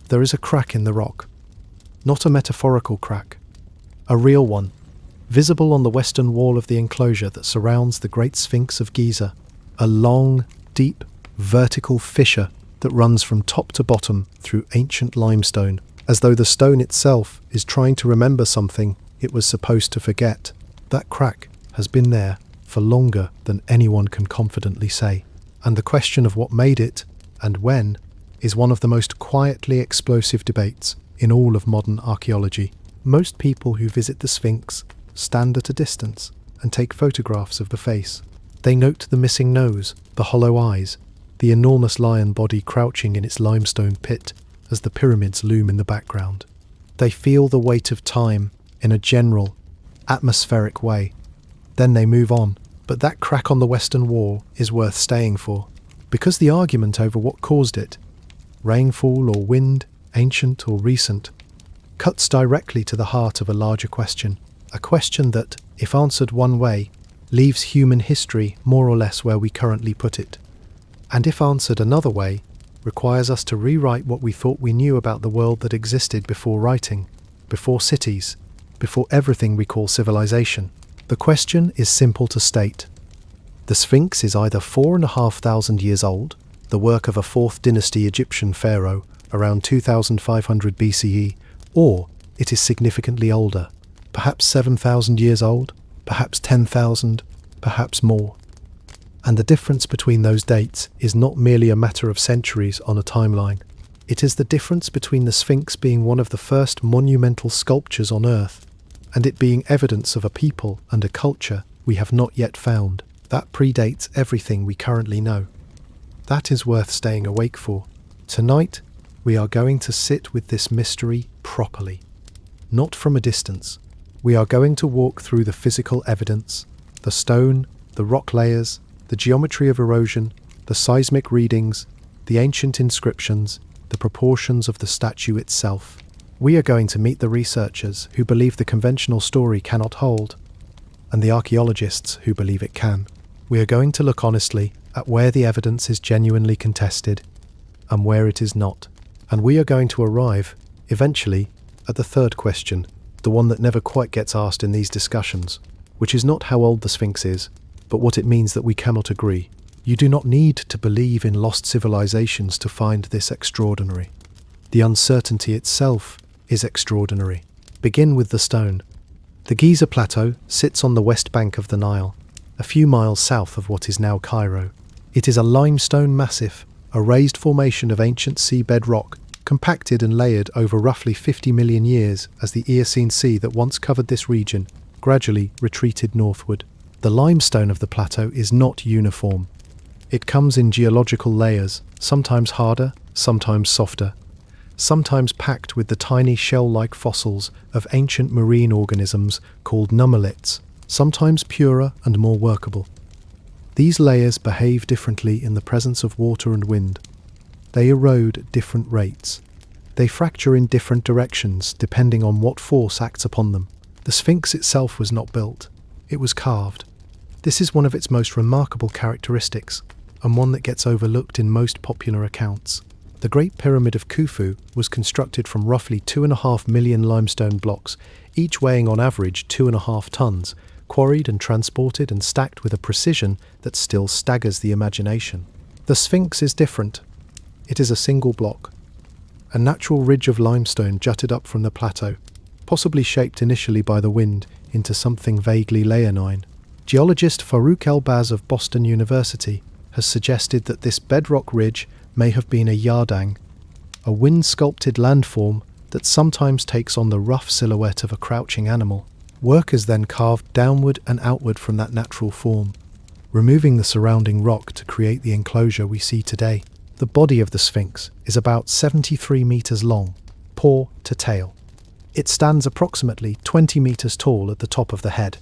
there is a crack in the rock. Not a metaphorical crack, a real one, visible on the western wall of the enclosure that surrounds the Great Sphinx of Giza, a long, deep, vertical fissure that runs from top to bottom through ancient limestone, as though the stone itself is trying to remember something it was supposed to forget. That crack has been there for longer than anyone can confidently say, and the question of what made it and when is one of the most quietly explosive debates in all of modern archaeology. Most people who visit the Sphinx stand at a distance and take photographs of the face. They note the missing nose, the hollow eyes, the enormous lion body crouching in its limestone pit as the pyramids loom in the background. They feel the weight of time in a general, atmospheric way. Then they move on. But that crack on the western wall is worth staying for, because the argument over what caused it, rainfall or wind, ancient or recent, cuts directly to the heart of a larger question, a question that, if answered one way, leaves human history more or less where we currently put it, and if answered another way, requires us to rewrite what we thought we knew about the world that existed before writing, before cities, before everything we call civilization. The question is simple to state. The Sphinx is either 4,500 years old, the work of a 4th dynasty Egyptian pharaoh around 2500 BCE, or it is significantly older, perhaps 7,000 years old, perhaps 10,000, perhaps more. And the difference between those dates is not merely a matter of centuries on a timeline. It is the difference between the Sphinx being one of the first monumental sculptures on Earth and it being evidence of a people and a culture we have not yet found. That predates everything we currently know. That is worth staying awake for. Tonight, we are going to sit with this mystery properly, not from a distance. We are going to walk through the physical evidence, the stone, the rock layers, the geometry of erosion, the seismic readings, the ancient inscriptions, the proportions of the statue itself. We are going to meet the researchers who believe the conventional story cannot hold, and the archaeologists who believe it can. We are going to look honestly at where the evidence is genuinely contested and where it is not. And we are going to arrive, eventually, at the third question, the one that never quite gets asked in these discussions, which is not how old the Sphinx is, but what it means that we cannot agree. You do not need to believe in lost civilizations to find this extraordinary. The uncertainty itself is extraordinary. Begin with the stone. The Giza Plateau sits on the west bank of the Nile, a few miles south of what is now Cairo. It is a limestone massif, a raised formation of ancient seabed rock, compacted and layered over roughly 50 million years as the Eocene sea that once covered this region gradually retreated northward. The limestone of the plateau is not uniform. It comes in geological layers, sometimes harder, sometimes softer, sometimes packed with the tiny shell-like fossils of ancient marine organisms called nummulets, sometimes purer and more workable. These layers behave differently in the presence of water and wind. They erode at different rates. They fracture in different directions depending on what force acts upon them. The Sphinx itself was not built, it was carved. This is one of its most remarkable characteristics, and one that gets overlooked in most popular accounts. The Great Pyramid of Khufu was constructed from roughly 2.5 million limestone blocks, each weighing on average 2.5 tons, quarried and transported and stacked with a precision that still staggers the imagination. The Sphinx is different. It is a single block. A natural ridge of limestone jutted up from the plateau, possibly shaped initially by the wind into something vaguely leonine. Geologist Farouk El-Baz of Boston University has suggested that this bedrock ridge may have been a yardang, a wind-sculpted landform that sometimes takes on the rough silhouette of a crouching animal. Workers then carved downward and outward from that natural form, removing the surrounding rock to create the enclosure we see today. The body of the Sphinx is about 73 meters long, paw to tail. It stands approximately 20 meters tall at the top of the head.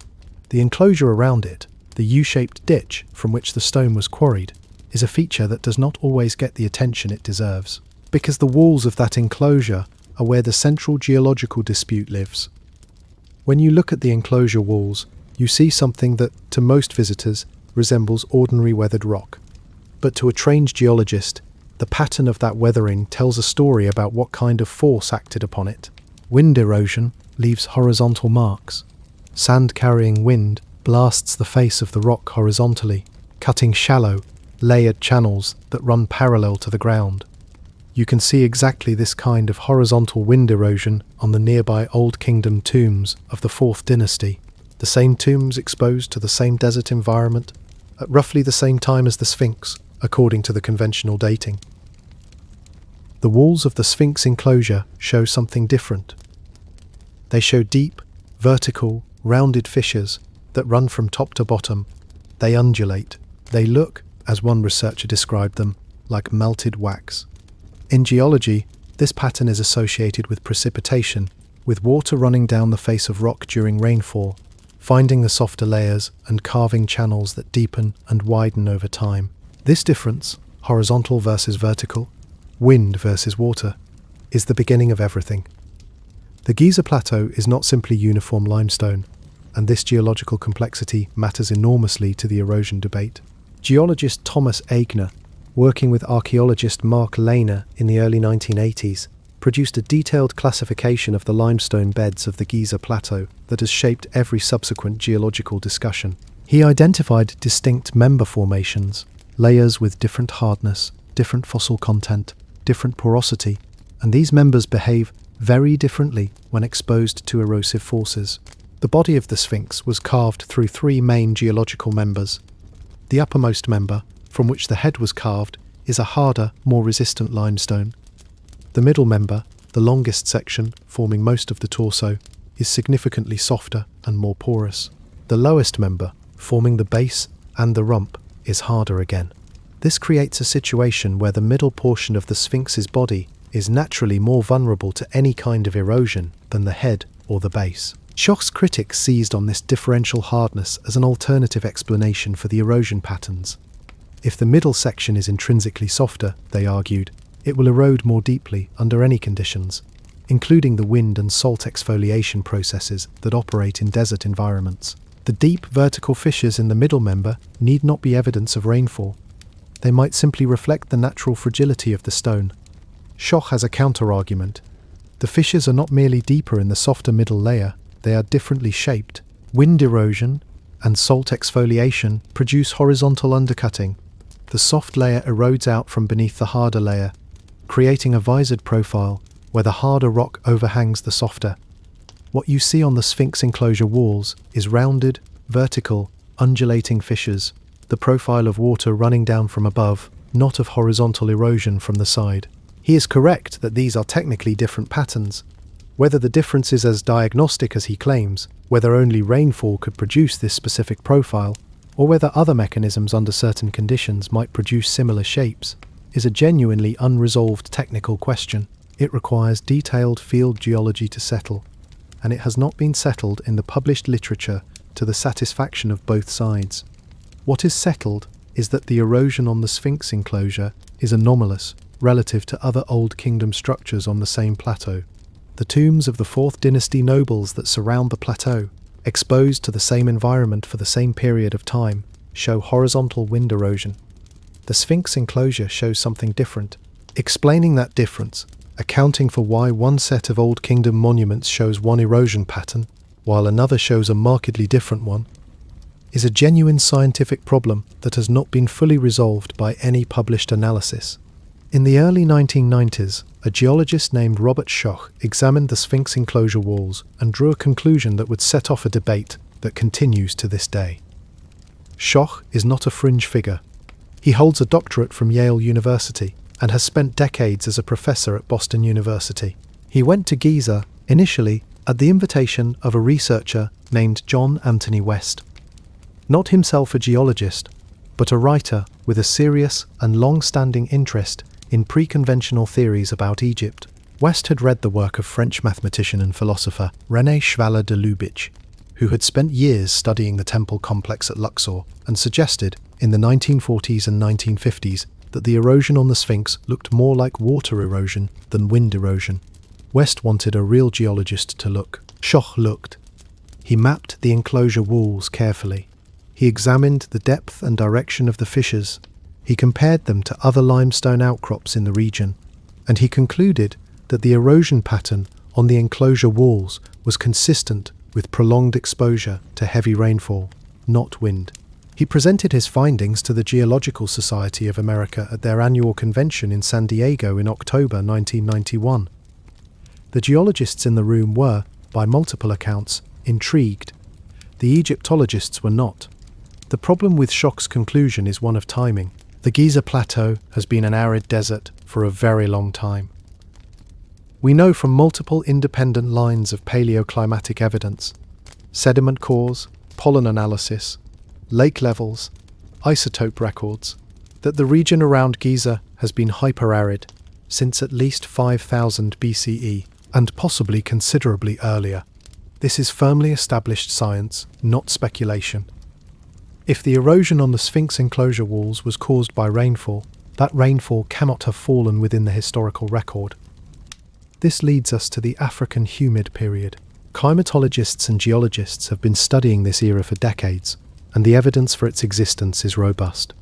The enclosure around it, the U-shaped ditch from which the stone was quarried, is a feature that does not always get the attention it deserves, because the walls of that enclosure are where the central geological dispute lives. When you look at the enclosure walls, you see something that, to most visitors, resembles ordinary weathered rock. But to a trained geologist, The pattern of that weathering tells a story about what kind of force acted upon it. Wind erosion leaves horizontal marks. Sand-carrying wind blasts the face of the rock horizontally, cutting shallow, layered channels that run parallel to the ground. You can see exactly this kind of horizontal wind erosion on the nearby Old Kingdom tombs of the 4th dynasty, the same tombs exposed to the same desert environment at roughly the same time as the Sphinx, according to the conventional dating. The walls of the Sphinx enclosure show something different. They show deep, vertical, rounded fissures that run from top to bottom. They undulate. They look, as one researcher described them, like melted wax. In geology, this pattern is associated with precipitation, with water running down the face of rock during rainfall, finding the softer layers and carving channels that deepen and widen over time. This difference, horizontal versus vertical, wind versus water, is the beginning of everything. The Giza Plateau is not simply uniform limestone, and this geological complexity matters enormously to the erosion debate. Geologist Thomas Aigner, working with archaeologist Mark Lehner in the early 1980s, produced a detailed classification of the limestone beds of the Giza Plateau that has shaped every subsequent geological discussion. He identified distinct member formations, layers with different hardness, different fossil content, different porosity, and these members behave very differently when exposed to erosive forces. The body of the Sphinx was carved through 3 main geological members. The uppermost member, from which the head was carved, is a harder, more resistant limestone. The middle member, the longest section, forming most of the torso, is significantly softer and more porous. The lowest member, forming the base and the rump, is harder again. This creates a situation where the middle portion of the Sphinx's body is naturally more vulnerable to any kind of erosion than the head or the base. Schoch's critics seized on this differential hardness as an alternative explanation for the erosion patterns. If the middle section is intrinsically softer, they argued, it will erode more deeply under any conditions, including the wind and salt exfoliation processes that operate in desert environments. The deep vertical fissures in the middle member need not be evidence of rainfall. They might simply reflect the natural fragility of the stone. Schoch has a counter-argument. The fissures are not merely deeper in the softer middle layer, they are differently shaped. Wind erosion and salt exfoliation produce horizontal undercutting. The soft layer erodes out from beneath the harder layer, creating a visored profile where the harder rock overhangs the softer. What you see on the Sphinx enclosure walls is rounded, vertical, undulating fissures, the profile of water running down from above, not of horizontal erosion from the side. He is correct that these are technically different patterns. Whether the difference is as diagnostic as he claims, whether only rainfall could produce this specific profile, or whether other mechanisms under certain conditions might produce similar shapes, is a genuinely unresolved technical question. It requires detailed field geology to settle, and it has not been settled in the published literature to the satisfaction of both sides. What is settled is that the erosion on the Sphinx enclosure is anomalous relative to other Old Kingdom structures on the same plateau. The tombs of the 4th dynasty nobles that surround the plateau, exposed to the same environment for the same period of time, show horizontal wind erosion. The Sphinx enclosure shows something different. Explaining that difference, accounting for why one set of Old Kingdom monuments shows one erosion pattern, while another shows a markedly different one, is a genuine scientific problem that has not been fully resolved by any published analysis. In the early 1990s, a geologist named Robert Schoch examined the Sphinx enclosure walls and drew a conclusion that would set off a debate that continues to this day. Schoch is not a fringe figure. He holds a doctorate from Yale University and has spent decades as a professor at Boston University. He went to Giza, initially, at the invitation of a researcher named John Anthony West. Not himself a geologist, but a writer with a serious and long-standing interest in pre-conventional theories about Egypt. West had read the work of French mathematician and philosopher René Schwaller de Lubitsch, who had spent years studying the temple complex at Luxor and suggested, in the 1940s and 1950s, that the erosion on the Sphinx looked more like water erosion than wind erosion. West wanted a real geologist to look. Schoch looked. He mapped the enclosure walls carefully. He examined the depth and direction of the fissures. He compared them to other limestone outcrops in the region, and he concluded that the erosion pattern on the enclosure walls was consistent with prolonged exposure to heavy rainfall, not wind. He presented his findings to the Geological Society of America at their annual convention in San Diego in October 1991. The geologists in the room were, by multiple accounts, intrigued. The Egyptologists were not. The problem with Schoch's conclusion is one of timing. The Giza Plateau has been an arid desert for a very long time. We know from multiple independent lines of paleoclimatic evidence, sediment cores, pollen analysis, lake levels, isotope records, that the region around Giza has been hyperarid since at least 5000 BCE, and possibly considerably earlier. This is firmly established science, not speculation. If the erosion on the Sphinx enclosure walls was caused by rainfall, that rainfall cannot have fallen within the historical record. This leads us to the African humid period. Climatologists and geologists have been studying this era for decades, and the evidence for its existence is robust.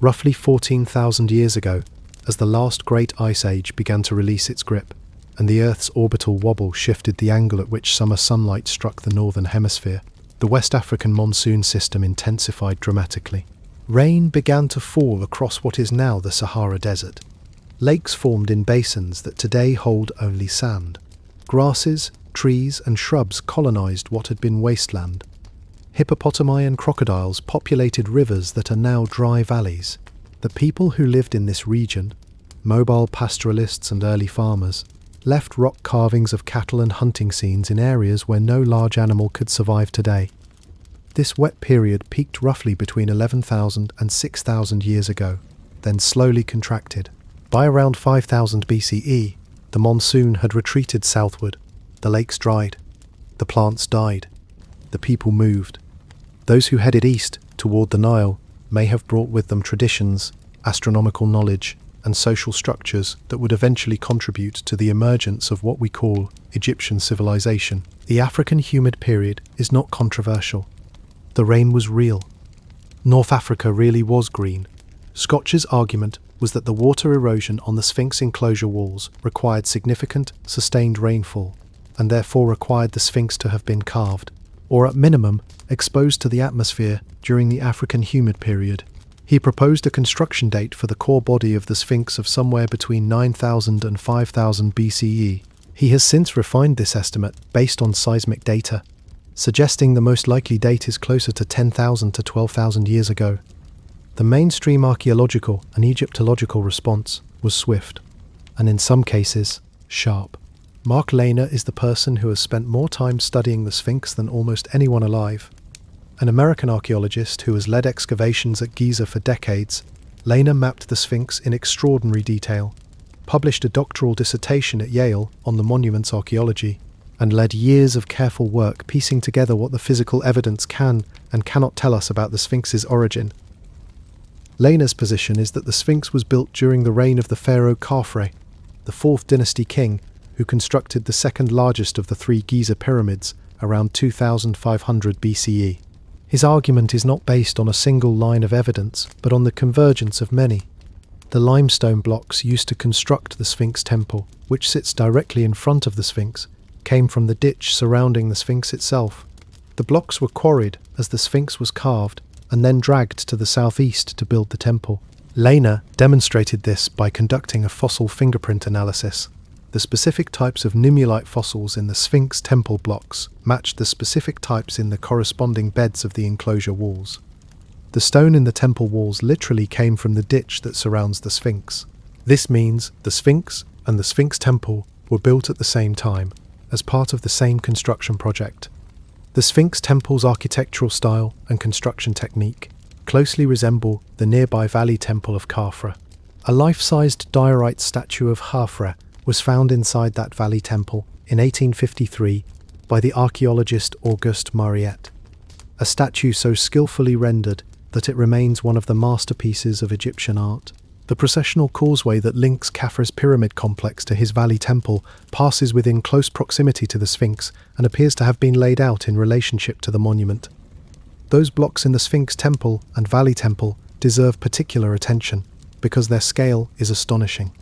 Roughly 14,000 years ago, as the last great ice age began to release its grip, and the Earth's orbital wobble shifted the angle at which summer sunlight struck the northern hemisphere, the West African monsoon system intensified dramatically. Rain began to fall across what is now the Sahara Desert. Lakes formed in basins that today hold only sand. Grasses, trees, and shrubs colonized what had been wasteland. Hippopotami and crocodiles populated rivers that are now dry valleys. The people who lived in this region, mobile pastoralists and early farmers, left rock carvings of cattle and hunting scenes in areas where no large animal could survive today. This wet period peaked roughly between 11,000 and 6,000 years ago, then slowly contracted. By around 5000 BCE, the monsoon had retreated southward, the lakes dried, the plants died, the people moved. Those who headed east toward the Nile may have brought with them traditions, astronomical knowledge, and social structures that would eventually contribute to the emergence of what we call Egyptian civilization. The African humid period is not controversial. The rain was real. North Africa really was green. Schoch's argument was that the water erosion on the Sphinx enclosure walls required significant, sustained rainfall, and therefore required the Sphinx to have been carved, or at minimum, exposed to the atmosphere during the African humid period. He proposed a construction date for the core body of the Sphinx of somewhere between 9000 and 5000 BCE. He has since refined this estimate based on seismic data, suggesting the most likely date is closer to 10,000 to 12,000 years ago. The mainstream archaeological and Egyptological response was swift, and in some cases, sharp. Mark Lehner is the person who has spent more time studying the Sphinx than almost anyone alive. An American archaeologist who has led excavations at Giza for decades, Lehner mapped the Sphinx in extraordinary detail, published a doctoral dissertation at Yale on the monument's archaeology, and led years of careful work piecing together what the physical evidence can and cannot tell us about the Sphinx's origin. Lehner's position is that the Sphinx was built during the reign of the pharaoh Khafre, the 4th dynasty king who constructed the second largest of the 3 Giza pyramids around 2500 BCE. His argument is not based on a single line of evidence, but on the convergence of many. The limestone blocks used to construct the Sphinx temple, which sits directly in front of the Sphinx, came from the ditch surrounding the Sphinx itself. The blocks were quarried as the Sphinx was carved, and then dragged to the southeast to build the temple. Lehner demonstrated this by conducting a fossil fingerprint analysis. The specific types of nimulite fossils in the Sphinx temple blocks matched the specific types in the corresponding beds of the enclosure walls. The stone in the temple walls literally came from the ditch that surrounds the Sphinx. This means the Sphinx and the Sphinx temple were built at the same time, as part of the same construction project. The Sphinx temple's architectural style and construction technique closely resemble the nearby valley temple of Khafre. A life-sized diorite statue of Khafre was found inside that valley temple in 1853 by the archaeologist Auguste Mariette, a statue so skillfully rendered that it remains one of the masterpieces of Egyptian art. The processional causeway that links Khafre's pyramid complex to his valley temple passes within close proximity to the Sphinx and appears to have been laid out in relationship to the monument. Those blocks in the Sphinx temple and valley temple deserve particular attention because their scale is astonishing.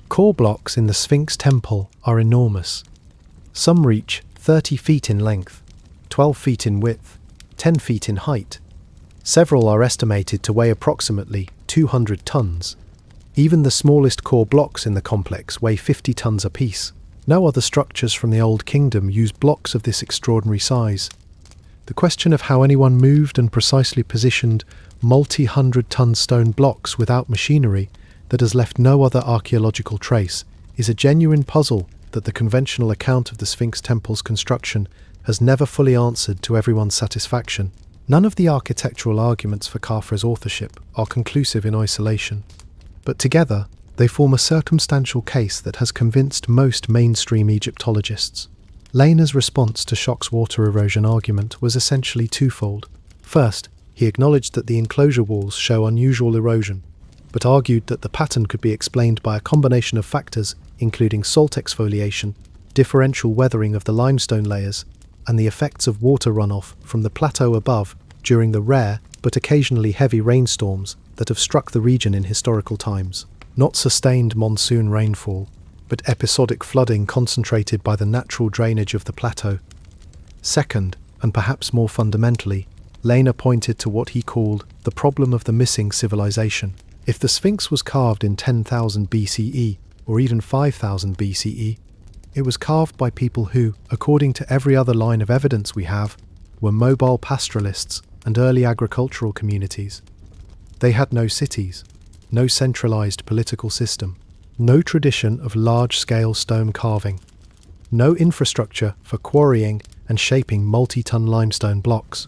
Core blocks in the Sphinx temple are enormous. Some reach 30 feet in length, 12 feet in width, 10 feet in height. Several are estimated to weigh approximately 200 tons. Even the smallest core blocks in the complex weigh 50 tons apiece. No other structures from the Old Kingdom use blocks of this extraordinary size. The question of how anyone moved and precisely positioned multi-hundred-ton stone blocks without machinery that has left no other archaeological trace is a genuine puzzle that the conventional account of the Sphinx temple's construction has never fully answered to everyone's satisfaction. None of the architectural arguments for Khafre's authorship are conclusive in isolation, but together they form a circumstantial case that has convinced most mainstream Egyptologists. Lehner's response to Schoch's water erosion argument was essentially twofold. First, he acknowledged that the enclosure walls show unusual erosion, but argued that the pattern could be explained by a combination of factors including salt exfoliation, differential weathering of the limestone layers, and the effects of water runoff from the plateau above during the rare but occasionally heavy rainstorms that have struck the region in historical times. Not sustained monsoon rainfall, but episodic flooding concentrated by the natural drainage of the plateau. Second, and perhaps more fundamentally, Lehner pointed to what he called the problem of the missing civilization. If the Sphinx was carved in 10,000 BCE, or even 5,000 BCE, it was carved by people who, according to every other line of evidence we have, were mobile pastoralists and early agricultural communities. They had no cities, no centralized political system, no tradition of large-scale stone carving, no infrastructure for quarrying and shaping multi-ton limestone blocks.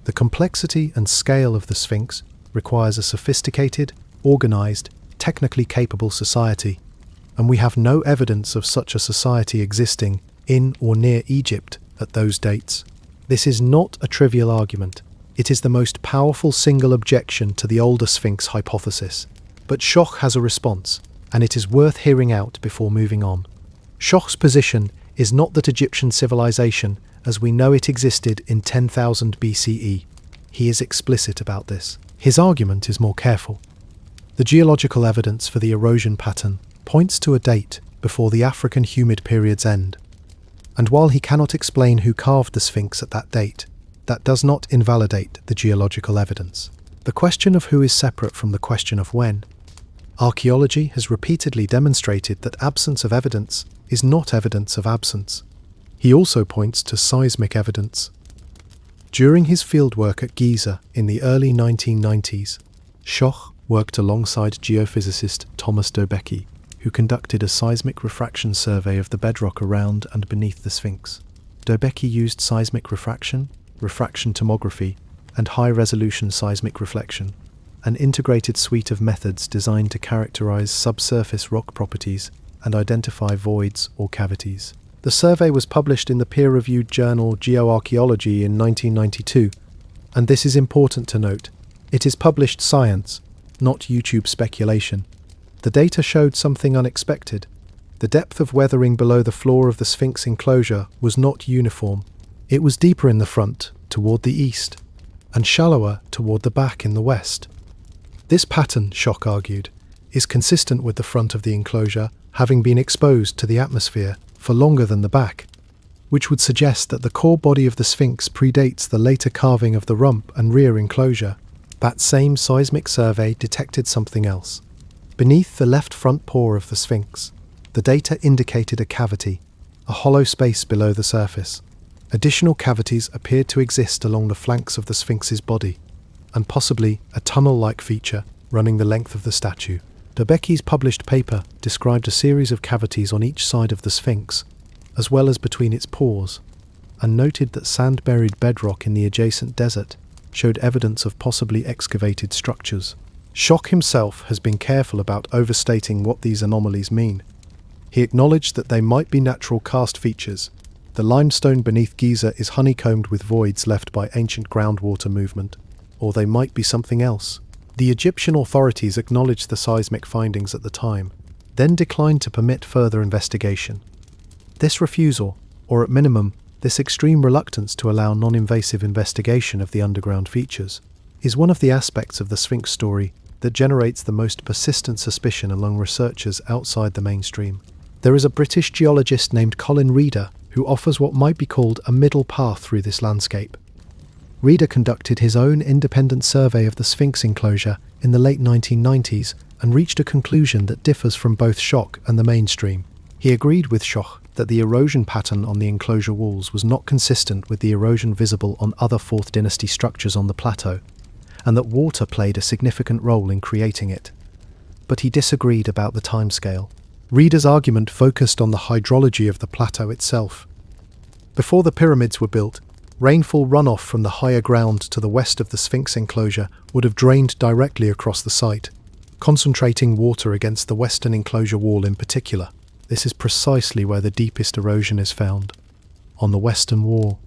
The complexity and scale of the Sphinx requires a sophisticated, organized, technically capable society, and we have no evidence of such a society existing in or near Egypt at those dates. This is not a trivial argument. It is the most powerful single objection to the older Sphinx hypothesis. But Schoch has a response, and it is worth hearing out before moving on. Schoch's position is not that Egyptian civilization, as we know it, existed in 10,000 BCE. He is explicit about this. His argument is more careful. The geological evidence for the erosion pattern points to a date before the African humid period's end. And while he cannot explain who carved the Sphinx at that date, that does not invalidate the geological evidence. The question of who is separate from the question of when. Archaeology has repeatedly demonstrated that absence of evidence is not evidence of absence. He also points to seismic evidence. During his fieldwork at Giza in the early 1990s, Schoch worked alongside geophysicist Thomas Dobrev, who conducted a seismic refraction survey of the bedrock around and beneath the Sphinx. Dobrev used seismic refraction tomography, and high-resolution seismic reflection, an integrated suite of methods designed to characterize subsurface rock properties and identify voids or cavities. The survey was published in the peer-reviewed journal Geoarchaeology in 1992, and this is important to note. It is published science, not YouTube speculation. The data showed something unexpected. The depth of weathering below the floor of the Sphinx enclosure was not uniform. It was deeper in the front, toward the east, and shallower toward the back in the west. This pattern, Schoch argued, is consistent with the front of the enclosure having been exposed to the atmosphere for longer than the back, which would suggest that the core body of the Sphinx predates the later carving of the rump and rear enclosure. That same seismic survey detected something else. Beneath the left front paw of the Sphinx, the data indicated a cavity, a hollow space below the surface. Additional cavities appeared to exist along the flanks of the Sphinx's body, and possibly a tunnel-like feature running the length of the statue. Dobeki's published paper described a series of cavities on each side of the Sphinx, as well as between its paws, and noted that sand-buried bedrock in the adjacent desert showed evidence of possibly excavated structures. Schoch himself has been careful about overstating what these anomalies mean. He acknowledged that they might be natural karst features. The limestone beneath Giza is honeycombed with voids left by ancient groundwater movement, or they might be something else. The Egyptian authorities acknowledged the seismic findings at the time, then declined to permit further investigation. This refusal, or at minimum, this extreme reluctance to allow non-invasive investigation of the underground features, is one of the aspects of the Sphinx story that generates the most persistent suspicion among researchers outside the mainstream. There is a British geologist named Colin Reader who offers what might be called a middle path through this landscape. Reader conducted his own independent survey of the Sphinx enclosure in the late 1990s and reached a conclusion that differs from both Schoch and the mainstream. He agreed with Schoch that the erosion pattern on the enclosure walls was not consistent with the erosion visible on other 4th dynasty structures on the plateau, and that water played a significant role in creating it. But he disagreed about the timescale. Reader's argument focused on the hydrology of the plateau itself. Before the pyramids were built, rainfall runoff from the higher ground to the west of the Sphinx enclosure would have drained directly across the site, concentrating water against the western enclosure wall in particular. This is precisely where the deepest erosion is found, on the western wall,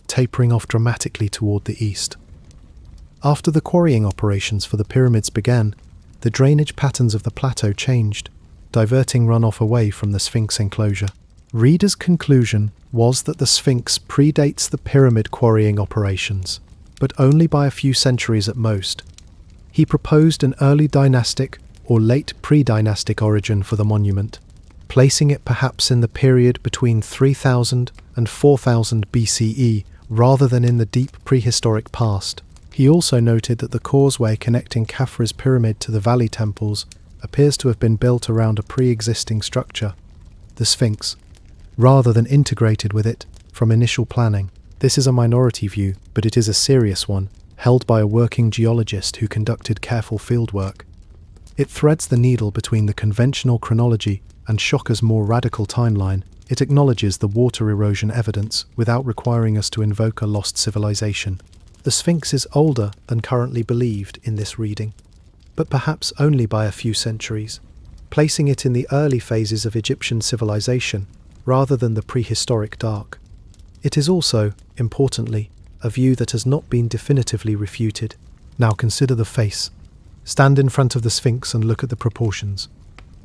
tapering off dramatically toward the east. After the quarrying operations for the pyramids began, the drainage patterns of the plateau changed, diverting runoff away from the Sphinx enclosure. Reader's conclusion was that the Sphinx predates the pyramid quarrying operations, but only by a few centuries at most. He proposed an early dynastic or late pre-dynastic origin for the monument, placing it perhaps in the period between 3000 and 4000 BCE rather than in the deep prehistoric past. He also noted that the causeway connecting Khafre's pyramid to the valley temples appears to have been built around a pre-existing structure, the Sphinx, rather than integrated with it from initial planning. This is a minority view, but it is a serious one, held by a working geologist who conducted careful fieldwork. It threads the needle between the conventional chronology and Schoch's more radical timeline. It acknowledges the water erosion evidence without requiring us to invoke a lost civilization. The Sphinx is older than currently believed in this reading, but perhaps only by a few centuries, placing it in the early phases of Egyptian civilization rather than the prehistoric dark. It is also, importantly, a view that has not been definitively refuted. Now consider the face. Stand in front of the Sphinx and look at the proportions.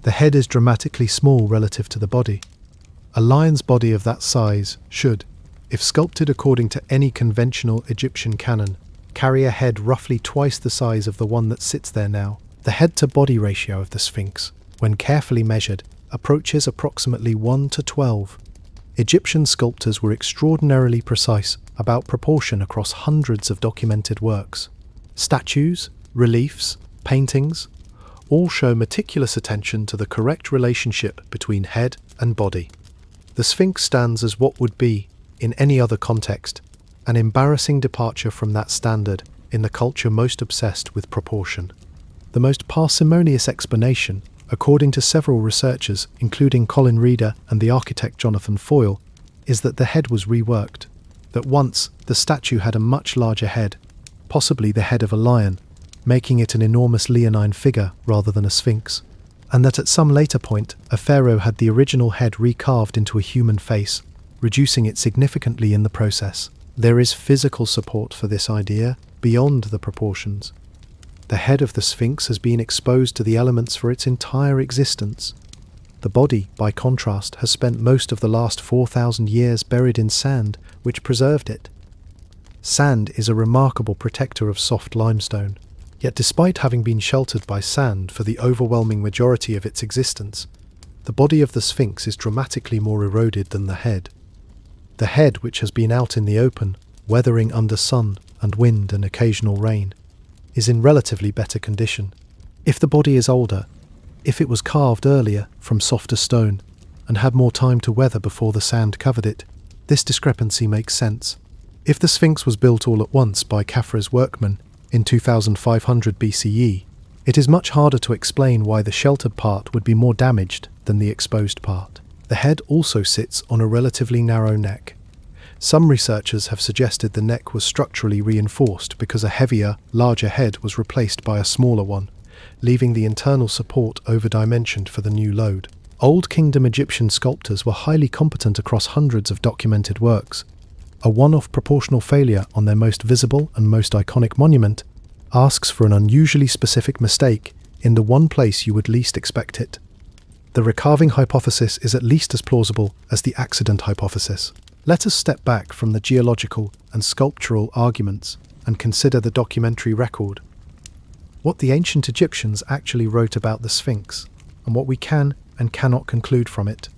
The head is dramatically small relative to the body. A lion's body of that size should, if sculpted according to any conventional Egyptian canon, carry a head roughly twice the size of the one that sits there now. The head-to-body ratio of the Sphinx, when carefully measured, approaches approximately 1 to 12. Egyptian sculptors were extraordinarily precise about proportion across hundreds of documented works. Statues, reliefs, paintings, all show meticulous attention to the correct relationship between head and body. The Sphinx stands as what would be, in any other context, an embarrassing departure from that standard in the culture most obsessed with proportion. The most parsimonious explanation, according to several researchers, including Colin Reader and the architect Jonathan Foyle, is that the head was reworked, that once the statue had a much larger head, possibly the head of a lion, making it an enormous leonine figure rather than a sphinx, and that at some later point a pharaoh had the original head recarved into a human face, reducing it significantly in the process. There is physical support for this idea beyond the proportions. The head of the Sphinx has been exposed to the elements for its entire existence. The body, by contrast, has spent most of the last 4,000 years buried in sand, which preserved it. Sand is a remarkable protector of soft limestone. Yet despite having been sheltered by sand for the overwhelming majority of its existence, the body of the Sphinx is dramatically more eroded than the head. The head, which has been out in the open, weathering under sun and wind and occasional rain, is in relatively better condition. If the body is older, if it was carved earlier from softer stone and had more time to weather before the sand covered it, this discrepancy makes sense. If the Sphinx was built all at once by Khafre's workmen in 2500 BCE, it is much harder to explain why the sheltered part would be more damaged than the exposed part. The head also sits on a relatively narrow neck. Some researchers have suggested the neck was structurally reinforced because a heavier, larger head was replaced by a smaller one, leaving the internal support over-dimensioned for the new load. Old Kingdom Egyptian sculptors were highly competent across hundreds of documented works. A one-off proportional failure on their most visible and most iconic monument asks for an unusually specific mistake in the one place you would least expect it. The recarving hypothesis is at least as plausible as the accident hypothesis. Let us step back from the geological and sculptural arguments and consider the documentary record. What the ancient Egyptians actually wrote about the Sphinx, and what we can and cannot conclude from it.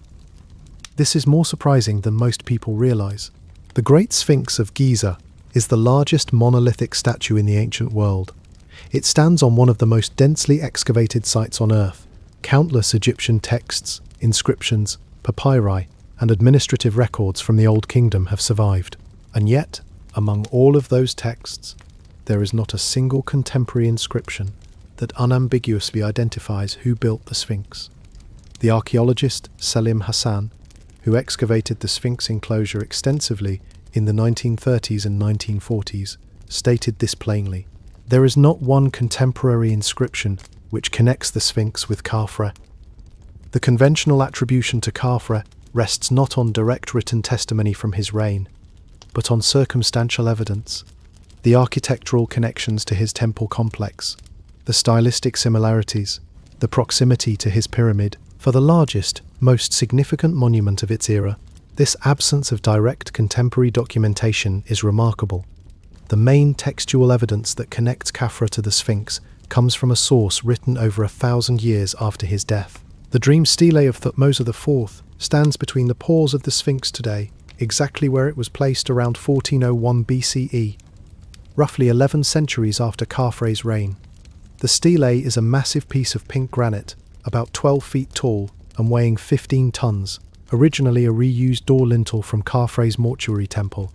This is more surprising than most people realize. The Great Sphinx of Giza is the largest monolithic statue in the ancient world. It stands on one of the most densely excavated sites on Earth. Countless Egyptian texts, inscriptions, papyri, and administrative records from the Old Kingdom have survived. And yet, among all of those texts, there is not a single contemporary inscription that unambiguously identifies who built the Sphinx. The archaeologist Selim Hassan, who excavated the Sphinx enclosure extensively in the 1930s and 1940s, stated this plainly. There is not one contemporary inscription which connects the Sphinx with Khafre. The conventional attribution to Khafre rests not on direct written testimony from his reign, but on circumstantial evidence, the architectural connections to his temple complex, the stylistic similarities, the proximity to his pyramid. For the largest, most significant monument of its era, this absence of direct contemporary documentation is remarkable. The main textual evidence that connects Khafre to the Sphinx comes from a source written over 1,000 years after his death. The dream stele of Thutmose IV stands between the paws of the Sphinx today, exactly where it was placed around 1401 BCE, roughly 11 centuries after Khafre's reign. The stele is a massive piece of pink granite, about 12 feet tall and weighing 15 tons, originally a reused door lintel from Khafre's mortuary temple.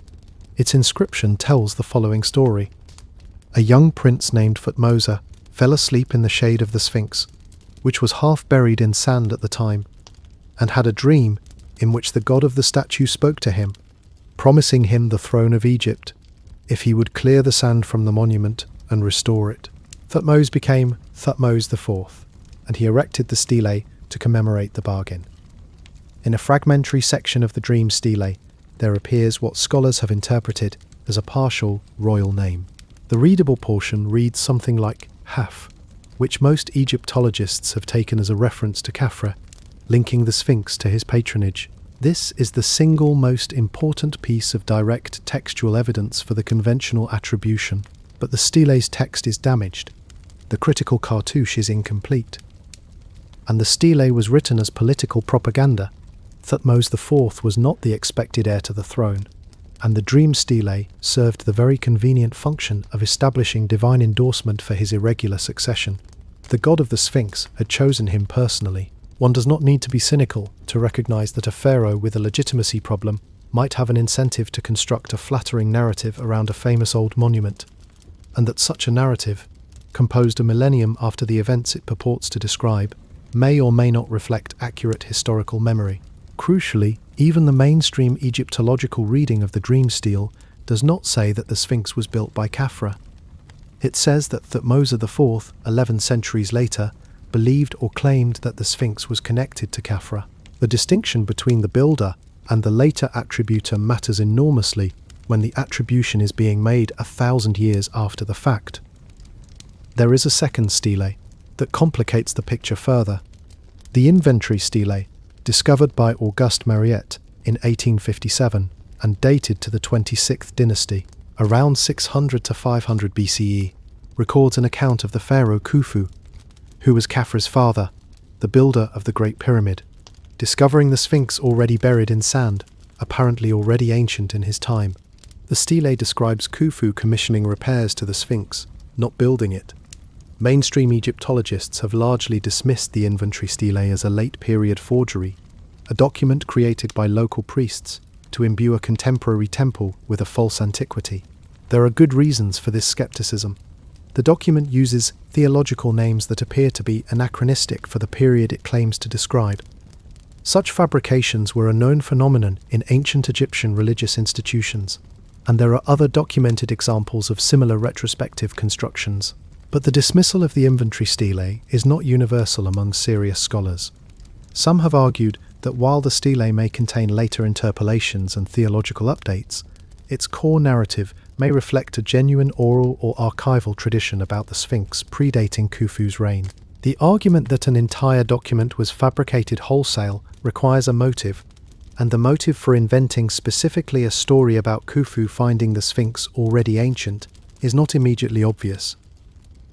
Its inscription tells the following story. A young prince named Thutmose fell asleep in the shade of the Sphinx, which was half buried in sand at the time, and had a dream in which the god of the statue spoke to him, promising him the throne of Egypt if he would clear the sand from the monument and restore it. Thutmose became Thutmose IV, and he erected the stele to commemorate the bargain. In a fragmentary section of the dream stele, there appears what scholars have interpreted as a partial royal name. The readable portion reads something like Khafre, which most Egyptologists have taken as a reference to Khafre, linking the Sphinx to his patronage. This is the single most important piece of direct textual evidence for the conventional attribution, but the stele's text is damaged. The critical cartouche is incomplete. And the stele was written as political propaganda. Thutmose IV was not the expected heir to the throne, and the dream stele served the very convenient function of establishing divine endorsement for his irregular succession. The god of the Sphinx had chosen him personally. One does not need to be cynical to recognize that a pharaoh with a legitimacy problem might have an incentive to construct a flattering narrative around a famous old monument, and that such a narrative, composed a millennium after the events it purports to describe, may or may not reflect accurate historical memory. Crucially, even the mainstream Egyptological reading of the dream stele does not say that the Sphinx was built by Khafre. It says that Thutmose IV, 11 centuries later, believed or claimed that the Sphinx was connected to Khafre. The distinction between the builder and the later attributor matters enormously when the attribution is being made 1,000 years after the fact. There is a second stele that complicates the picture further. The inventory stele, discovered by Auguste Mariette in 1857 and dated to the 26th dynasty, around 600 to 500 BCE, records an account of the pharaoh Khufu, who was Khafre's father, the builder of the Great Pyramid, discovering the Sphinx already buried in sand, apparently already ancient in his time. The stele describes Khufu commissioning repairs to the Sphinx, not building it. Mainstream Egyptologists have largely dismissed the inventory stele as a late-period forgery, a document created by local priests to imbue a contemporary temple with a false antiquity. There are good reasons for this skepticism. The document uses theological names that appear to be anachronistic for the period it claims to describe. Such fabrications were a known phenomenon in ancient Egyptian religious institutions, and there are other documented examples of similar retrospective constructions. But the dismissal of the inventory stele is not universal among serious scholars. Some have argued that while the stele may contain later interpolations and theological updates, its core narrative may reflect a genuine oral or archival tradition about the Sphinx predating Khufu's reign. The argument that an entire document was fabricated wholesale requires a motive, and the motive for inventing specifically a story about Khufu finding the Sphinx already ancient is not immediately obvious.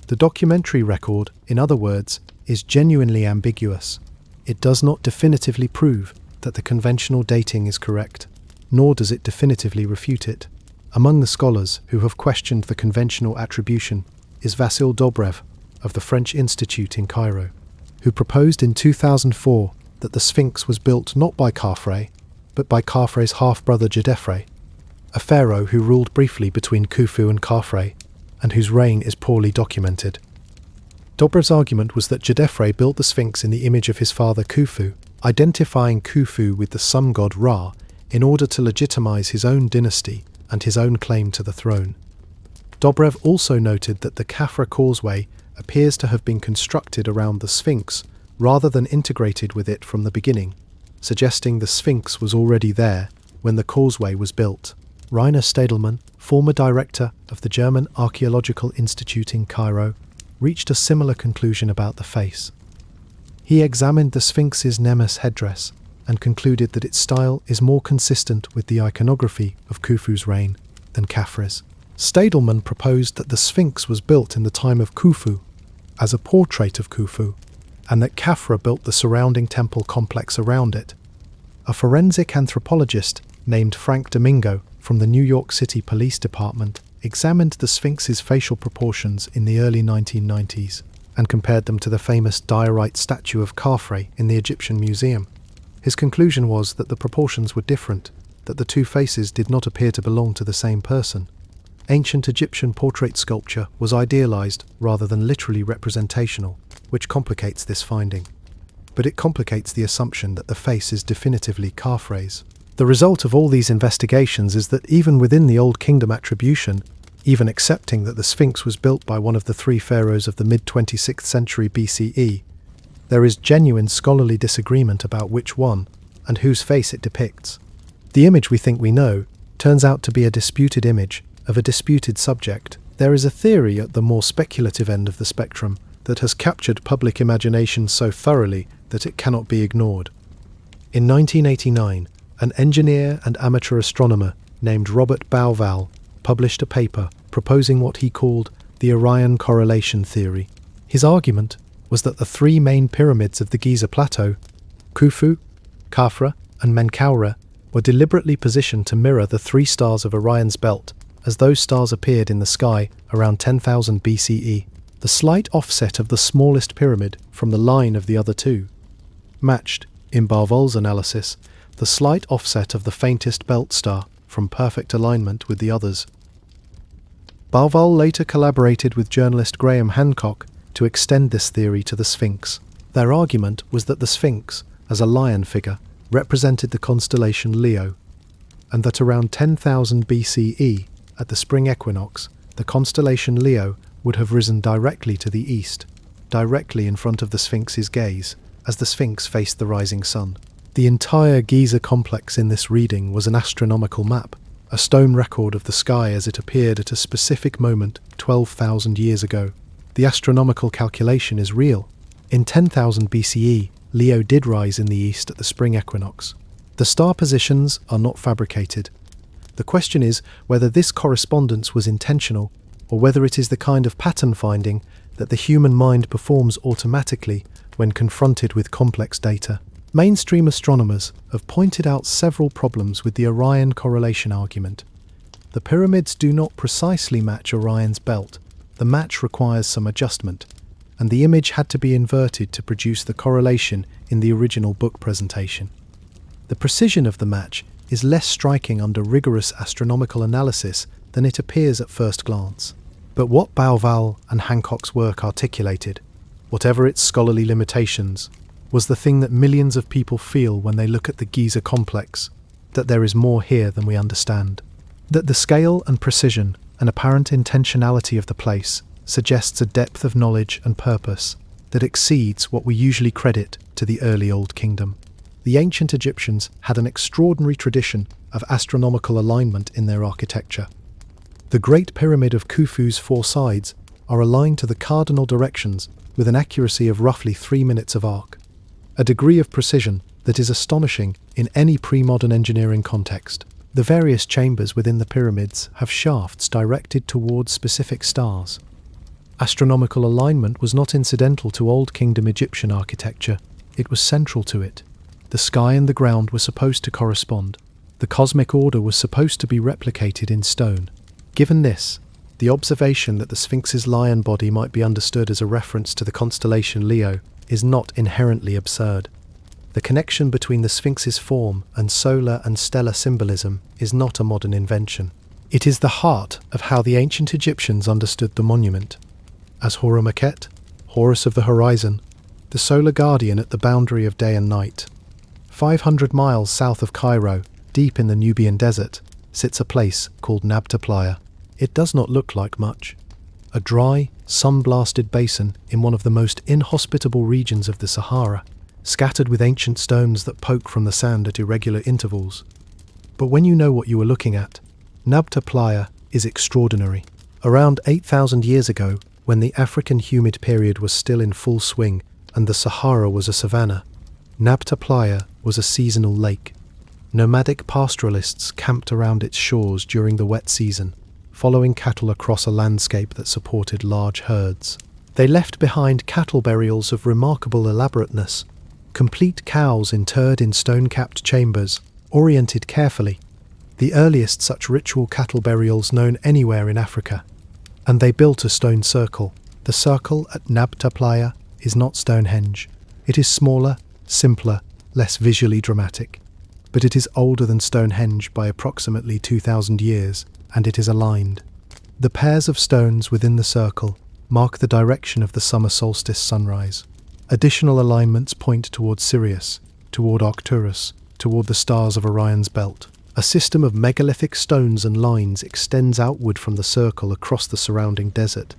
The documentary record, in other words, is genuinely ambiguous. It does not definitively prove that the conventional dating is correct, nor does it definitively refute it. Among the scholars who have questioned the conventional attribution is Vassil Dobrev of the French Institute in Cairo, who proposed in 2004 that the Sphinx was built not by Khafre, but by Khafre's half-brother Geoarchaeology, a pharaoh who ruled briefly between Khufu and Khafre, and whose reign is poorly documented. Dobrev's argument was that Geoarchaeology built the Sphinx in the image of his father Khufu, identifying Khufu with the sun god Ra in order to legitimize his own dynasty and his own claim to the throne. Dobrev also noted that the Khafre causeway appears to have been constructed around the Sphinx rather than integrated with it from the beginning, suggesting the Sphinx was already there when the causeway was built. Rainer Stadelmann, former director of the German Archaeological Institute in Cairo, reached a similar conclusion about the face. He examined the Sphinx's Nemes headdress and concluded that its style is more consistent with the iconography of Khufu's reign than Khafre's. Stadelmann proposed that the Sphinx was built in the time of Khufu, as a portrait of Khufu, and that Khafre built the surrounding temple complex around it. A forensic anthropologist named Frank Domingo from the New York City Police Department examined the Sphinx's facial proportions in the early 1990s and compared them to the famous diorite statue of Khafre in the Egyptian Museum. His conclusion was that the proportions were different, that the two faces did not appear to belong to the same person. Ancient Egyptian portrait sculpture was idealized rather than literally representational, which complicates this finding. But it complicates the assumption that the face is definitively Khafre's. The result of all these investigations is that even within the Old Kingdom attribution, even accepting that the Sphinx was built by one of the three pharaohs of the mid-26th century BCE, there is genuine scholarly disagreement about which one and whose face it depicts. The image we think we know turns out to be a disputed image of a disputed subject. There is a theory at the more speculative end of the spectrum that has captured public imagination so thoroughly that it cannot be ignored. In 1989, an engineer and amateur astronomer named Robert Bauval published a paper proposing what he called the Orion correlation theory. His argument was that the three main pyramids of the Giza Plateau, Khufu, Khafre, and Menkaure, were deliberately positioned to mirror the three stars of Orion's belt as those stars appeared in the sky around 10,000 BCE. The slight offset of the smallest pyramid from the line of the other two matched, in Bauval's analysis, the slight offset of the faintest belt star from perfect alignment with the others. Bauval later collaborated with journalist Graham Hancock to extend this theory to the Sphinx. Their argument was that the Sphinx, as a lion figure, represented the constellation Leo, and that around 10,000 BCE, at the spring equinox, the constellation Leo would have risen directly to the east, directly in front of the Sphinx's gaze, as the Sphinx faced the rising sun. The entire Giza complex in this reading was an astronomical map, a stone record of the sky as it appeared at a specific moment 12,000 years ago. The astronomical calculation is real. In 10,000 BCE, Leo did rise in the east at the spring equinox. The star positions are not fabricated. The question is whether this correspondence was intentional, or whether it is the kind of pattern finding that the human mind performs automatically when confronted with complex data. Mainstream astronomers have pointed out several problems with the Orion correlation argument. The pyramids do not precisely match Orion's belt. The match requires some adjustment, and the image had to be inverted to produce the correlation in the original book presentation. The precision of the match is less striking under rigorous astronomical analysis than it appears at first glance. But what Bauval and Hancock's work articulated, whatever its scholarly limitations, was the thing that millions of people feel when they look at the Giza complex, that there is more here than we understand. That the scale and precision and apparent intentionality of the place suggests a depth of knowledge and purpose that exceeds what we usually credit to the early Old Kingdom. The ancient Egyptians had an extraordinary tradition of astronomical alignment in their architecture. The Great Pyramid of Khufu's four sides are aligned to the cardinal directions with an accuracy of roughly 3 minutes of arc, a degree of precision that is astonishing in any pre-modern engineering context. The various chambers within the pyramids have shafts directed towards specific stars. Astronomical alignment was not incidental to Old Kingdom Egyptian architecture, it was central to it. The sky and the ground were supposed to correspond. The cosmic order was supposed to be replicated in stone. Given this, the observation that the Sphinx's lion body might be understood as a reference to the constellation Leo is not inherently absurd. The connection between the Sphinx's form and solar and stellar symbolism is not a modern invention. It is the heart of how the ancient Egyptians understood the monument. As Horamaket, Horus of the horizon, the solar guardian at the boundary of day and night. 500 miles south of Cairo, deep in the Nubian desert, sits a place called Nabta Playa. It does not look like much. A dry, sun-blasted basin in one of the most inhospitable regions of the Sahara, scattered with ancient stones that poke from the sand at irregular intervals. But when you know what you are looking at, Nabta Playa is extraordinary. Around 8,000 years ago, when the African humid period was still in full swing and the Sahara was a savanna, Nabta Playa was a seasonal lake. Nomadic pastoralists camped around its shores during the wet season, following cattle across a landscape that supported large herds. They left behind cattle burials of remarkable elaborateness, complete cows interred in stone-capped chambers, oriented carefully, the earliest such ritual cattle burials known anywhere in Africa. And they built a stone circle. The circle at Nabta Playa is not Stonehenge. It is smaller, simpler, less visually dramatic. But it is older than Stonehenge by approximately 2,000 years, and it is aligned. The pairs of stones within the circle mark the direction of the summer solstice sunrise. Additional alignments point toward Sirius, toward Arcturus, toward the stars of Orion's belt. A system of megalithic stones and lines extends outward from the circle across the surrounding desert,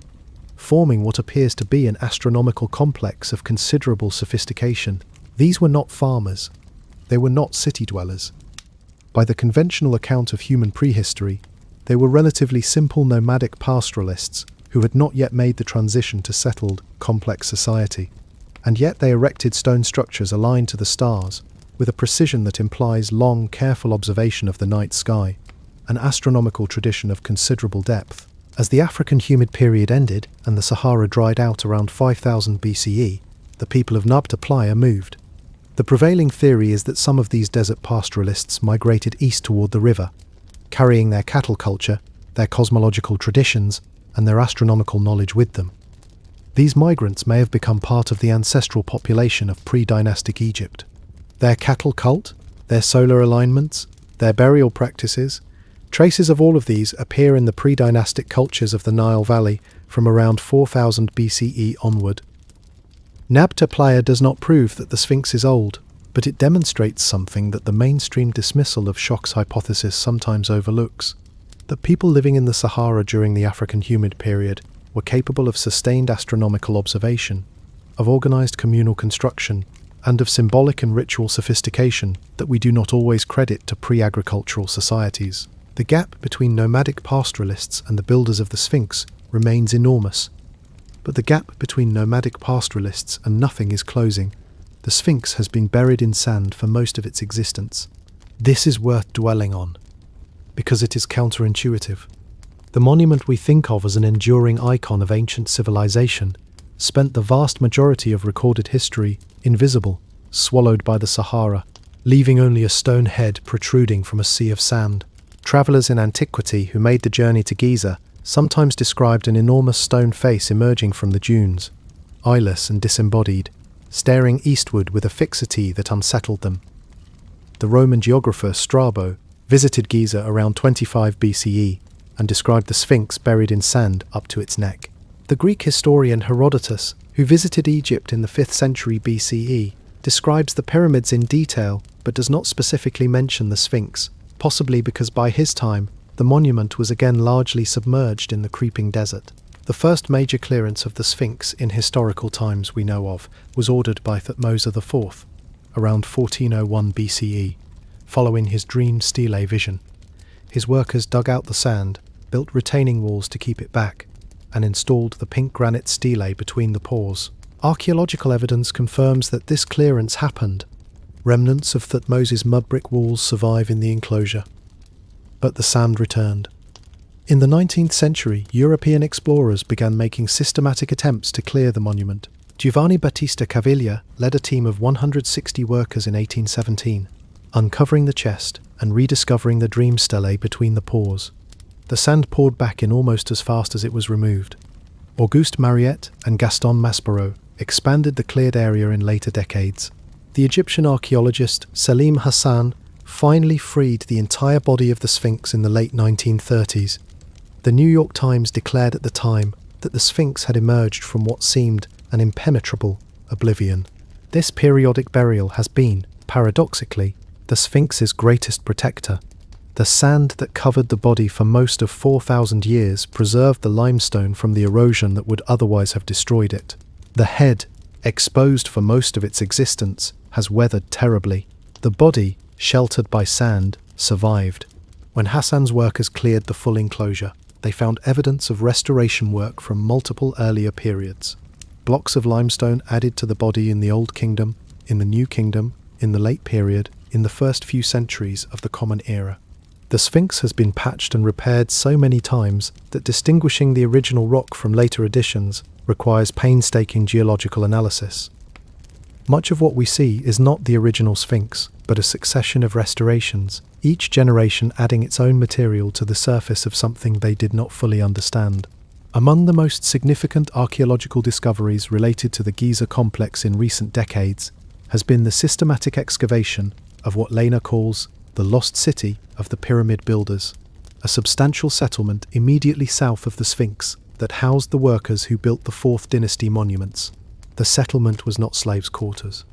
forming what appears to be an astronomical complex of considerable sophistication. These were not farmers. They were not city dwellers. By the conventional account of human prehistory, they were relatively simple nomadic pastoralists who had not yet made the transition to settled, complex society. And yet they erected stone structures aligned to the stars, with a precision that implies long, careful observation of the night sky, an astronomical tradition of considerable depth. As the African humid period ended and the Sahara dried out around 5000 BCE, the people of Nabta Playa moved. The prevailing theory is that some of these desert pastoralists migrated east toward the river, carrying their cattle culture, their cosmological traditions, and their astronomical knowledge with them. These migrants may have become part of the ancestral population of pre-dynastic Egypt. Their cattle cult, their solar alignments, their burial practices, traces of all of these appear in the pre-dynastic cultures of the Nile Valley from around 4000 BCE onward. Nabta Playa does not prove that the Sphinx is old, but it demonstrates something that the mainstream dismissal of Schoch's hypothesis sometimes overlooks, that people living in the Sahara during the African humid period were capable of sustained astronomical observation, of organized communal construction, and of symbolic and ritual sophistication that we do not always credit to pre-agricultural societies. The gap between nomadic pastoralists and the builders of the Sphinx remains enormous. But the gap between nomadic pastoralists and nothing is closing. The Sphinx has been buried in sand for most of its existence. This is worth dwelling on, because it is counterintuitive. The monument we think of as an enduring icon of ancient civilization spent the vast majority of recorded history invisible, swallowed by the Sahara, leaving only a stone head protruding from a sea of sand. Travellers in antiquity who made the journey to Giza sometimes described an enormous stone face emerging from the dunes, eyeless and disembodied, staring eastward with a fixity that unsettled them. The Roman geographer Strabo visited Giza around 25 BCE and described the Sphinx buried in sand up to its neck. The Greek historian Herodotus, who visited Egypt in the 5th century BCE, describes the pyramids in detail but does not specifically mention the Sphinx, possibly because by his time the monument was again largely submerged in the creeping desert. The first major clearance of the Sphinx in historical times we know of was ordered by Thutmose IV, around 1401 BCE, following his dreamed stele vision. His workers dug out the sand, built retaining walls to keep it back, and installed the pink granite stele between the pores. Archaeological evidence confirms that this clearance happened. Remnants of Thutmose's mud brick walls survive in the enclosure. but the sand returned. In the 19th century, European explorers began making systematic attempts to clear the monument. Giovanni Battista Caviglia led a team of 160 workers in 1817, uncovering the chest and rediscovering the dream stelae between the pores. The sand poured back in almost as fast as it was removed. Auguste Mariette and Gaston Maspero expanded the cleared area in later decades. The Egyptian archaeologist Salim Hassan finally freed the entire body of the Sphinx in the late 1930s. The New York Times declared at the time that the Sphinx had emerged from what seemed an impenetrable oblivion. This periodic burial has been, paradoxically, the Sphinx's greatest protector. The sand that covered the body for most of 4,000 years preserved the limestone from the erosion that would otherwise have destroyed it. The head, exposed for most of its existence, has weathered terribly. The body, sheltered by sand, survived. When Hassan's workers cleared the full enclosure, they found evidence of restoration work from multiple earlier periods. Blocks of limestone added to the body in the Old Kingdom, in the New Kingdom, in the late period, in the first few centuries of the Common Era. The Sphinx has been patched and repaired so many times that distinguishing the original rock from later additions requires painstaking geological analysis. Much of what we see is not the original Sphinx, but a succession of restorations, each generation adding its own material to the surface of something they did not fully understand. Among the most significant archaeological discoveries related to the Giza complex in recent decades has been the systematic excavation of what Lehner calls the lost city of the pyramid builders, a substantial settlement immediately south of the Sphinx that housed the workers who built the 4th dynasty monuments. The settlement was not slaves' quarters.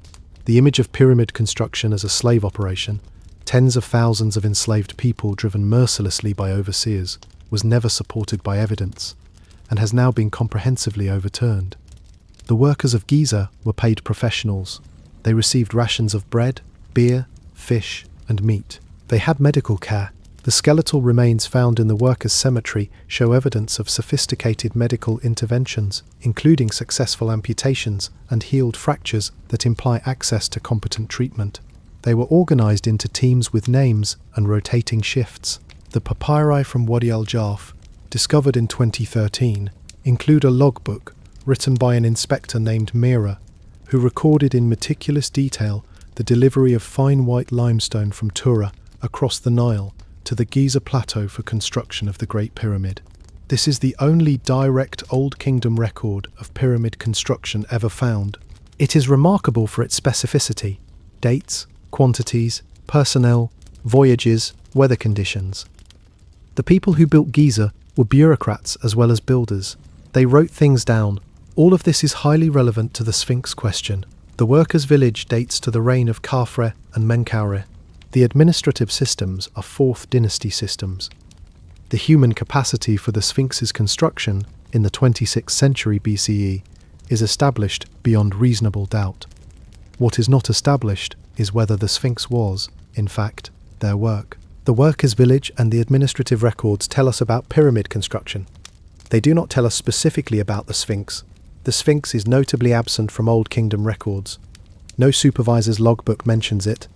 The image of pyramid construction as a slave operation, tens of thousands of enslaved people driven mercilessly by overseers, was never supported by evidence, and has now been comprehensively overturned. The workers of Giza were paid professionals. They received rations of bread, beer, fish, and meat. They had medical care. The skeletal remains found in the workers' cemetery show evidence of sophisticated medical interventions, including successful amputations and healed fractures that imply access to competent treatment. They were organized into teams with names and rotating shifts. The papyri from Wadi al-Jarf, discovered in 2013, include a logbook written by an inspector named Mira, who recorded in meticulous detail the delivery of fine white limestone from Tura across the Nile to the Giza plateau for construction of the Great Pyramid. This is the only direct Old Kingdom record of pyramid construction ever found. It is remarkable for its specificity: dates, quantities, personnel, voyages, weather conditions. The people who built Giza were bureaucrats as well as builders. They wrote things down. All of this is highly relevant to the Sphinx question. The workers' village dates to the reign of Khafre and Menkaure. The administrative systems are 4th dynasty systems. The human capacity for the Sphinx's construction in the 26th century BCE is established beyond reasonable doubt. What is not established is whether the Sphinx was, in fact, their work. The workers' village and the administrative records tell us about pyramid construction. They do not tell us specifically about the Sphinx. The Sphinx is notably absent from Old Kingdom records. No supervisor's logbook mentions it.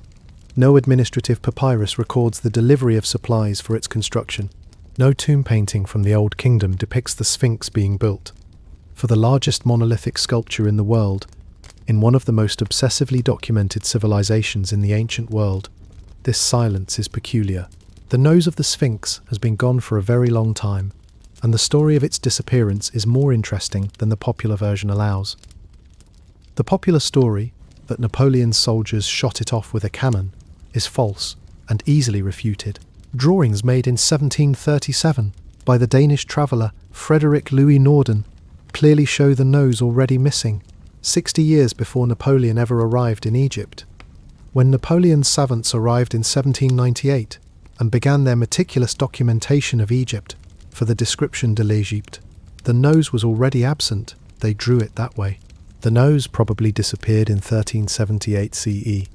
No administrative papyrus records the delivery of supplies for its construction. No tomb painting from the Old Kingdom depicts the Sphinx being built. For the largest monolithic sculpture in the world, in one of the most obsessively documented civilizations in the ancient world, this silence is peculiar. The nose of the Sphinx has been gone for a very long time, and the story of its disappearance is more interesting than the popular version allows. The popular story, that Napoleon's soldiers shot it off with a cannon, is false and easily refuted. Drawings made in 1737 by the Danish traveller Frederick Louis Norden clearly show the nose already missing, 60 years before Napoleon ever arrived in Egypt. When Napoleon's savants arrived in 1798 and began their meticulous documentation of Egypt for the description de l'Egypte, the nose was already absent. They drew it that way. The nose probably disappeared in 1378 CE.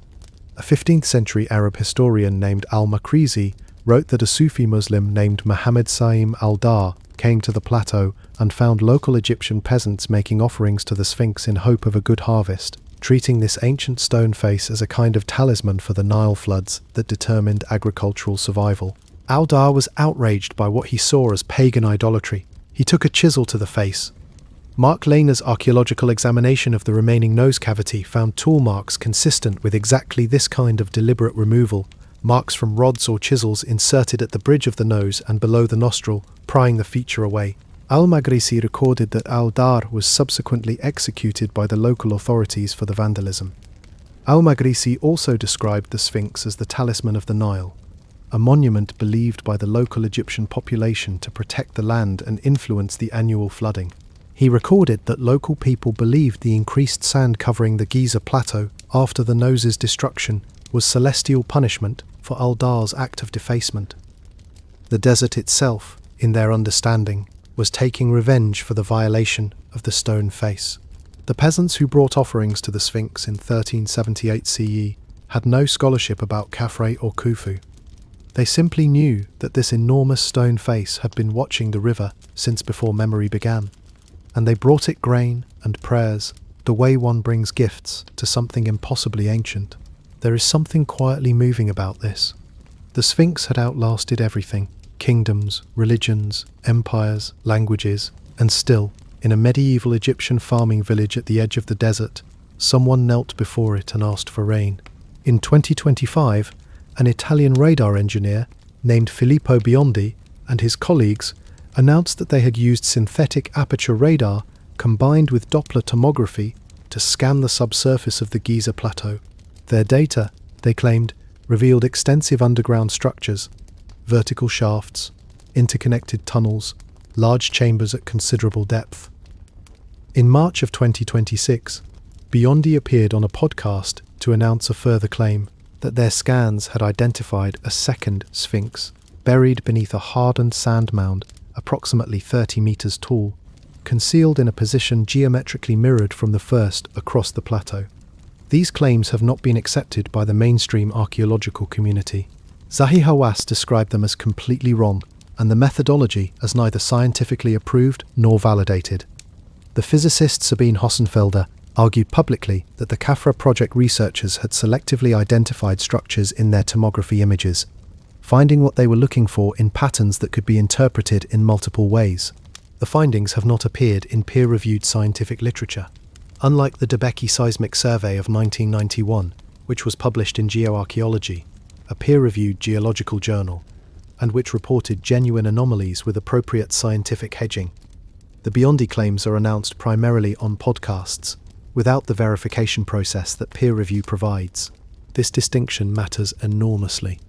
A 15th century Arab historian named al-Makrizi wrote that a Sufi Muslim named Muhammad Saim al-Dar came to the plateau and found local Egyptian peasants making offerings to the Sphinx in hope of a good harvest, treating this ancient stone face as a kind of talisman for the Nile floods that determined agricultural survival. Al-Dar was outraged by what he saw as pagan idolatry. He took a chisel to the face. Mark Lehner's archaeological examination of the remaining nose cavity found tool marks consistent with exactly this kind of deliberate removal, marks from rods or chisels inserted at the bridge of the nose and below the nostril, prying the feature away. Al-Maghrisi recorded that Al-Dar was subsequently executed by the local authorities for the vandalism. Al-Maghrisi also described the Sphinx as the talisman of the Nile, a monument believed by the local Egyptian population to protect the land and influence the annual flooding. He recorded that local people believed the increased sand covering the Giza plateau after the nose's destruction was celestial punishment for Al-Dar's act of defacement. The desert itself, in their understanding, was taking revenge for the violation of the stone face. The peasants who brought offerings to the Sphinx in 1378 CE had no scholarship about Khafre or Khufu. They simply knew that this enormous stone face had been watching the river since before memory began, and they brought it grain and prayers, the way one brings gifts to something impossibly ancient. There is something quietly moving about this. The Sphinx had outlasted everything: kingdoms, religions, empires, languages, and still, in a medieval Egyptian farming village at the edge of the desert, someone knelt before it and asked for rain. In 2025, an Italian radar engineer named Filippo Biondi and his colleagues announced that they had used synthetic aperture radar combined with Doppler tomography to scan the subsurface of the Giza plateau. Their data, they claimed, revealed extensive underground structures, vertical shafts, interconnected tunnels, large chambers at considerable depth. In March of 2026, Biondi appeared on a podcast to announce a further claim that their scans had identified a second Sphinx buried beneath a hardened sand mound approximately 30 meters tall, concealed in a position geometrically mirrored from the first across the plateau. These claims have not been accepted by the mainstream archaeological community. Zahi Hawass described them as completely wrong, and the methodology as neither scientifically approved nor validated. The physicist Sabine Hossenfelder argued publicly that the Khafre project researchers had selectively identified structures in their tomography images, finding what they were looking for in patterns that could be interpreted in multiple ways. The findings have not appeared in peer-reviewed scientific literature. Unlike the Dobrev seismic survey of 1991, which was published in Geoarchaeology, a peer-reviewed geological journal, and which reported genuine anomalies with appropriate scientific hedging, the Biondi claims are announced primarily on podcasts, without the verification process that peer review provides. This distinction matters enormously.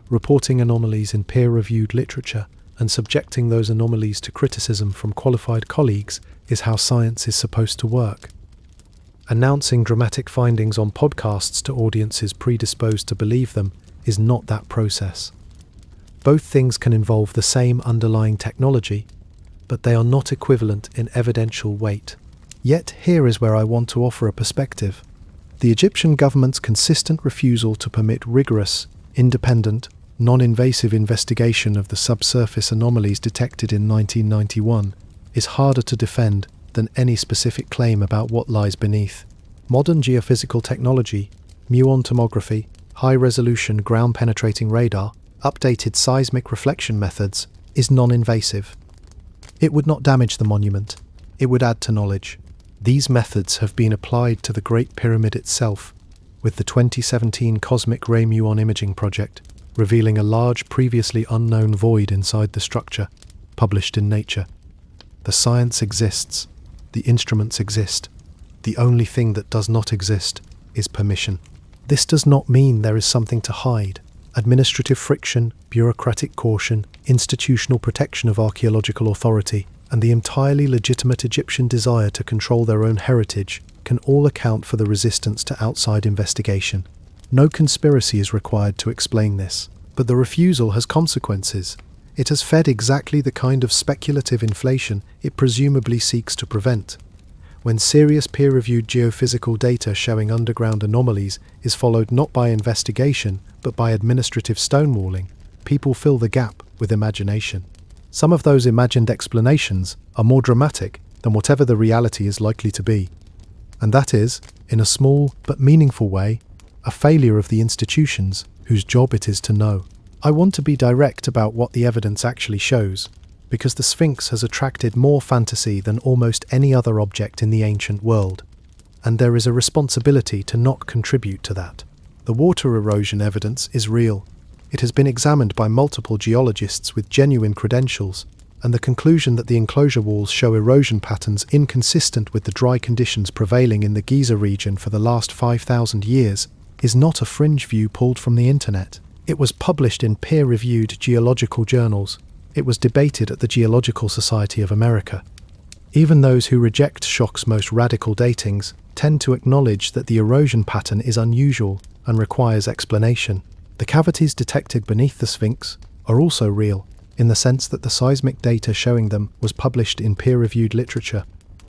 Reporting anomalies in peer-reviewed literature and subjecting those anomalies to criticism from qualified colleagues is how science is supposed to work. Announcing dramatic findings on podcasts to audiences predisposed to believe them is not that process. Both things can involve the same underlying technology, but they are not equivalent in evidential weight. Yet here is where I want to offer a perspective. The Egyptian government's consistent refusal to permit rigorous, independent, non-invasive investigation of the subsurface anomalies detected in 1991 is harder to defend than any specific claim about what lies beneath. Modern geophysical technology, muon tomography, high-resolution ground-penetrating radar, updated seismic reflection methods, is non-invasive. It would not damage the monument. It would add to knowledge. These methods have been applied to the Great Pyramid itself, with the 2017 Cosmic Ray Muon Imaging Project, revealing a large previously unknown void inside the structure, published in Nature. The science exists. The instruments exist. The only thing that does not exist is permission. This does not mean there is something to hide. Administrative friction, bureaucratic caution, institutional protection of archaeological authority, and the entirely legitimate Egyptian desire to control their own heritage can all account for the resistance to outside investigation. No conspiracy is required to explain this, but the refusal has consequences. It has fed exactly the kind of speculative inflation it presumably seeks to prevent. When serious peer-reviewed geophysical data showing underground anomalies is followed not by investigation but by administrative stonewalling, people fill the gap with imagination. Some of those imagined explanations are more dramatic than whatever the reality is likely to be. And that is, in a small but meaningful way, a failure of the institutions whose job it is to know. I want to be direct about what the evidence actually shows, because the Sphinx has attracted more fantasy than almost any other object in the ancient world, and there is a responsibility to not contribute to that. The water erosion evidence is real. It has been examined by multiple geologists with genuine credentials, and the conclusion that the enclosure walls show erosion patterns inconsistent with the dry conditions prevailing in the Giza region for the last 5,000 years is not a fringe view pulled from the internet. It was published in peer-reviewed geological journals. It was debated at the Geological Society of America. Even those who reject Schoch's most radical datings tend to acknowledge that the erosion pattern is unusual and requires explanation. The cavities detected beneath the Sphinx are also real, in the sense that the seismic data showing them was published in peer-reviewed literature.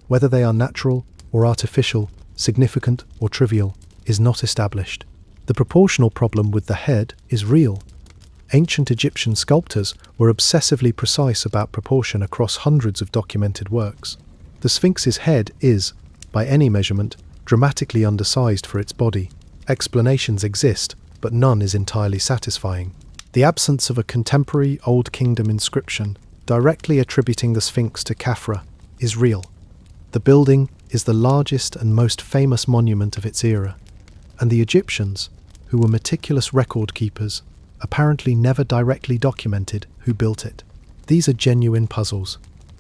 Whether they are natural or artificial, significant or trivial, is not established. The proportional problem with the head is real. Ancient Egyptian sculptors were obsessively precise about proportion across hundreds of documented works. The Sphinx's head is, by any measurement, dramatically undersized for its body. Explanations exist, but none is entirely satisfying. The absence of a contemporary Old Kingdom inscription directly attributing the Sphinx to Khafre is real. The building is the largest and most famous monument of its era, and the Egyptians, who were meticulous record keepers, apparently never directly documented who built it. These are genuine puzzles.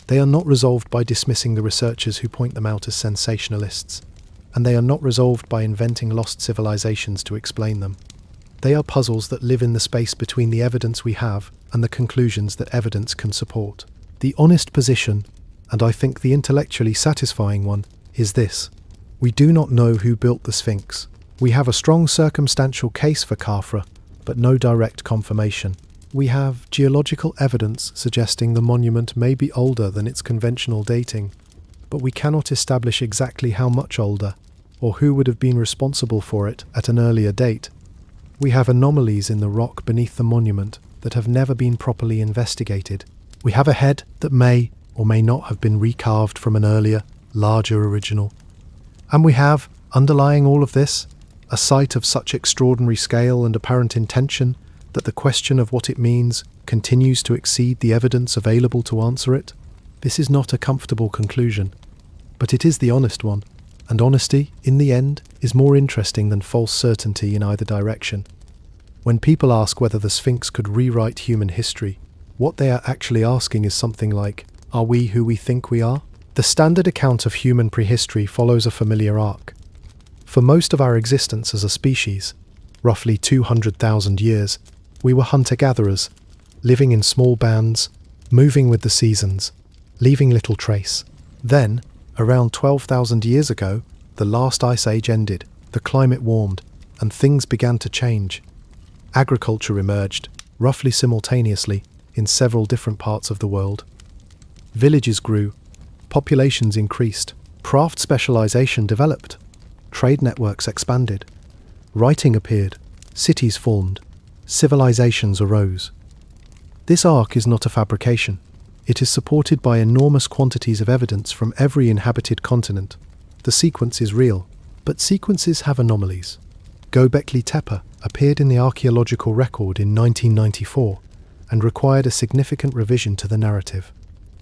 They are not resolved by dismissing the researchers who point them out as sensationalists, and they are not resolved by inventing lost civilizations to explain them. They are puzzles that live in the space between the evidence we have and the conclusions that evidence can support. The honest position, and I think the intellectually satisfying one, is this: we do not know who built the Sphinx. We have a strong circumstantial case for Khafre, but no direct confirmation. We have geological evidence suggesting the monument may be older than its conventional dating, but we cannot establish exactly how much older, or who would have been responsible for it at an earlier date. We have anomalies in the rock beneath the monument that have never been properly investigated. We have a head that may or may not have been recarved from an earlier, larger original. And we have, underlying all of this, a site of such extraordinary scale and apparent intention that the question of what it means continues to exceed the evidence available to answer it. This is not a comfortable conclusion, but it is the honest one, and honesty, in the end, is more interesting than false certainty in either direction. When people ask whether the Sphinx could rewrite human history, what they are actually asking is something like, are we who we think we are? The standard account of human prehistory follows a familiar arc. For most of our existence as a species, roughly 200,000 years, we were hunter-gatherers, living in small bands, moving with the seasons, leaving little trace. Then, around 12,000 years ago, the last ice age ended, the climate warmed, and things began to change. Agriculture emerged, roughly simultaneously, in several different parts of the world. Villages grew, populations increased, craft specialization developed, trade networks expanded, writing appeared, cities formed, civilizations arose. This arc is not a fabrication. It is supported by enormous quantities of evidence from every inhabited continent. The sequence is real, but sequences have anomalies. Göbekli Tepe appeared in the archaeological record in 1994 and required a significant revision to the narrative.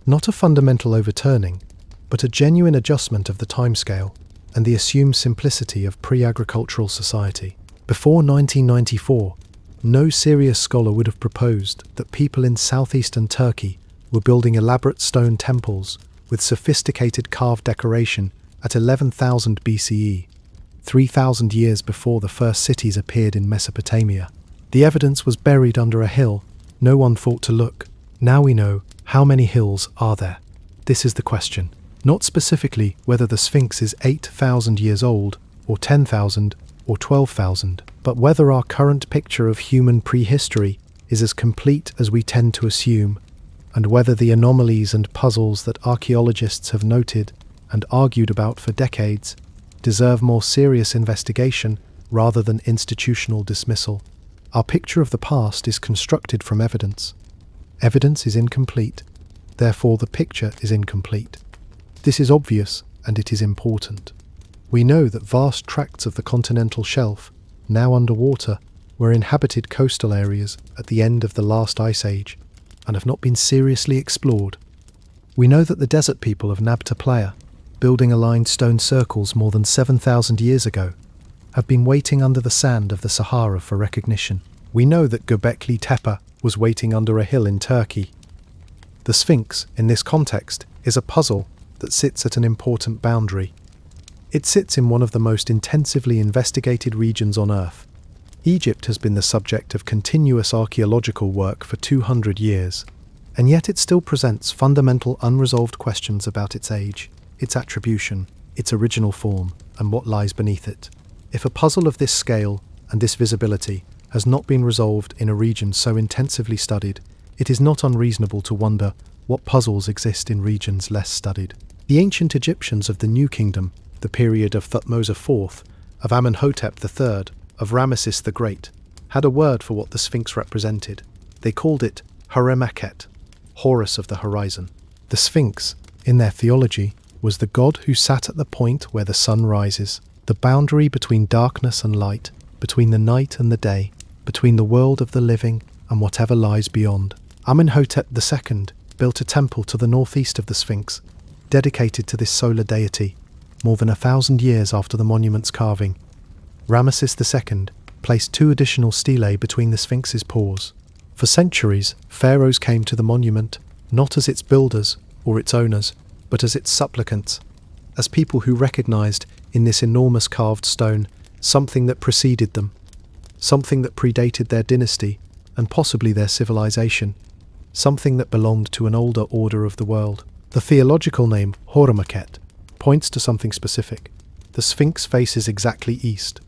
Not a fundamental overturning, but a genuine adjustment of the timescale and the assumed simplicity of pre-agricultural society. Before 1994, no serious scholar would have proposed that people in southeastern Turkey were building elaborate stone temples with sophisticated carved decoration at 11,000 BCE, 3,000 years before the first cities appeared in Mesopotamia. The evidence was buried under a hill. No one thought to look. Now we know. How many hills are there? This is the question. Not specifically whether the Sphinx is 8,000 years old, or 10,000, or 12,000, but whether our current picture of human prehistory is as complete as we tend to assume, and whether the anomalies and puzzles that archaeologists have noted and argued about for decades deserve more serious investigation rather than institutional dismissal. Our picture of the past is constructed from evidence. Evidence is incomplete, therefore the picture is incomplete. This is obvious, and it is important. We know that vast tracts of the continental shelf, now underwater, were inhabited coastal areas at the end of the last ice age and have not been seriously explored. We know that the desert people of Nabta Playa, building aligned stone circles more than 7,000 years ago, have been waiting under the sand of the Sahara for recognition. We know that Göbekli Tepe was waiting under a hill in Turkey. The Sphinx, in this context, is a puzzle that sits at an important boundary. It sits in one of the most intensively investigated regions on Earth. Egypt has been the subject of continuous archaeological work for 200 years, and yet it still presents fundamental unresolved questions about its age, its attribution, its original form, and what lies beneath it. If a puzzle of this scale and this visibility has not been resolved in a region so intensively studied, it is not unreasonable to wonder what puzzles exist in regions less studied. The ancient Egyptians of the New Kingdom, the period of Thutmose IV, of Amenhotep III, of Ramesses the Great, had a word for what the Sphinx represented. They called it Haremaket, Horus of the horizon. The Sphinx, in their theology, was the god who sat at the point where the sun rises, the boundary between darkness and light, between the night and the day, between the world of the living and whatever lies beyond. Amenhotep II built a temple to the northeast of the Sphinx, dedicated to this solar deity, more than 1,000 years after the monument's carving. Ramesses II placed 2 additional stelae between the Sphinx's paws. For centuries, pharaohs came to the monument not as its builders or its owners, but as its supplicants, as people who recognized in this enormous carved stone something that preceded them, something that predated their dynasty and possibly their civilization, something that belonged to an older order of the world. The theological name Horemaket points to something specific. The Sphinx faces exactly east.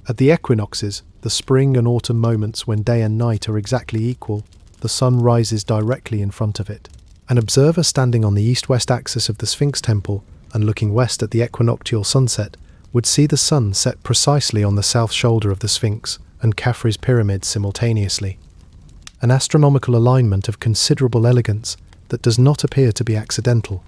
At the equinoxes, the spring and autumn moments when day and night are exactly equal, the sun rises directly in front of it. An observer standing on the east-west axis of the Sphinx temple and looking west at the equinoctial sunset would see the sun set precisely on the south shoulder of the Sphinx and Khafre's pyramid simultaneously. An astronomical alignment of considerable elegance that does not appear to be accidental.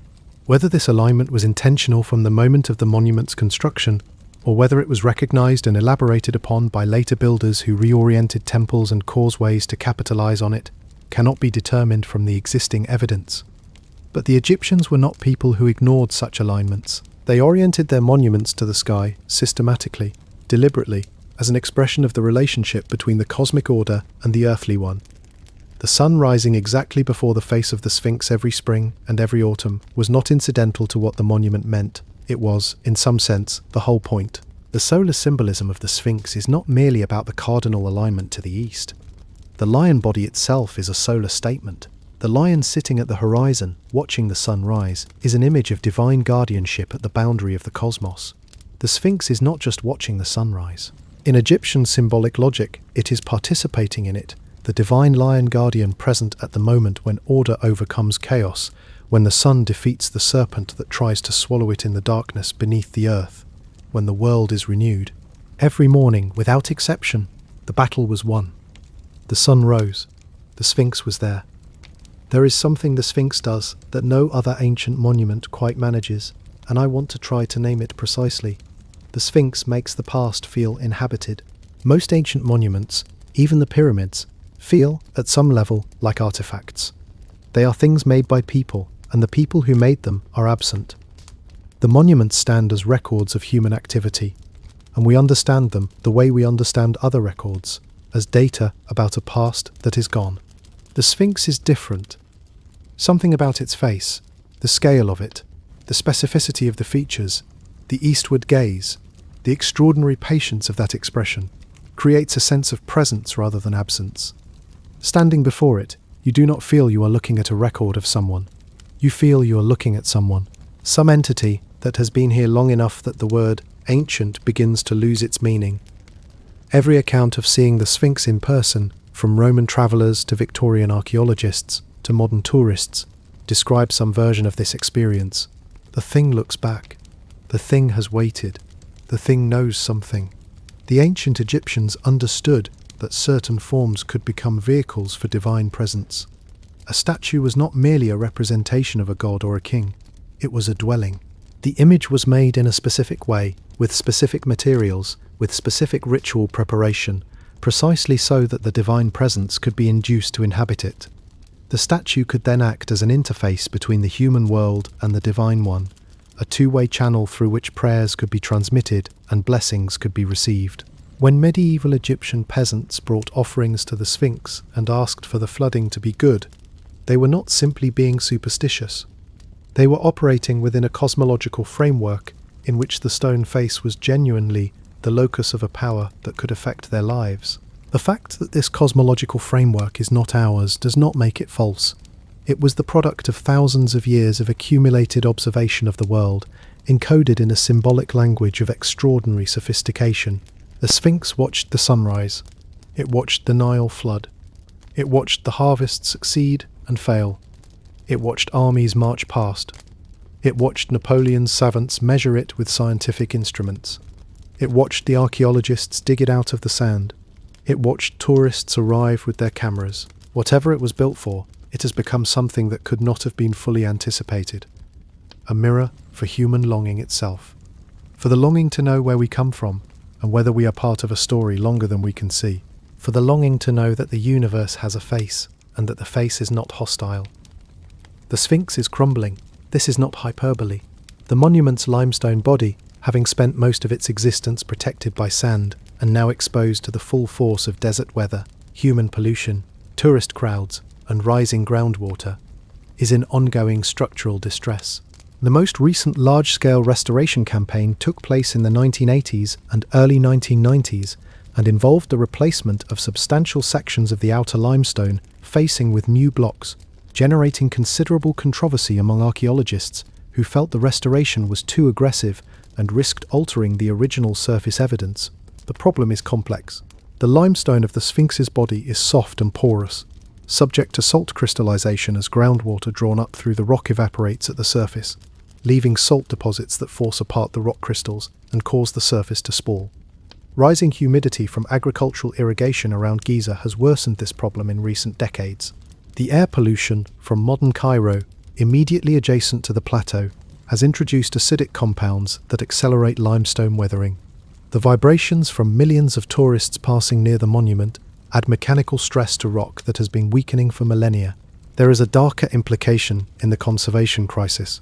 Whether this alignment was intentional from the moment of the monument's construction, or whether it was recognized and elaborated upon by later builders who reoriented temples and causeways to capitalize on it, cannot be determined from the existing evidence. But the Egyptians were not people who ignored such alignments. They oriented their monuments to the sky systematically, deliberately, as an expression of the relationship between the cosmic order and the earthly one. The sun rising exactly before the face of the Sphinx every spring and every autumn was not incidental to what the monument meant. It was, in some sense, the whole point. The solar symbolism of the Sphinx is not merely about the cardinal alignment to the east. The lion body itself is a solar statement. The lion sitting at the horizon, watching the sun rise, is an image of divine guardianship at the boundary of the cosmos. The Sphinx is not just watching the sunrise. In Egyptian symbolic logic, it is participating in it, the divine lion guardian present at the moment when order overcomes chaos, when the sun defeats the serpent that tries to swallow it in the darkness beneath the earth, when the world is renewed. Every morning, without exception, the battle was won. The sun rose. The Sphinx was there. There is something the Sphinx does that no other ancient monument quite manages, and I want to try to name it precisely. The Sphinx makes the past feel inhabited. Most ancient monuments, even the pyramids, feel, at some level, like artifacts. They are things made by people, and the people who made them are absent. The monuments stand as records of human activity, and we understand them the way we understand other records, as data about a past that is gone. The Sphinx is different. Something about its face, the scale of it, the specificity of the features, the eastward gaze, the extraordinary patience of that expression, creates a sense of presence rather than absence. Standing before it, you do not feel you are looking at a record of someone. You feel you are looking at someone, some entity that has been here long enough that the word ancient begins to lose its meaning. Every account of seeing the Sphinx in person, from Roman travellers to Victorian archaeologists to modern tourists, describes some version of this experience. The thing looks back. The thing has waited. The thing knows something. The ancient Egyptians understood that certain forms could become vehicles for divine presence. A statue was not merely a representation of a god or a king. It was a dwelling. The image was made in a specific way, with specific materials, with specific ritual preparation, precisely so that the divine presence could be induced to inhabit it. The statue could then act as an interface between the human world and the divine one, a two-way channel through which prayers could be transmitted and blessings could be received. When medieval Egyptian peasants brought offerings to the Sphinx and asked for the flooding to be good, they were not simply being superstitious. They were operating within a cosmological framework in which the stone face was genuinely the locus of a power that could affect their lives. The fact that this cosmological framework is not ours does not make it false. It was the product of thousands of years of accumulated observation of the world, encoded in a symbolic language of extraordinary sophistication. The Sphinx watched the sunrise. It watched the Nile flood. It watched the harvest succeed and fail. It watched armies march past. It watched Napoleon's savants measure it with scientific instruments. It watched the archaeologists dig it out of the sand. It watched tourists arrive with their cameras. Whatever it was built for, it has become something that could not have been fully anticipated. A mirror for human longing itself. For the longing to know where we come from, and whether we are part of a story longer than we can see. For the longing to know that the universe has a face, and that the face is not hostile. The Sphinx is crumbling. This is not hyperbole. The monument's limestone body, having spent most of its existence protected by sand, and now exposed to the full force of desert weather, human pollution, tourist crowds, and rising groundwater, is in ongoing structural distress. The most recent large-scale restoration campaign took place in the 1980s and early 1990s and involved the replacement of substantial sections of the outer limestone facing with new blocks, generating considerable controversy among archaeologists who felt the restoration was too aggressive and risked altering the original surface evidence. The problem is complex. The limestone of the Sphinx's body is soft and porous, subject to salt crystallization as groundwater drawn up through the rock evaporates at the surface, leaving salt deposits that force apart the rock crystals and cause the surface to spoil. Rising humidity from agricultural irrigation around Giza has worsened this problem in recent decades. The air pollution from modern Cairo, immediately adjacent to the plateau, has introduced acidic compounds that accelerate limestone weathering. The vibrations from millions of tourists passing near the monument add mechanical stress to rock that has been weakening for millennia. There is a darker implication in the conservation crisis.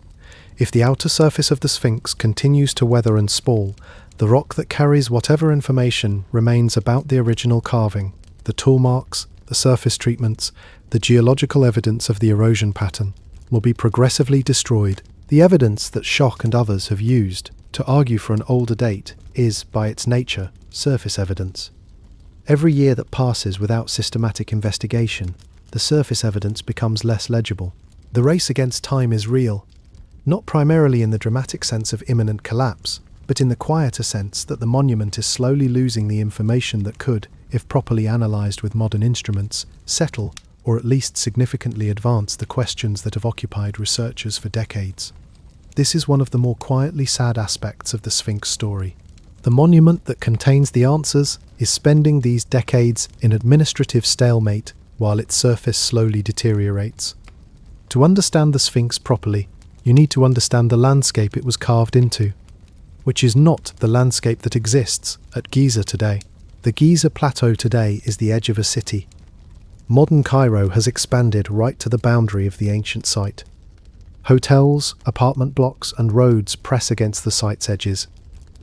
If the outer surface of the Sphinx continues to weather and spoil, the rock that carries whatever information remains about the original carving, the tool marks, the surface treatments, the geological evidence of the erosion pattern, will be progressively destroyed. The evidence that Schoch and others have used to argue for an older date is, by its nature, surface evidence. Every year that passes without systematic investigation, the surface evidence becomes less legible. The race against time is real, not primarily in the dramatic sense of imminent collapse, but in the quieter sense that the monument is slowly losing the information that could, if properly analysed with modern instruments, settle or at least significantly advance the questions that have occupied researchers for decades. This is one of the more quietly sad aspects of the Sphinx story. The monument that contains the answers is spending these decades in administrative stalemate while its surface slowly deteriorates. To understand the Sphinx properly, you need to understand the landscape it was carved into, which is not the landscape that exists at Giza today. The Giza Plateau today is the edge of a city. Modern Cairo has expanded right to the boundary of the ancient site. Hotels, apartment blocks, and roads press against the site's edges.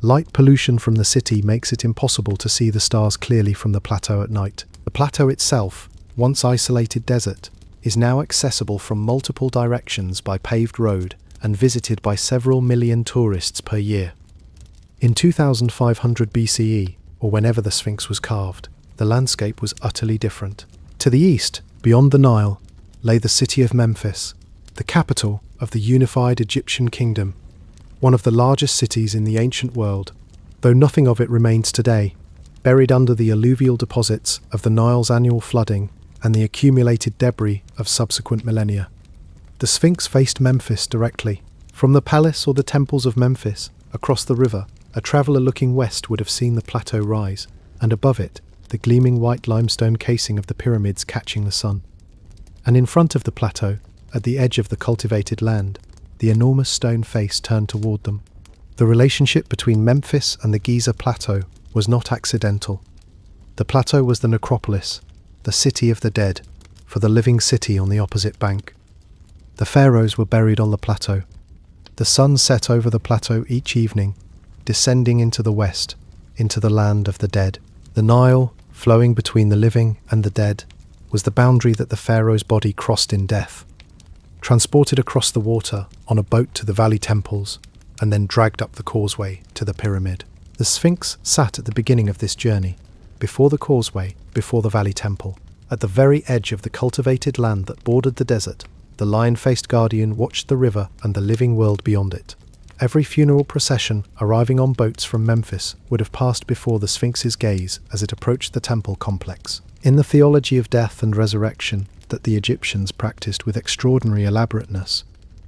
Light pollution from the city makes it impossible to see the stars clearly from the plateau at night. The plateau itself, once isolated desert, is now accessible from multiple directions by paved road and visited by several million tourists per year. In 2500 BCE, or whenever the Sphinx was carved, the landscape was utterly different. To the east, beyond the Nile, lay the city of Memphis, the capital of the unified Egyptian kingdom, one of the largest cities in the ancient world, though nothing of it remains today, buried under the alluvial deposits of the Nile's annual flooding and the accumulated debris of subsequent millennia. The Sphinx faced Memphis directly. From the palace or the temples of Memphis, across the river, a traveller looking west would have seen the plateau rise, and above it, the gleaming white limestone casing of the pyramids catching the sun. And in front of the plateau, at the edge of the cultivated land, the enormous stone face turned toward them. The relationship between Memphis and the Giza Plateau was not accidental. The plateau was the necropolis, the city of the dead, for the living city on the opposite bank. The pharaohs were buried on the plateau. The sun set over the plateau each evening, descending into the west, into the land of the dead. The Nile, flowing between the living and the dead, was the boundary that the pharaoh's body crossed in death, transported across the water on a boat to the valley temples, and then dragged up the causeway to the pyramid. The Sphinx sat at the beginning of this journey, before the causeway, before the valley temple. At the very edge of the cultivated land that bordered the desert, the lion-faced guardian watched the river and the living world beyond it. Every funeral procession arriving on boats from Memphis would have passed before the Sphinx's gaze as it approached the temple complex. In the theology of death and resurrection that the Egyptians practiced with extraordinary elaborateness,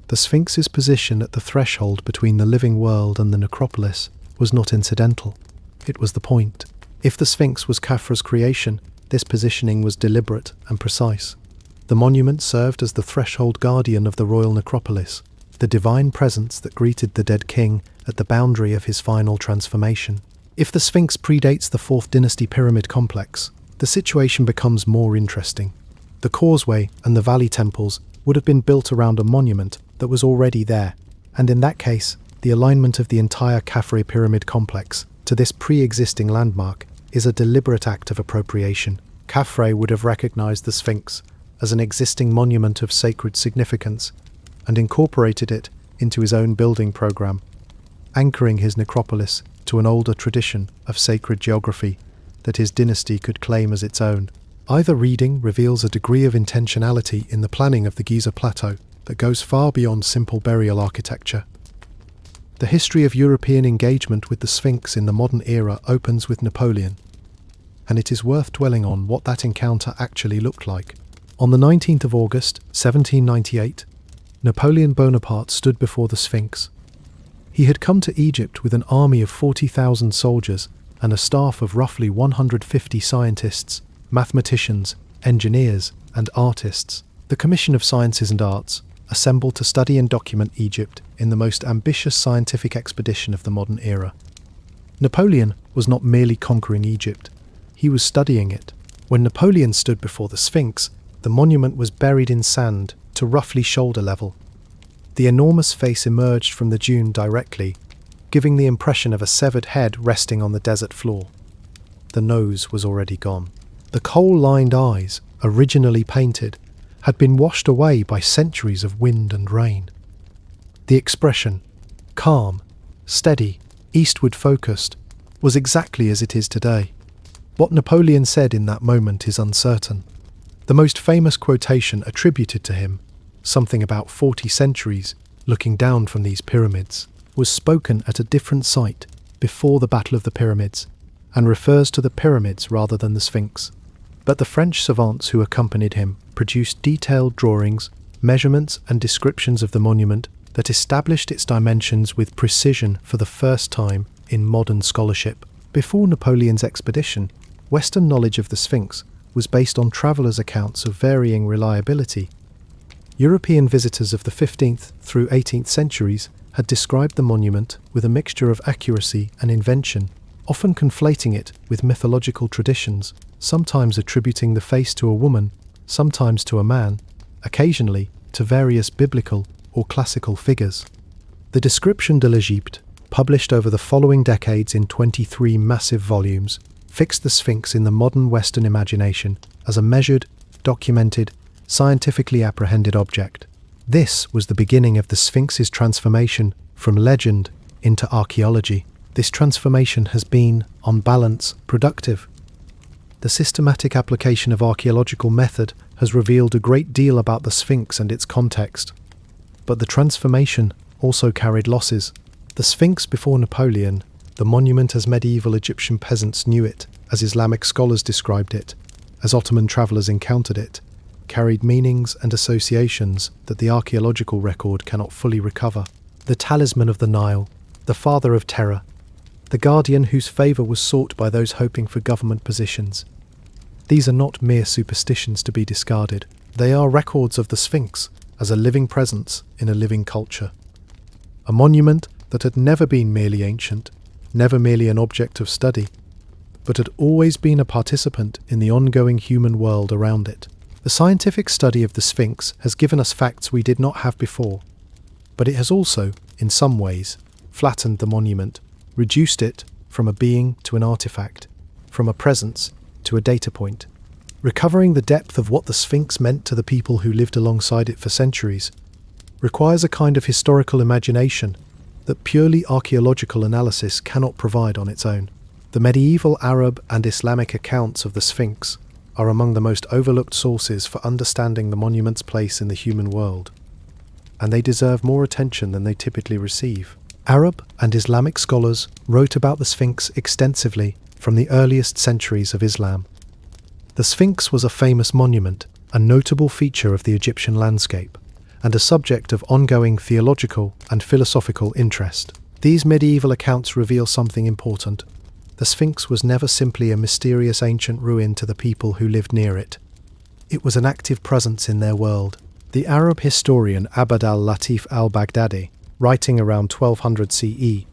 the Sphinx's position at the threshold between the living world and the necropolis was not incidental. It was the point. If the Sphinx was Khafre's creation, this positioning was deliberate and precise. The monument served as the threshold guardian of the royal necropolis, the divine presence that greeted the dead king at the boundary of his final transformation. If the Sphinx predates the 4th dynasty pyramid complex, the situation becomes more interesting. The causeway and the valley temples would have been built around a monument that was already there, and in that case, the alignment of the entire Khafre pyramid complex to this pre-existing landmark is a deliberate act of appropriation. Khafre would have recognized the Sphinx as an existing monument of sacred significance and incorporated it into his own building program, anchoring his necropolis to an older tradition of sacred geography that his dynasty could claim as its own. Either reading reveals a degree of intentionality in the planning of the Giza Plateau that goes far beyond simple burial architecture. The history of European engagement with the Sphinx in the modern era opens with Napoleon, and it is worth dwelling on what that encounter actually looked like. On the 19th of August, 1798, Napoleon Bonaparte stood before the Sphinx. He had come to Egypt with an army of 40,000 soldiers and a staff of roughly 150 scientists, mathematicians, engineers, and artists. The Commission of Sciences and Arts assembled to study and document Egypt in the most ambitious scientific expedition of the modern era. Napoleon was not merely conquering Egypt, he was studying it. When Napoleon stood before the Sphinx, the monument was buried in sand to roughly shoulder level. The enormous face emerged from the dune directly, giving the impression of a severed head resting on the desert floor. The nose was already gone. The coal-lined eyes, originally painted, had been washed away by centuries of wind and rain. The expression, calm, steady, eastward focused, was exactly as it is today. What Napoleon said in that moment is uncertain. The most famous quotation attributed to him, something about 40 centuries, looking down from these pyramids, was spoken at a different site before the Battle of the Pyramids, and refers to the pyramids rather than the Sphinx. But the French savants who accompanied him produced detailed drawings, measurements and descriptions of the monument that established its dimensions with precision for the first time in modern scholarship. Before Napoleon's expedition, Western knowledge of the Sphinx was based on travellers' accounts of varying reliability. European visitors of the 15th through 18th centuries had described the monument with a mixture of accuracy and invention, often conflating it with mythological traditions, sometimes attributing the face to a woman, sometimes to a man, occasionally to various biblical or classical figures. The Description de l'Égypte, published over the following decades in 23 massive volumes, fixed the Sphinx in the modern Western imagination as a measured, documented, scientifically apprehended object. This was the beginning of the Sphinx's transformation from legend into archaeology. This transformation has been, on balance, productive. The systematic application of archaeological method has revealed a great deal about the Sphinx and its context. But the transformation also carried losses. The Sphinx before Napoleon, the monument as medieval Egyptian peasants knew it, as Islamic scholars described it, as Ottoman travellers encountered it, carried meanings and associations that the archaeological record cannot fully recover. The talisman of the Nile, the father of terror, the guardian whose favour was sought by those hoping for government positions. These are not mere superstitions to be discarded. They are records of the Sphinx as a living presence in a living culture. A monument that had never been merely ancient, never merely an object of study, but had always been a participant in the ongoing human world around it. The scientific study of the Sphinx has given us facts we did not have before, but it has also, in some ways, flattened the monument, reduced it from a being to an artifact, from a presence to a data point. Recovering the depth of what the Sphinx meant to the people who lived alongside it for centuries requires a kind of historical imagination that purely archaeological analysis cannot provide on its own. The medieval Arab and Islamic accounts of the Sphinx are among the most overlooked sources for understanding the monument's place in the human world, and they deserve more attention than they typically receive. Arab and Islamic scholars wrote about the Sphinx extensively from the earliest centuries of Islam. The Sphinx was a famous monument, a notable feature of the Egyptian landscape, and a subject of ongoing theological and philosophical interest. These medieval accounts reveal something important. The Sphinx was never simply a mysterious ancient ruin to the people who lived near it. It was an active presence in their world. The Arab historian Abd al-Latif al-Baghdadi, writing around 1200 CE,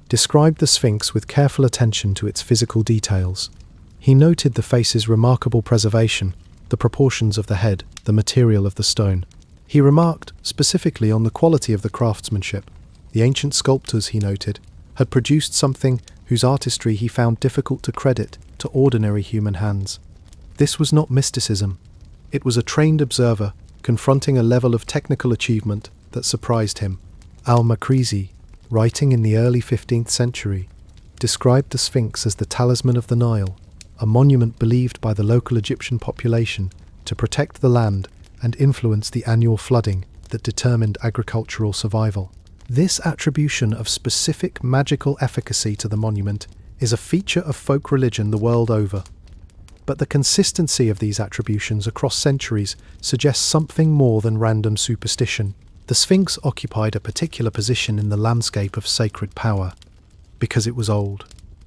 described the Sphinx with careful attention to its physical details. He noted the face's remarkable preservation, the proportions of the head, the material of the stone. He remarked specifically on the quality of the craftsmanship. The ancient sculptors, he noted, had produced something whose artistry he found difficult to credit to ordinary human hands. This was not mysticism. It was a trained observer confronting a level of technical achievement that surprised him. Al-Makrizi, writing in the early 15th century, described the Sphinx as the talisman of the Nile, a monument believed by the local Egyptian population to protect the land and influence the annual flooding that determined agricultural survival. This attribution of specific magical efficacy to the monument is a feature of folk religion the world over. But the consistency of these attributions across centuries suggests something more than random superstition. The Sphinx occupied a particular position in the landscape of sacred power, because it was old,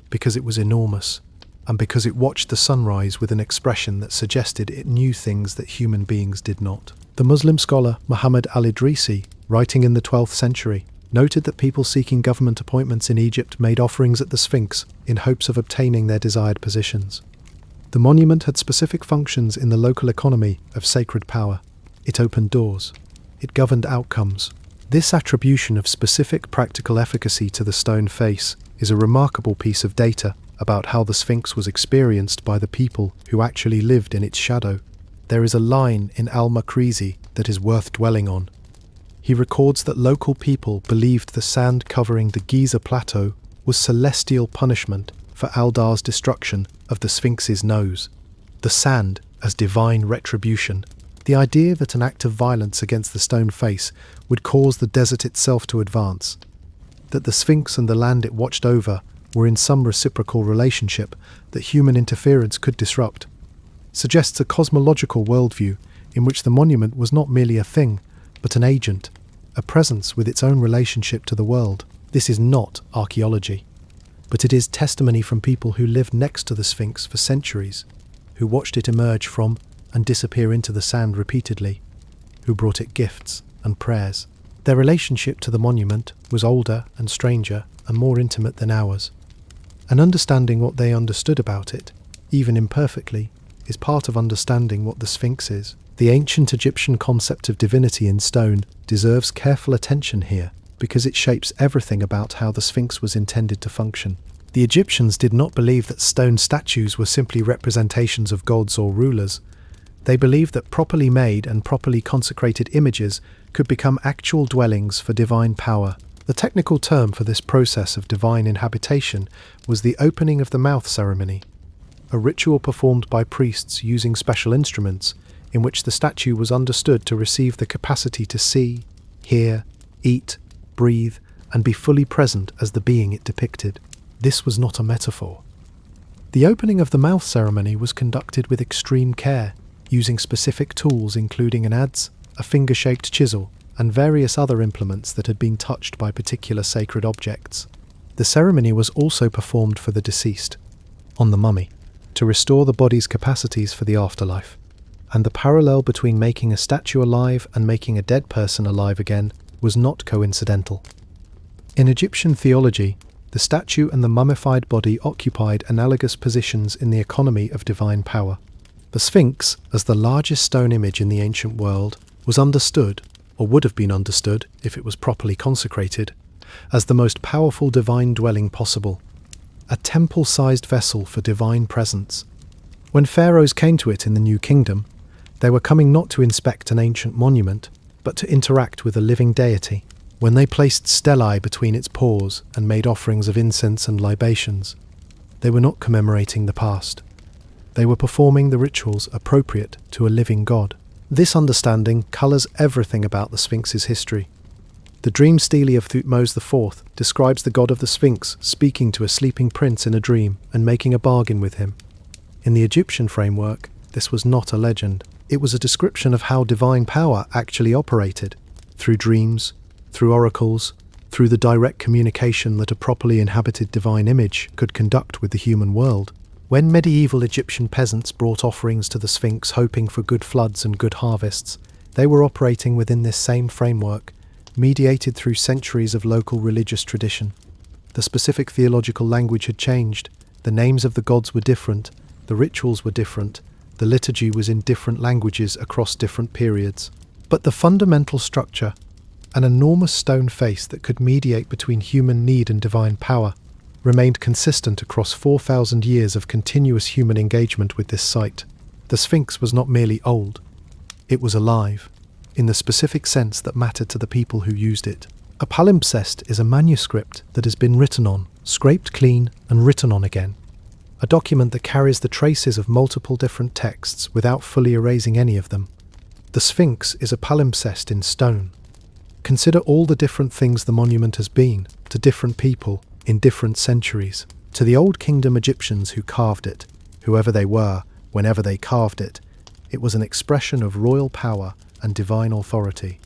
because it was enormous, and because it watched the sunrise with an expression that suggested it knew things that human beings did not. The Muslim scholar Muhammad al-Idrisi, writing in the 12th century, noted that people seeking government appointments in Egypt made offerings at the Sphinx in hopes of obtaining their desired positions. The monument had specific functions in the local economy of sacred power. It opened doors. It governed outcomes. This attribution of specific practical efficacy to the stone face is a remarkable piece of data about how the Sphinx was experienced by the people who actually lived in its shadow. There is a line in Al-Makrizi that is worth dwelling on. He records that local people believed the sand covering the Giza plateau was celestial punishment for Aldar's destruction of the Sphinx's nose. The sand as divine retribution. The idea that an act of violence against the stone face would cause the desert itself to advance, that the Sphinx and the land it watched over were in some reciprocal relationship that human interference could disrupt, suggests a cosmological worldview in which the monument was not merely a thing, but an agent, a presence with its own relationship to the world. This is not archaeology, but it is testimony from people who lived next to the Sphinx for centuries, who watched it emerge from and disappear into the sand repeatedly, who brought it gifts and prayers. Their relationship to the monument was older and stranger and more intimate than ours, and understanding what they understood about it, even imperfectly, is part of understanding what the Sphinx is. The ancient Egyptian concept of divinity in stone deserves careful attention here because it shapes everything about how the Sphinx was intended to function. The Egyptians did not believe that stone statues were simply representations of gods or rulers. They believed that properly made and properly consecrated images could become actual dwellings for divine power. The technical term for this process of divine inhabitation was the opening of the mouth ceremony, a ritual performed by priests using special instruments in which the statue was understood to receive the capacity to see, hear, eat, breathe, and be fully present as the being it depicted. This was not a metaphor. The opening of the mouth ceremony was conducted with extreme care, using specific tools including an adze, a finger-shaped chisel, and various other implements that had been touched by particular sacred objects. The ceremony was also performed for the deceased, on the mummy, to restore the body's capacities for the afterlife. And the parallel between making a statue alive and making a dead person alive again was not coincidental. In Egyptian theology, The statue and the mummified body occupied analogous positions in the economy of divine power. The Sphinx, as the largest stone image in the ancient world, was understood, or would have been understood if it was properly consecrated, as the most powerful divine dwelling possible, a temple-sized vessel for divine presence. When pharaohs came to it in the New Kingdom, they were coming not to inspect an ancient monument, but to interact with a living deity. When they placed stellae between its paws and made offerings of incense and libations, they were not commemorating the past. They were performing the rituals appropriate to a living god. This understanding colours everything about the Sphinx's history. The dream stele of Thutmose IV describes the god of the Sphinx speaking to a sleeping prince in a dream and making a bargain with him. In the Egyptian framework, this was not a legend. It was a description of how divine power actually operated, through dreams, through oracles, through the direct communication that a properly inhabited divine image could conduct with the human world. When medieval Egyptian peasants brought offerings to the Sphinx hoping for good floods and good harvests, they were operating within this same framework, mediated through centuries of local religious tradition. The specific theological language had changed, the names of the gods were different, the rituals were different, the liturgy was in different languages across different periods. But the fundamental structure, an enormous stone face that could mediate between human need and divine power, remained consistent across 4,000 years of continuous human engagement with this site. The Sphinx was not merely old, it was alive, in the specific sense that mattered to the people who used it. A palimpsest is a manuscript that has been written on, scraped clean and written on again. A document that carries the traces of multiple different texts without fully erasing any of them. The Sphinx is a palimpsest in stone. Consider all the different things the monument has been, to different people, in different centuries. To the Old Kingdom Egyptians who carved it, whoever they were, whenever they carved it, it was an expression of royal power and divine authority.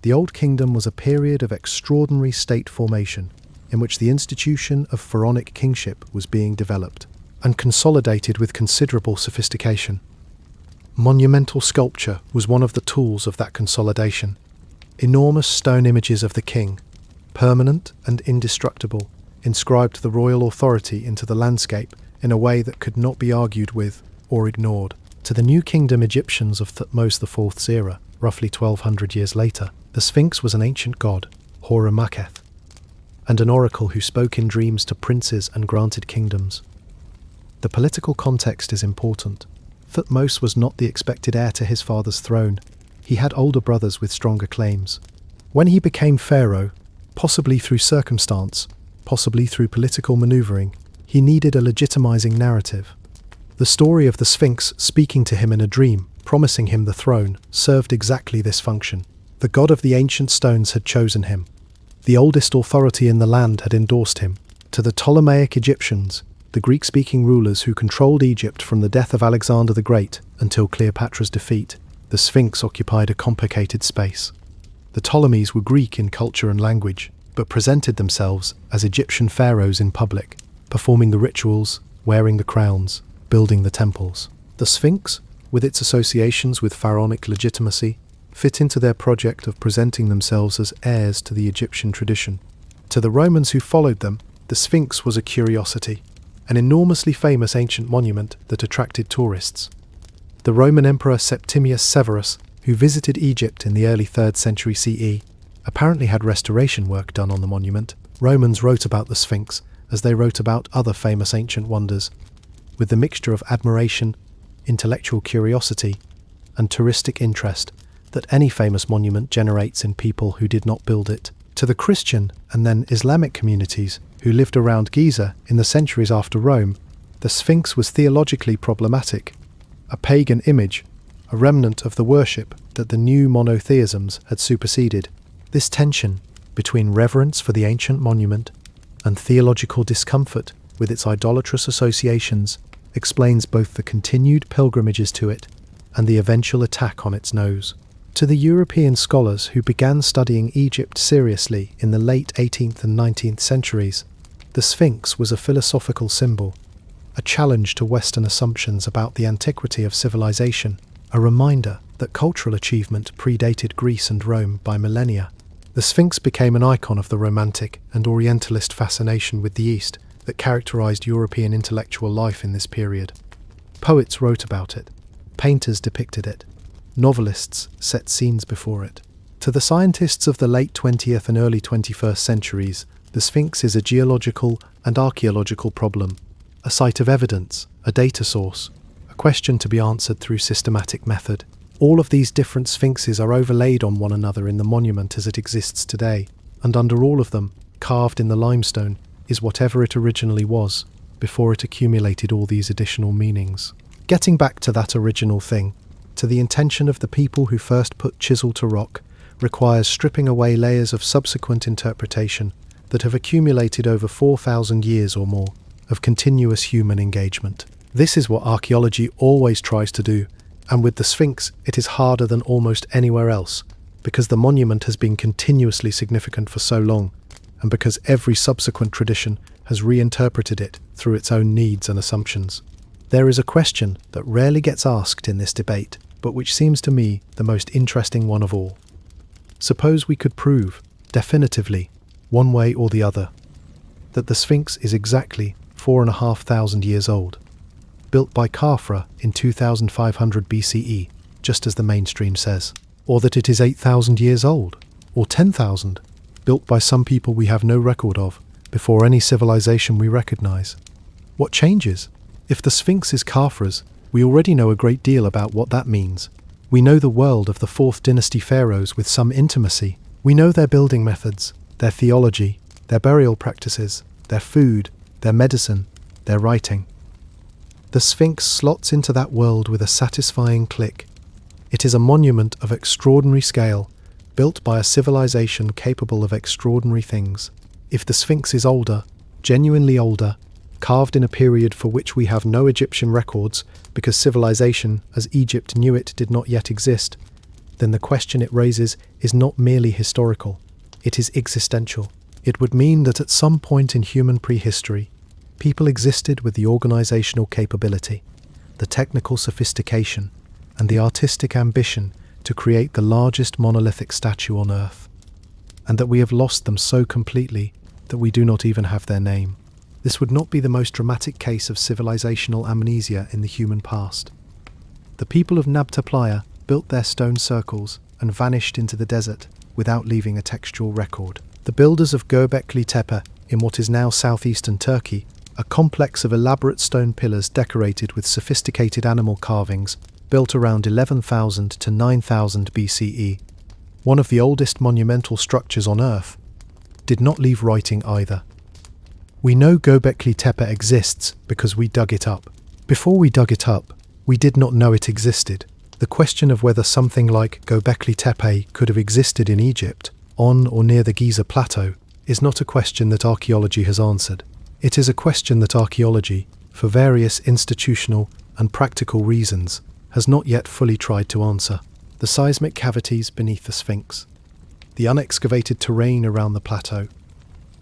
The Old Kingdom was a period of extraordinary state formation, in which the institution of pharaonic kingship was being developed, and consolidated with considerable sophistication. Monumental sculpture was one of the tools of that consolidation. Enormous stone images of the king, permanent and indestructible, inscribed the royal authority into the landscape in a way that could not be argued with or ignored. To the New Kingdom Egyptians of Thutmose IV's era, roughly 1200 years later, the Sphinx was an ancient god, Hora Maketh, and an oracle who spoke in dreams to princes and granted kingdoms. The political context is important. Thutmose was not the expected heir to his father's throne. He had older brothers with stronger claims. When he became pharaoh, possibly through circumstance, possibly through political maneuvering, he needed a legitimizing narrative. The story of the Sphinx speaking to him in a dream, promising him the throne, served exactly this function. The god of the ancient stones had chosen him. The oldest authority in the land had endorsed him. To the Ptolemaic Egyptians, the Greek-speaking rulers who controlled Egypt from the death of Alexander the Great until Cleopatra's defeat, the Sphinx occupied a complicated space. The Ptolemies were Greek in culture and language, but presented themselves as Egyptian pharaohs in public, performing the rituals, wearing the crowns, building the temples. The Sphinx, with its associations with pharaonic legitimacy, fit into their project of presenting themselves as heirs to the Egyptian tradition. To the Romans who followed them, the Sphinx was a curiosity, an enormously famous ancient monument that attracted tourists. The Roman Emperor Septimius Severus, who visited Egypt in the early 3rd century CE, apparently had restoration work done on the monument. Romans wrote about the Sphinx as they wrote about other famous ancient wonders, with the mixture of admiration, intellectual curiosity, and touristic interest that any famous monument generates in people who did not build it. To the Christian and then Islamic communities who lived around Giza in the centuries after Rome, the Sphinx was theologically problematic, a pagan image, a remnant of the worship that the new monotheisms had superseded. This tension between reverence for the ancient monument and theological discomfort with its idolatrous associations explains both the continued pilgrimages to it and the eventual attack on its nose. To the European scholars who began studying Egypt seriously in the late 18th and 19th centuries, the Sphinx was a philosophical symbol, a challenge to Western assumptions about the antiquity of civilization, a reminder that cultural achievement predated Greece and Rome by millennia. The Sphinx became an icon of the Romantic and Orientalist fascination with the East that characterized European intellectual life in this period. Poets wrote about it, painters depicted it, novelists set scenes before it. To the scientists of the late 20th and early 21st centuries, the Sphinx is a geological and archaeological problem, a site of evidence, a data source, a question to be answered through systematic method. All of these different sphinxes are overlaid on one another in the monument as it exists today, and under all of them, carved in the limestone, is whatever it originally was, before it accumulated all these additional meanings. Getting back to that original thing, to the intention of the people who first put chisel to rock, requires stripping away layers of subsequent interpretation that have accumulated over 4,000 years or more of continuous human engagement. This is what archaeology always tries to do, and with the Sphinx it is harder than almost anywhere else, because the monument has been continuously significant for so long, and because every subsequent tradition has reinterpreted it through its own needs and assumptions. There is a question that rarely gets asked in this debate, but which seems to me the most interesting one of all. Suppose we could prove, definitively, one way or the other, that the Sphinx is exactly 4,500 years old, built by Khafre in 2500 BCE, just as the mainstream says, or that it is 8,000 years old, or 10,000, built by some people we have no record of, before any civilization we recognize. What changes? If the Sphinx is Khafre's, we already know a great deal about what that means. We know the world of the 4th dynasty pharaohs with some intimacy. We know their building methods, their theology, their burial practices, their food, their medicine, their writing. The Sphinx slots into that world with a satisfying click. It is a monument of extraordinary scale, built by a civilization capable of extraordinary things. If the Sphinx is older, genuinely older, carved in a period for which we have no Egyptian records because civilization, as Egypt knew it, did not yet exist, then the question it raises is not merely historical, it is existential. It would mean that at some point in human prehistory, people existed with the organizational capability, the technical sophistication, and the artistic ambition to create the largest monolithic statue on Earth, and that we have lost them so completely that we do not even have their name. This would not be the most dramatic case of civilizational amnesia in the human past. The people of Nabta Playa built their stone circles and vanished into the desert without leaving a textual record. The builders of Göbekli Tepe, in what is now southeastern Turkey, a complex of elaborate stone pillars decorated with sophisticated animal carvings, built around 11,000 to 9,000 BCE, one of the oldest monumental structures on Earth, did not leave writing either. We know Göbekli Tepe exists because we dug it up. Before we dug it up, we did not know it existed. The question of whether something like Göbekli Tepe could have existed in Egypt, on or near the Giza Plateau, is not a question that archaeology has answered. It is a question that archaeology, for various institutional and practical reasons, has not yet fully tried to answer. The seismic cavities beneath the Sphinx, the unexcavated terrain around the plateau,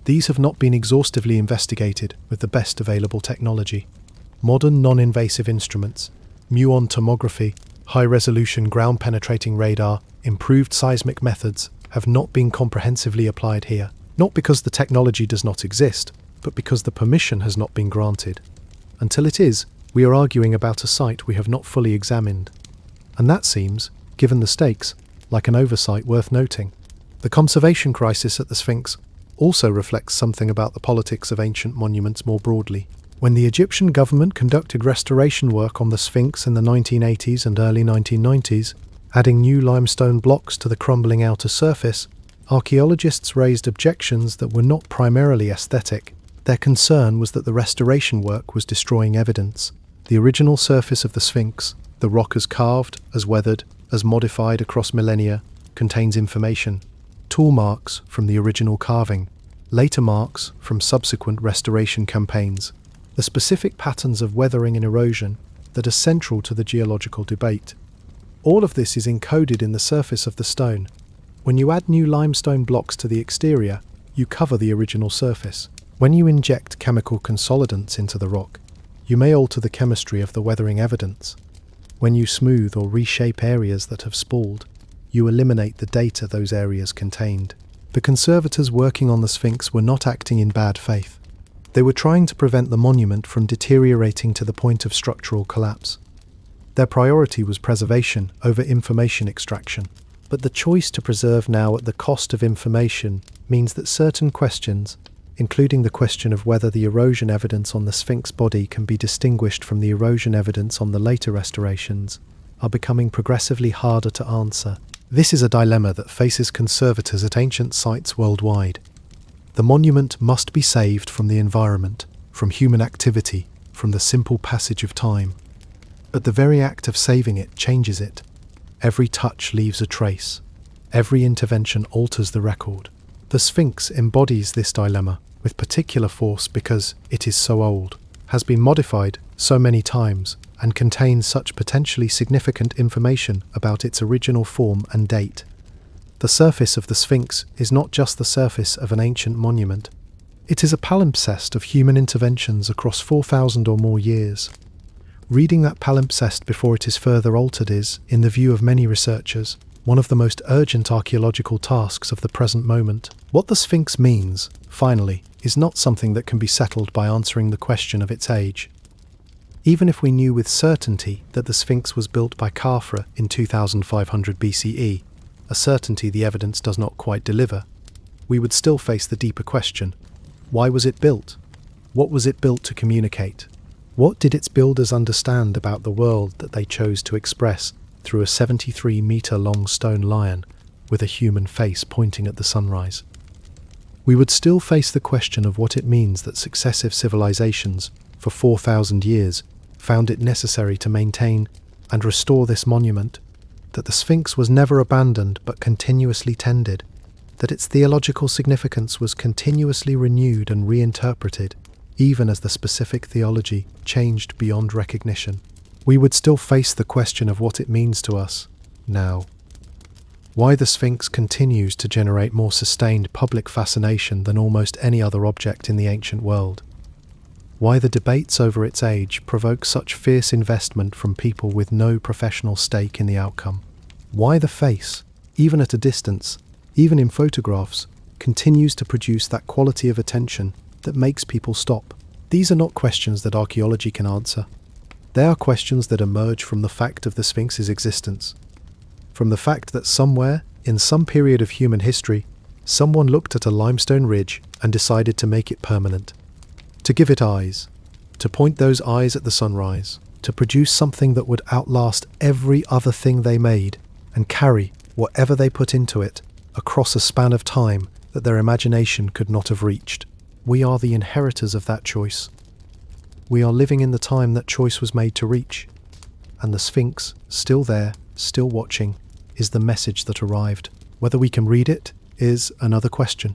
these have not been exhaustively investigated with the best available technology. Modern non-invasive instruments, muon tomography, high-resolution ground-penetrating radar, improved seismic methods have not been comprehensively applied here, not because the technology does not exist, but because the permission has not been granted. Until it is, we are arguing about a site we have not fully examined. And that seems, given the stakes, like an oversight worth noting. The conservation crisis at the Sphinx also reflects something about the politics of ancient monuments more broadly. When the Egyptian government conducted restoration work on the Sphinx in the 1980s and early 1990s, adding new limestone blocks to the crumbling outer surface, archaeologists raised objections that were not primarily aesthetic. Their concern was that the restoration work was destroying evidence. The original surface of the Sphinx, the rock as carved, as weathered, as modified across millennia, contains information. Tool marks from the original carving, later marks from subsequent restoration campaigns, the specific patterns of weathering and erosion that are central to the geological debate. All of this is encoded in the surface of the stone. When you add new limestone blocks to the exterior, you cover the original surface. When you inject chemical consolidants into the rock, you may alter the chemistry of the weathering evidence. When you smooth or reshape areas that have spalled, you eliminate the data those areas contained. The conservators working on the Sphinx were not acting in bad faith. They were trying to prevent the monument from deteriorating to the point of structural collapse. Their priority was preservation over information extraction. But the choice to preserve now at the cost of information means that certain questions, including the question of whether the erosion evidence on the Sphinx body can be distinguished from the erosion evidence on the later restorations, are becoming progressively harder to answer. This is a dilemma that faces conservators at ancient sites worldwide. The monument must be saved from the environment, from human activity, from the simple passage of time. But the very act of saving it changes it. Every touch leaves a trace. Every intervention alters the record. The Sphinx embodies this dilemma with particular force because it is so old, has been modified so many times, and contains such potentially significant information about its original form and date. The surface of the Sphinx is not just the surface of an ancient monument. It is a palimpsest of human interventions across 4,000 or more years. Reading that palimpsest before it is further altered is, in the view of many researchers, one of the most urgent archaeological tasks of the present moment. What the Sphinx means, finally, is not something that can be settled by answering the question of its age. Even if we knew with certainty that the Sphinx was built by Khafre in 2500 BCE, a certainty the evidence does not quite deliver, we would still face the deeper question: why was it built? What was it built to communicate? What did its builders understand about the world that they chose to express through a 73-metre-long stone lion with a human face pointing at the sunrise? We would still face the question of what it means that successive civilizations, for 4,000 years, found it necessary to maintain and restore this monument, that the Sphinx was never abandoned but continuously tended, that its theological significance was continuously renewed and reinterpreted, even as the specific theology changed beyond recognition. We would still face the question of what it means to us now. Why the Sphinx continues to generate more sustained public fascination than almost any other object in the ancient world. Why the debates over its age provoke such fierce investment from people with no professional stake in the outcome. Why the face, even at a distance, even in photographs, continues to produce that quality of attention that makes people stop. These are not questions that archaeology can answer. They are questions that emerge from the fact of the Sphinx's existence. From the fact that somewhere, in some period of human history, someone looked at a limestone ridge and decided to make it permanent. To give it eyes. To point those eyes at the sunrise. To produce something that would outlast every other thing they made and carry whatever they put into it across a span of time that their imagination could not have reached. We are the inheritors of that choice. We are living in the time that choice was made to reach. And the Sphinx, still there, still watching, is the message that arrived. Whether we can read it is another question.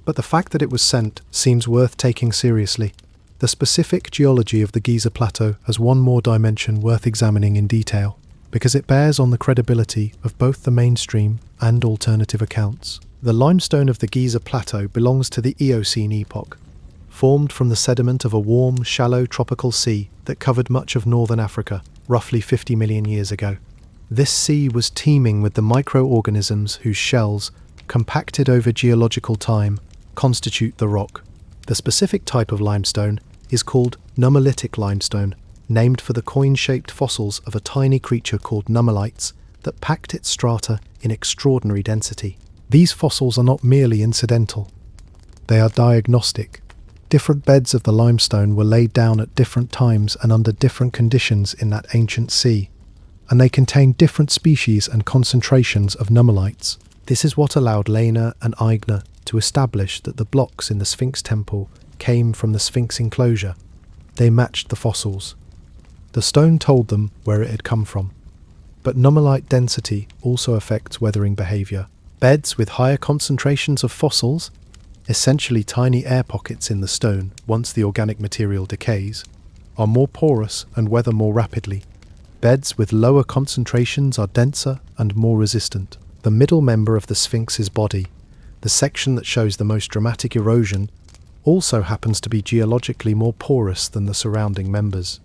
But the fact that it was sent seems worth taking seriously. The specific geology of the Giza Plateau has one more dimension worth examining in detail, because it bears on the credibility of both the mainstream and alternative accounts. The limestone of the Giza Plateau belongs to the Eocene epoch, formed from the sediment of a warm, shallow tropical sea that covered much of northern Africa, roughly 50 million years ago. This sea was teeming with the microorganisms whose shells, compacted over geological time, constitute the rock. The specific type of limestone is called nummulitic limestone, named for the coin-shaped fossils of a tiny creature called nummelites that packed its strata in extraordinary density. These fossils are not merely incidental. They are diagnostic. Different beds of the limestone were laid down at different times and under different conditions in that ancient sea, and they contain different species and concentrations of nummelites. This is what allowed Lehner and Eigner to establish that the blocks in the Sphinx temple came from the Sphinx enclosure. They matched the fossils. The stone told them where it had come from. But nummelite density also affects weathering behaviour. Beds with higher concentrations of fossils, essentially tiny air pockets in the stone once the organic material decays, are more porous and weather more rapidly. Beds with lower concentrations are denser and more resistant. The middle member of the Sphinx's body, the section that shows the most dramatic erosion, also happens to be geologically more porous than the surrounding members.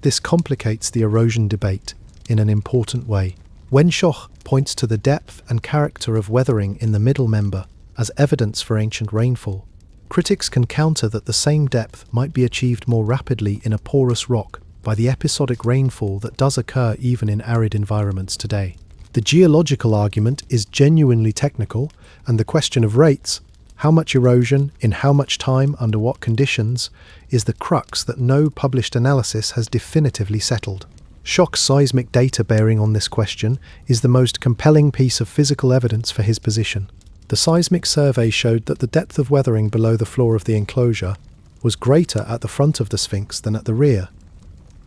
This complicates the erosion debate in an important way. When Schoch points to the depth and character of weathering in the middle member as evidence for ancient rainfall. Critics can counter that the same depth might be achieved more rapidly in a porous rock by the episodic rainfall that does occur even in arid environments today. The geological argument is genuinely technical, and the question of rates, how much erosion, in how much time, under what conditions, is the crux that no published analysis has definitively settled. Schoch's seismic data bearing on this question is the most compelling piece of physical evidence for his position. The seismic survey showed that the depth of weathering below the floor of the enclosure was greater at the front of the Sphinx than at the rear.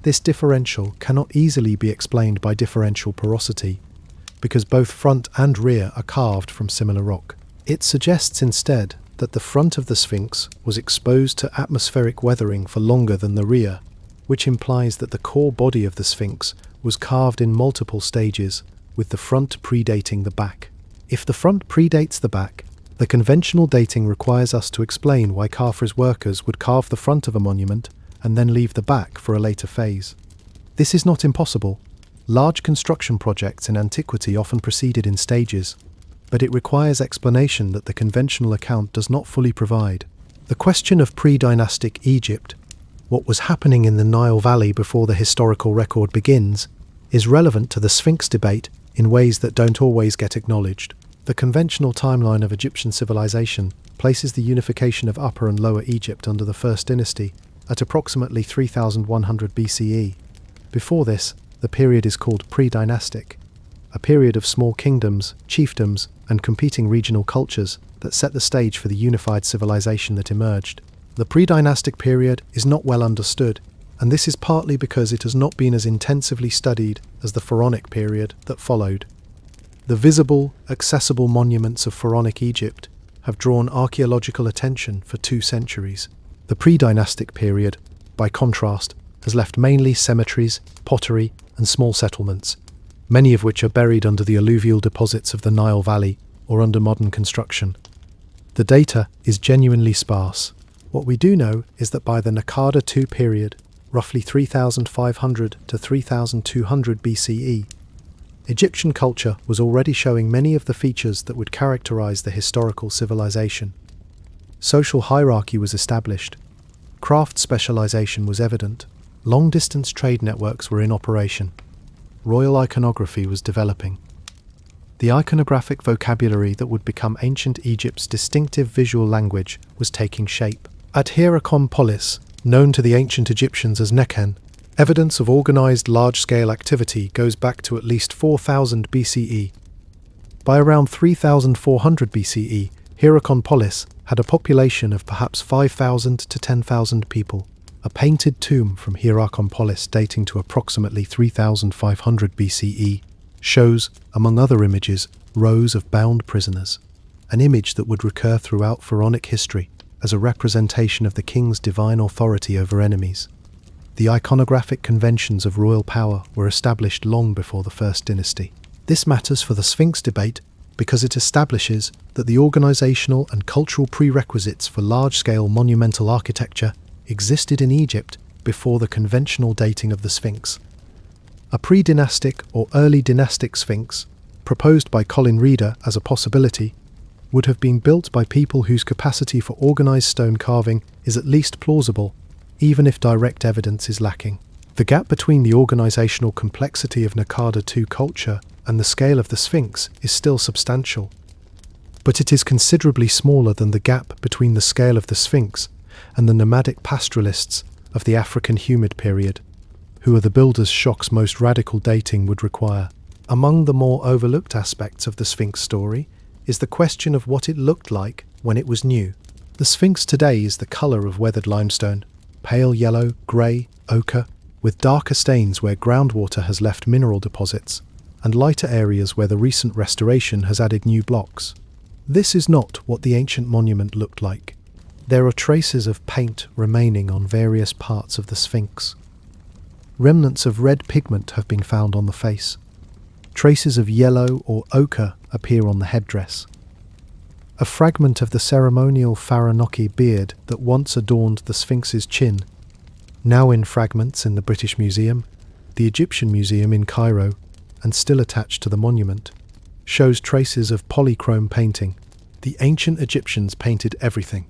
This differential cannot easily be explained by differential porosity, because both front and rear are carved from similar rock. It suggests instead that the front of the Sphinx was exposed to atmospheric weathering for longer than the rear, which implies that the core body of the Sphinx was carved in multiple stages, with the front predating the back. If the front predates the back, the conventional dating requires us to explain why Khafre's workers would carve the front of a monument and then leave the back for a later phase. This is not impossible. Large construction projects in antiquity often proceeded in stages, but it requires explanation that the conventional account does not fully provide. The question of pre-dynastic Egypt, what was happening in the Nile Valley before the historical record begins, is relevant to the Sphinx debate in ways that don't always get acknowledged. The conventional timeline of Egyptian civilization places the unification of Upper and Lower Egypt under the First Dynasty at approximately 3100 BCE. Before this, the period is called Predynastic, a period of small kingdoms, chiefdoms, and competing regional cultures that set the stage for the unified civilization that emerged. The Predynastic period is not well understood, and this is partly because it has not been as intensively studied as the pharaonic period that followed. The visible, accessible monuments of pharaonic Egypt have drawn archaeological attention for 2 centuries. The Predynastic period, by contrast, has left mainly cemeteries, pottery, and small settlements, many of which are buried under the alluvial deposits of the Nile Valley or under modern construction. The data is genuinely sparse. What we do know is that by the Naqada II period, roughly 3500 to 3200 BCE, Egyptian culture was already showing many of the features that would characterize the historical civilization. Social hierarchy was established. Craft specialization was evident. Long-distance trade networks were in operation. Royal iconography was developing. The iconographic vocabulary that would become ancient Egypt's distinctive visual language was taking shape. At Hierakonpolis, Polis, known to the ancient Egyptians as Nekhen, evidence of organized large-scale activity goes back to at least 4000 BCE. By around 3400 BCE, Hierakonpolis had a population of perhaps 5,000 to 10,000 people. A painted tomb from Hierakonpolis dating to approximately 3500 BCE shows, among other images, rows of bound prisoners, an image that would recur throughout pharaonic history as a representation of the king's divine authority over enemies. The iconographic conventions of royal power were established long before the First Dynasty. This matters for the Sphinx debate because it establishes that the organizational and cultural prerequisites for large-scale monumental architecture existed in Egypt before the conventional dating of the Sphinx. A pre-dynastic or early dynastic Sphinx, proposed by Colin Reader as a possibility, would have been built by people whose capacity for organized stone carving is at least plausible, even if direct evidence is lacking. The gap between the organizational complexity of Naqada II culture and the scale of the Sphinx is still substantial, but it is considerably smaller than the gap between the scale of the Sphinx and the nomadic pastoralists of the African humid period, who are the builders Schoch's most radical dating would require. Among the more overlooked aspects of the Sphinx story is the question of what it looked like when it was new. The Sphinx today is the colour of weathered limestone, pale yellow, grey, ochre, with darker stains where groundwater has left mineral deposits, and lighter areas where the recent restoration has added new blocks. This is not what the ancient monument looked like. There are traces of paint remaining on various parts of the Sphinx. Remnants of red pigment have been found on the face. Traces of yellow or ochre appear on the headdress. A fragment of the ceremonial pharaoh beard that once adorned the Sphinx's chin, now in fragments in the British Museum, the Egyptian Museum in Cairo, and still attached to the monument, shows traces of polychrome painting. The ancient Egyptians painted everything.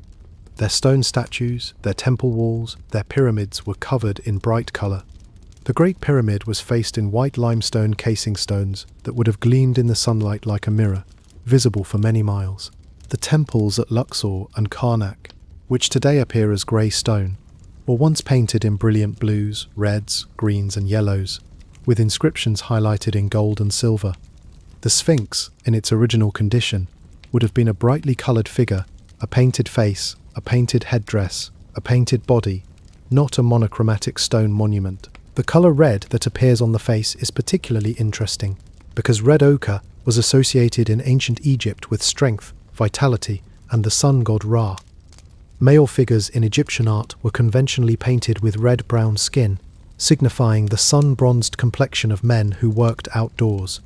Their stone statues, their temple walls, their pyramids were covered in bright colour. The Great Pyramid was faced in white limestone casing stones that would have gleamed in the sunlight like a mirror, visible for many miles. The temples at Luxor and Karnak, which today appear as grey stone, were once painted in brilliant blues, reds, greens and yellows, with inscriptions highlighted in gold and silver. The Sphinx, in its original condition, would have been a brightly coloured figure, a painted face, a painted headdress, a painted body, not a monochromatic stone monument. The colour red that appears on the face is particularly interesting, because red ochre was associated in ancient Egypt with strength, vitality, and the sun god Ra. Male figures in Egyptian art were conventionally painted with red-brown skin, signifying the sun-bronzed complexion of men who worked outdoors.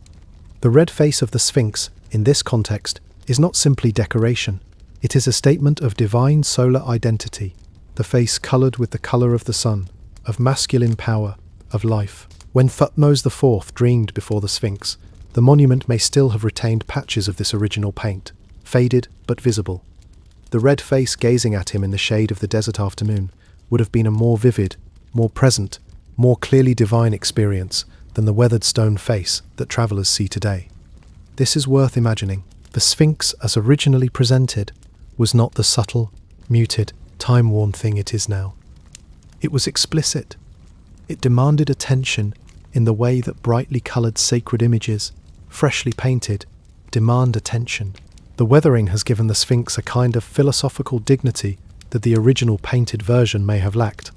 The red face of the Sphinx, in this context, is not simply decoration. It is a statement of divine solar identity, the face coloured with the colour of the sun, of masculine power, of life. When Thutmose IV dreamed before the Sphinx, the monument may still have retained patches of this original paint, faded but visible. The red face gazing at him in the shade of the desert afternoon would have been a more vivid, more present, more clearly divine experience than the weathered stone face that travellers see today. This is worth imagining. The Sphinx, as originally presented, was not the subtle, muted, time-worn thing it is now. It was explicit. It demanded attention in the way that brightly coloured sacred images, freshly painted, demand attention. The weathering has given the Sphinx a kind of philosophical dignity that the original painted version may have lacked.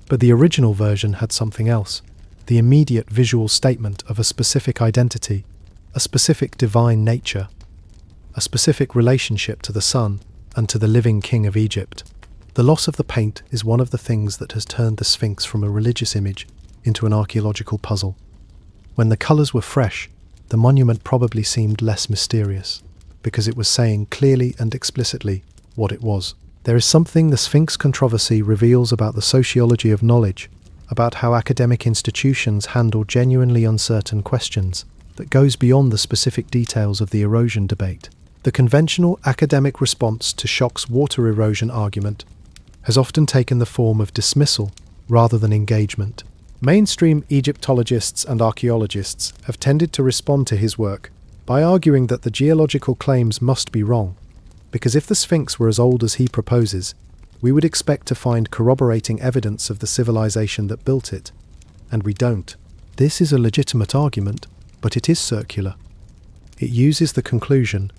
But the original version had something else, the immediate visual statement of a specific identity, a specific divine nature, a specific relationship to the sun and to the living king of Egypt. The loss of the paint is one of the things that has turned the Sphinx from a religious image into an archaeological puzzle. When the colours were fresh, the monument probably seemed less mysterious, because it was saying clearly and explicitly what it was. There is something the Sphinx controversy reveals about the sociology of knowledge, about how academic institutions handle genuinely uncertain questions, that goes beyond the specific details of the erosion debate. The conventional academic response to Schoch's water erosion argument has often taken the form of dismissal rather than engagement. Mainstream Egyptologists and archaeologists have tended to respond to his work by arguing that the geological claims must be wrong, because if the Sphinx were as old as he proposes, we would expect to find corroborating evidence of the civilization that built it, and we don't. This is a legitimate argument, but it is circular. It uses the conclusion,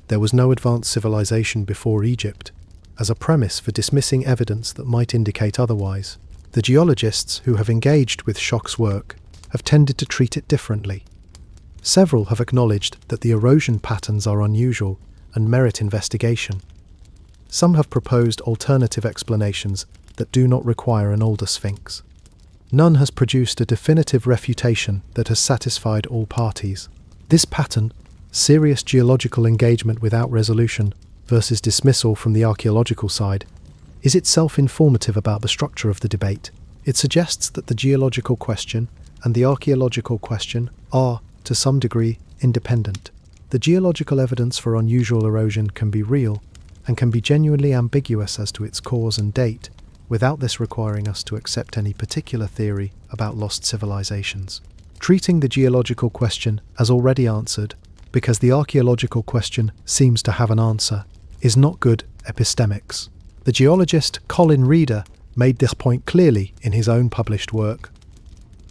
there was no advanced civilization before Egypt, as a premise for dismissing evidence that might indicate otherwise. The geologists who have engaged with Schoch's work have tended to treat it differently. Several have acknowledged that the erosion patterns are unusual and merit investigation. Some have proposed alternative explanations that do not require an older Sphinx. None has produced a definitive refutation that has satisfied all parties. This pattern, serious geological engagement without resolution versus dismissal from the archaeological side, is itself informative about the structure of the debate. It suggests that the geological question and the archaeological question are, to some degree, independent. The geological evidence for unusual erosion can be real and can be genuinely ambiguous as to its cause and date, without this requiring us to accept any particular theory about lost civilizations. Treating the geological question as already answered, because the archaeological question seems to have an answer, is not good epistemics. The geologist Colin Reader made this point clearly in his own published work.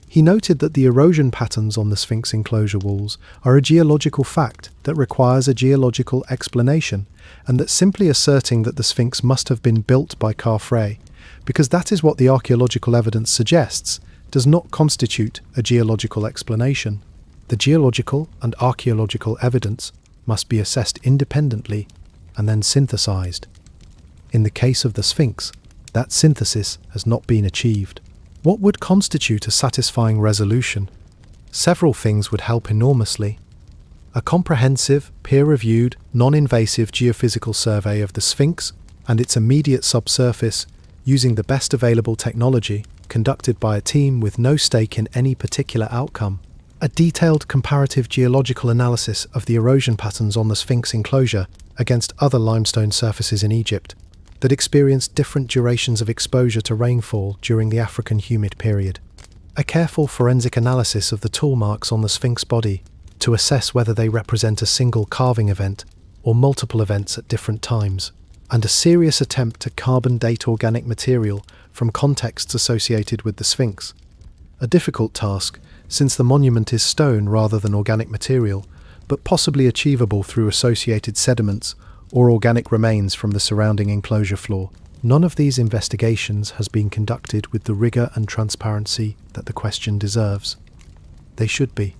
He noted that the erosion patterns on the Sphinx enclosure walls are a geological fact that requires a geological explanation, and that simply asserting that the Sphinx must have been built by Khafre, because that is what the archaeological evidence suggests, does not constitute a geological explanation. The geological and archaeological evidence must be assessed independently and then synthesized. In the case of the Sphinx, that synthesis has not been achieved. What would constitute a satisfying resolution? Several things would help enormously. A comprehensive, peer-reviewed, non-invasive geophysical survey of the Sphinx and its immediate subsurface using the best available technology, conducted by a team with no stake in any particular outcome. A detailed comparative geological analysis of the erosion patterns on the Sphinx enclosure against other limestone surfaces in Egypt that experienced different durations of exposure to rainfall during the African humid period. A careful forensic analysis of the tool marks on the Sphinx body to assess whether they represent a single carving event or multiple events at different times, and a serious attempt to carbon date organic material from contexts associated with the Sphinx. A difficult task, since the monument is stone rather than organic material, but possibly achievable through associated sediments or organic remains from the surrounding enclosure floor. None of these investigations has been conducted with the rigour and transparency that the question deserves. They should be.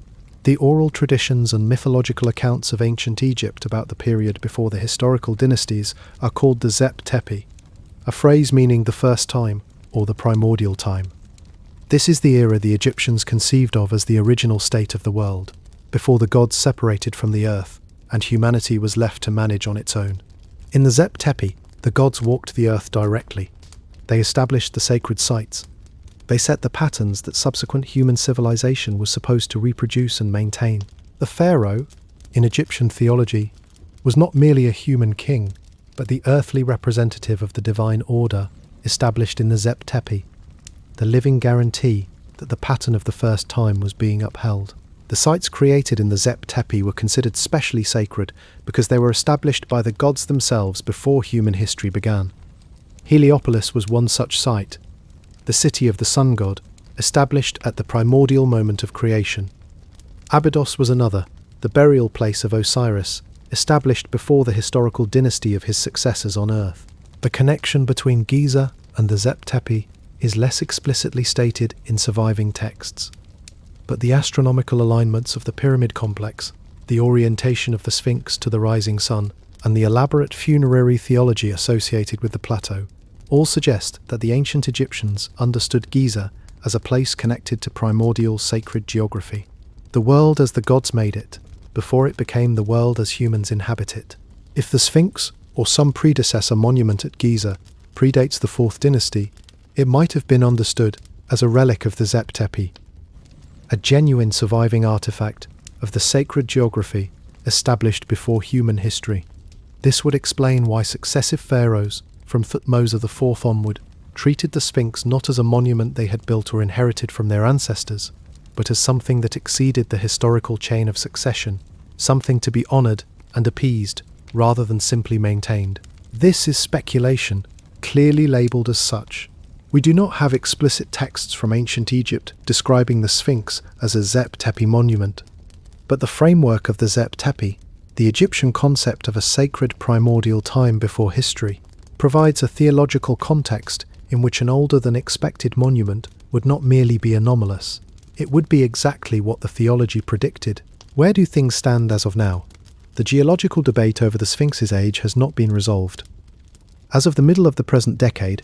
The oral traditions and mythological accounts of ancient Egypt about the period before the historical dynasties are called the Zep Tepi, a phrase meaning the first time or the primordial time. This is the era the Egyptians conceived of as the original state of the world, before the gods separated from the earth and humanity was left to manage on its own. In the Zep Tepi, the gods walked the earth directly. They established the sacred sites. They set the patterns that subsequent human civilization was supposed to reproduce and maintain. The pharaoh, in Egyptian theology, was not merely a human king, but the earthly representative of the divine order established in the Zep Tepi, the living guarantee that the pattern of the first time was being upheld. The sites created in the Zep Tepi were considered specially sacred because they were established by the gods themselves before human history began. Heliopolis was one such site, the city of the sun god, established at the primordial moment of creation. Abydos was another, the burial place of Osiris, established before the historical dynasty of his successors on earth. The connection between Giza and the Zep Tepi is less explicitly stated in surviving texts. But the astronomical alignments of the pyramid complex, the orientation of the Sphinx to the rising sun, and the elaborate funerary theology associated with the plateau all suggest that the ancient Egyptians understood Giza as a place connected to primordial sacred geography, the world as the gods made it, before it became the world as humans inhabit it. If the Sphinx, or some predecessor monument at Giza, predates the 4th dynasty, it might have been understood as a relic of the Zep Tepi, a genuine surviving artifact of the sacred geography established before human history. This would explain why successive pharaohs, from Thutmose IV onward, treated the Sphinx not as a monument they had built or inherited from their ancestors, but as something that exceeded the historical chain of succession, something to be honoured and appeased rather than simply maintained. This is speculation, clearly labelled as such. We do not have explicit texts from ancient Egypt describing the Sphinx as a Zep Tepi monument, but the framework of the Zep Tepi, the Egyptian concept of a sacred primordial time before history, provides a theological context in which an older than expected monument would not merely be anomalous. It would be exactly what the theology predicted. Where do things stand as of now? The geological debate over the Sphinx's age has not been resolved. As of the middle of the present decade,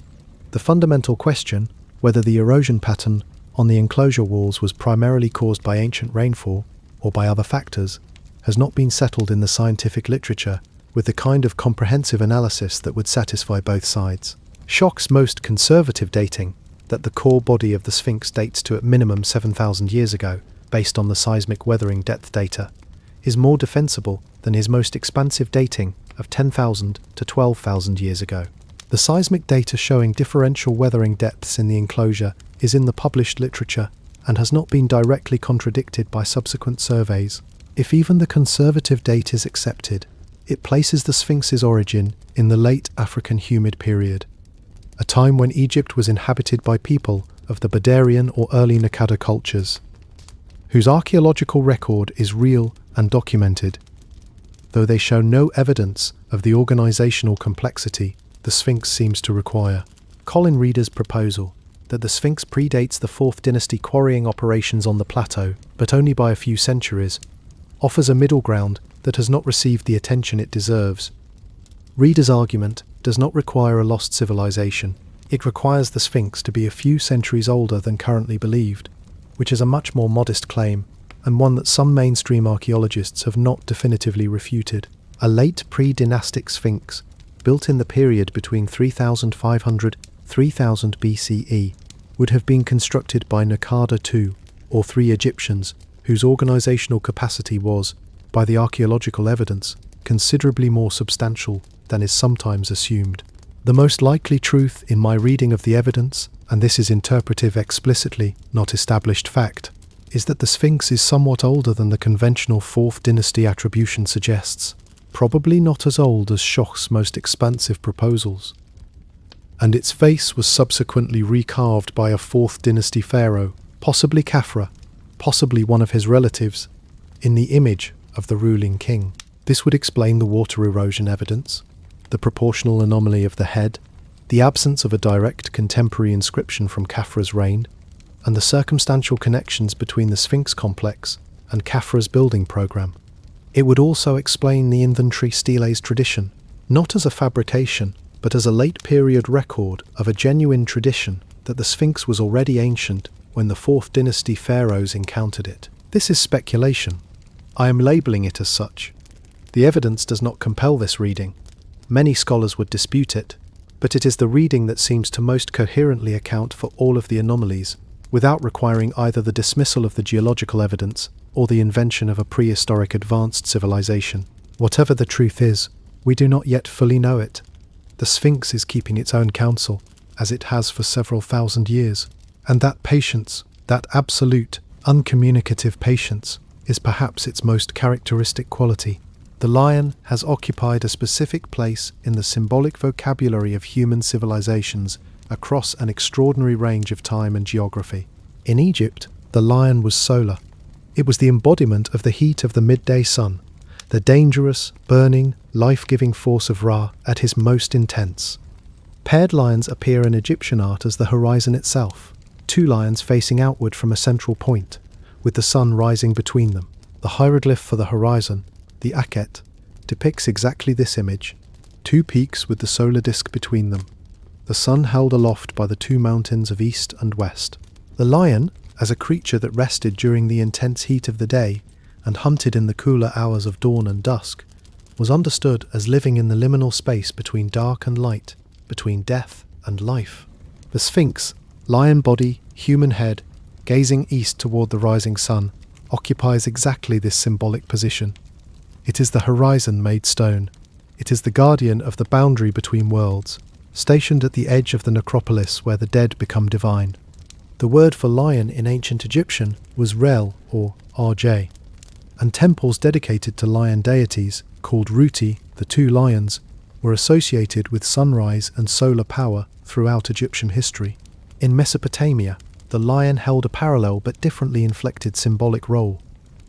the fundamental question, whether the erosion pattern on the enclosure walls was primarily caused by ancient rainfall or by other factors, has not been settled in the scientific literature with the kind of comprehensive analysis that would satisfy both sides. Schoch's most conservative dating, that the core body of the Sphinx dates to at minimum 7,000 years ago, based on the seismic weathering depth data, is more defensible than his most expansive dating of 10,000 to 12,000 years ago. The seismic data showing differential weathering depths in the enclosure is in the published literature and has not been directly contradicted by subsequent surveys. If even the conservative date is accepted, it places the Sphinx's origin in the late African humid period, a time when Egypt was inhabited by people of the Badarian or early Naqada cultures, whose archaeological record is real and documented, though they show no evidence of the organisational complexity the Sphinx seems to require. Colin Reader's proposal that the Sphinx predates the 4th dynasty quarrying operations on the plateau, but only by a few centuries, offers a middle ground that has not received the attention it deserves. Reader's argument does not require a lost civilization. It requires the Sphinx to be a few centuries older than currently believed, which is a much more modest claim, and one that some mainstream archaeologists have not definitively refuted. A late pre-dynastic Sphinx, built in the period between 3,500–3,000 BCE, would have been constructed by Naqada II or 3 Egyptians whose organisational capacity was, by the archaeological evidence, considerably more substantial than is sometimes assumed. The most likely truth in my reading of the evidence, and this is interpretive explicitly, not established fact, is that the Sphinx is somewhat older than the conventional 4th dynasty attribution suggests, probably not as old as Schoch's most expansive proposals. And its face was subsequently recarved by a 4th dynasty pharaoh, possibly Khafre, possibly one of his relatives, in the image of the ruling king. This would explain the water erosion evidence, the proportional anomaly of the head, the absence of a direct contemporary inscription from Khafre's reign, and the circumstantial connections between the Sphinx complex and Khafre's building program. It would also explain the inventory steles tradition, not as a fabrication, but as a late-period record of a genuine tradition that the Sphinx was already ancient when the 4th dynasty pharaohs encountered it. This is speculation. I am labelling it as such. The evidence does not compel this reading. Many scholars would dispute it, but it is the reading that seems to most coherently account for all of the anomalies, without requiring either the dismissal of the geological evidence or the invention of a prehistoric advanced civilization. Whatever the truth is, we do not yet fully know it. The Sphinx is keeping its own counsel, as it has for several thousand years, and that patience, that absolute, uncommunicative patience, is perhaps its most characteristic quality. The lion has occupied a specific place in the symbolic vocabulary of human civilizations across an extraordinary range of time and geography. In Egypt, the lion was solar. It was the embodiment of the heat of the midday sun, the dangerous, burning, life-giving force of Ra at his most intense. Paired lions appear in Egyptian art as the horizon itself, 2 lions facing outward from a central point, with the sun rising between them. The hieroglyph for the horizon, the Akhet, depicts exactly this image, 2 peaks with the solar disk between them, the sun held aloft by the 2 mountains of east and west. The lion, as a creature that rested during the intense heat of the day and hunted in the cooler hours of dawn and dusk, was understood as living in the liminal space between dark and light, between death and life. The Sphinx, lion body, human head, gazing east toward the rising sun, occupies exactly this symbolic position. It is the horizon made stone. It is the guardian of the boundary between worlds, stationed at the edge of the necropolis where the dead become divine. The word for lion in ancient Egyptian was Rel, or RJ, and temples dedicated to lion deities, called Ruti, the 2 lions, were associated with sunrise and solar power throughout Egyptian history. In Mesopotamia, the lion held a parallel but differently inflected symbolic role.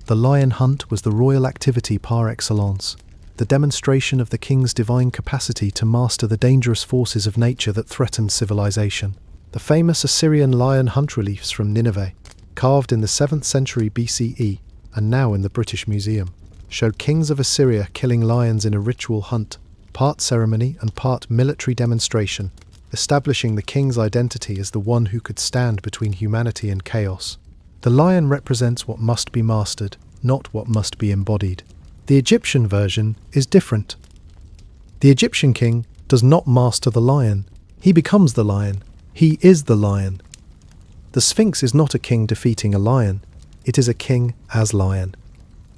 The lion hunt was the royal activity par excellence, the demonstration of the king's divine capacity to master the dangerous forces of nature that threatened civilization. The famous Assyrian lion hunt reliefs from Nineveh, carved in the 7th century BCE and now in the British Museum, showed kings of Assyria killing lions in a ritual hunt, part ceremony and part military demonstration, establishing the king's identity as the one who could stand between humanity and chaos. The lion represents what must be mastered, not what must be embodied. The Egyptian version is different. The Egyptian king does not master the lion. He becomes the lion. He is the lion. The Sphinx is not a king defeating a lion. It is a king as lion.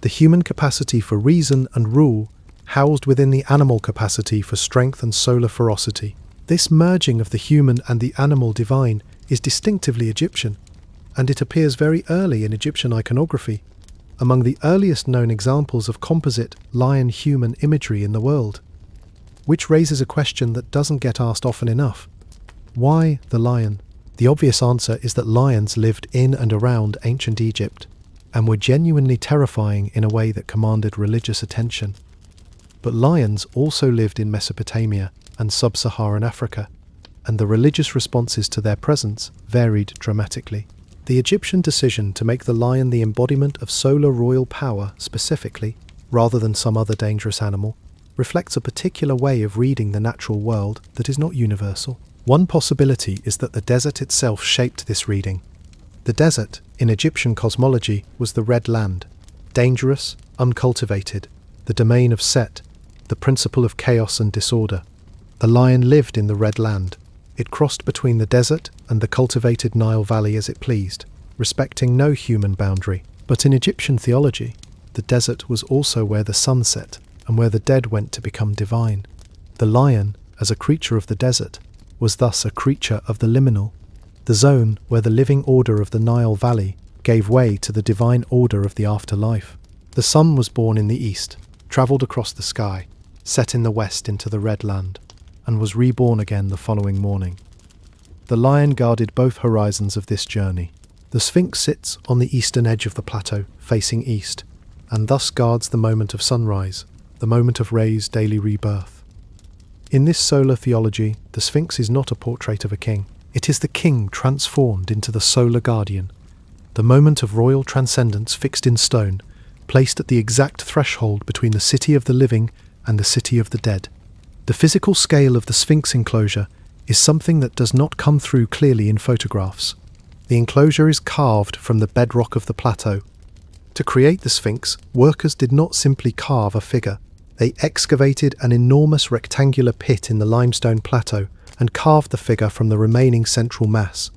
The human capacity for reason and rule housed within the animal capacity for strength and solar ferocity. This merging of the human and the animal divine is distinctively Egyptian, and it appears very early in Egyptian iconography, among the earliest known examples of composite lion-human imagery in the world, which raises a question that doesn't get asked often enough. Why the lion? The obvious answer is that lions lived in and around ancient Egypt, and were genuinely terrifying in a way that commanded religious attention. But lions also lived in Mesopotamia and sub-Saharan Africa, and the religious responses to their presence varied dramatically. The Egyptian decision to make the lion the embodiment of solar royal power specifically, rather than some other dangerous animal, reflects a particular way of reading the natural world that is not universal. One possibility is that the desert itself shaped this reading. The desert, in Egyptian cosmology, was the Red Land, dangerous, uncultivated, the domain of Set, the principle of chaos and disorder. The lion lived in the Red Land. It crossed between the desert and the cultivated Nile Valley as it pleased, respecting no human boundary. But in Egyptian theology, the desert was also where the sun set and where the dead went to become divine. The lion, as a creature of the desert, was thus a creature of the liminal, the zone where the living order of the Nile Valley gave way to the divine order of the afterlife. The sun was born in the east, travelled across the sky, set in the west into the red land, and was reborn again the following morning. The lion guarded both horizons of this journey. The Sphinx sits on the eastern edge of the plateau, facing east, and thus guards the moment of sunrise, the moment of Re's daily rebirth. In this solar theology, the Sphinx is not a portrait of a king. It is the king transformed into the solar guardian, the moment of royal transcendence fixed in stone, placed at the exact threshold between the city of the living and the city of the dead. The physical scale of the Sphinx enclosure is something that does not come through clearly in photographs. The enclosure is carved from the bedrock of the plateau. To create the Sphinx, workers did not simply carve a figure. They excavated an enormous rectangular pit in the limestone plateau and carved the figure from the remaining central mass.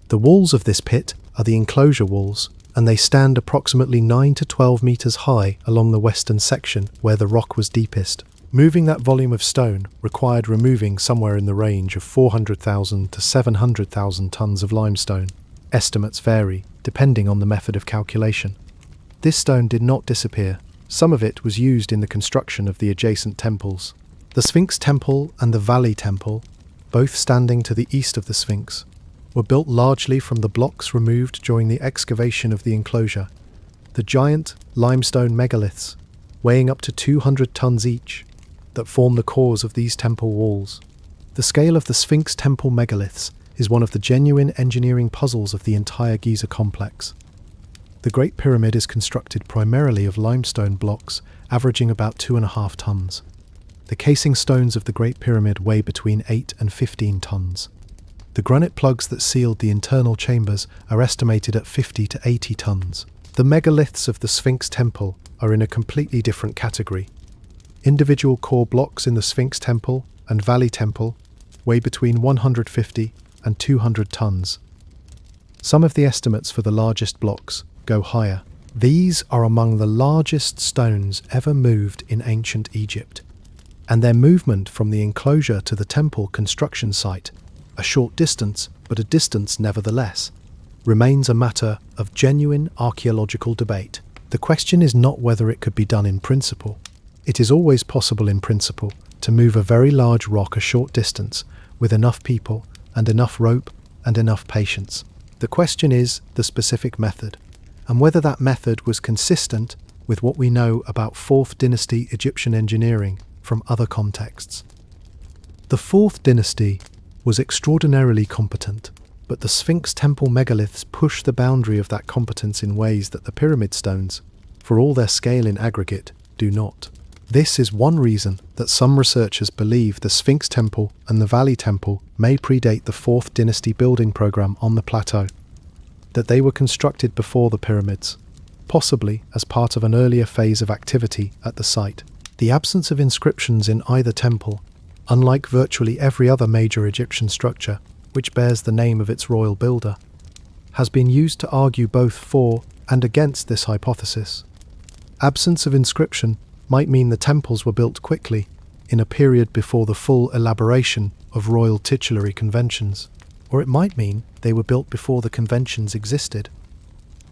The walls of this pit are the enclosure walls, and they stand approximately 9 to 12 metres high along the western section where the rock was deepest. Moving that volume of stone required removing somewhere in the range of 400,000 to 700,000 tons of limestone. Estimates vary, depending on the method of calculation. This stone did not disappear. Some of it was used in the construction of the adjacent temples. The Sphinx Temple and the Valley Temple, both standing to the east of the Sphinx, were built largely from the blocks removed during the excavation of the enclosure. The giant limestone megaliths, weighing up to 200 tons each, that form the cores of these temple walls. The scale of the Sphinx temple megaliths is one of the genuine engineering puzzles of the entire Giza complex. The Great Pyramid is constructed primarily of limestone blocks, averaging about 2.5 tons. The casing stones of the Great Pyramid weigh between 8 and 15 tons. The granite plugs that sealed the internal chambers are estimated at 50 to 80 tons. The megaliths of the Sphinx Temple are in a completely different category. Individual core blocks in the Sphinx Temple and Valley Temple weigh between 150 and 200 tons. Some of the estimates for the largest blocks go higher. These are among the largest stones ever moved in ancient Egypt, and their movement from the enclosure to the temple construction site, a short distance, but a distance nevertheless, remains a matter of genuine archaeological debate. The question is not whether it could be done in principle. It is always possible in principle to move a very large rock a short distance with enough people and enough rope and enough patience. The question is the specific method, and whether that method was consistent with what we know about 4th dynasty Egyptian engineering from other contexts. The 4th dynasty was extraordinarily competent, but the Sphinx temple megaliths push the boundary of that competence in ways that the pyramid stones, for all their scale in aggregate, do not. This is one reason that some researchers believe the Sphinx Temple and the Valley Temple may predate the 4th dynasty building program on the plateau, that they were constructed before the pyramids, possibly as part of an earlier phase of activity at the site. The absence of inscriptions in either temple, unlike virtually every other major Egyptian structure which bears the name of its royal builder, has been used to argue both for and against this hypothesis. Absence of inscription might mean the temples were built quickly, in a period before the full elaboration of royal titulary conventions, or it might mean they were built before the conventions existed,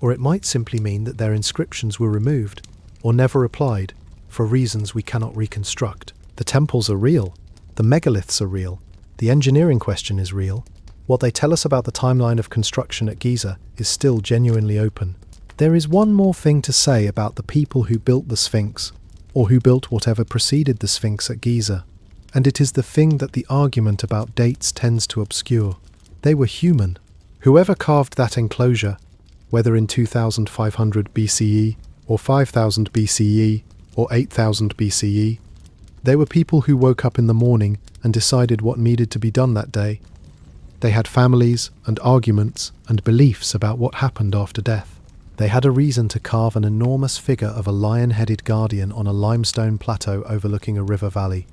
or it might simply mean that their inscriptions were removed, or never applied, for reasons we cannot reconstruct. The temples are real, the megaliths are real, the engineering question is real. What they tell us about the timeline of construction at Giza is still genuinely open. There is one more thing to say about the people who built the Sphinx, or who built whatever preceded the Sphinx at Giza, and it is the thing that the argument about dates tends to obscure. They were human. Whoever carved that enclosure, whether in 2500 BCE, or 5000 BCE, or 8000 BCE, they were people who woke up in the morning and decided what needed to be done that day. They had families and arguments and beliefs about what happened after death. They had a reason to carve an enormous figure of a lion-headed guardian on a limestone plateau overlooking a river valley.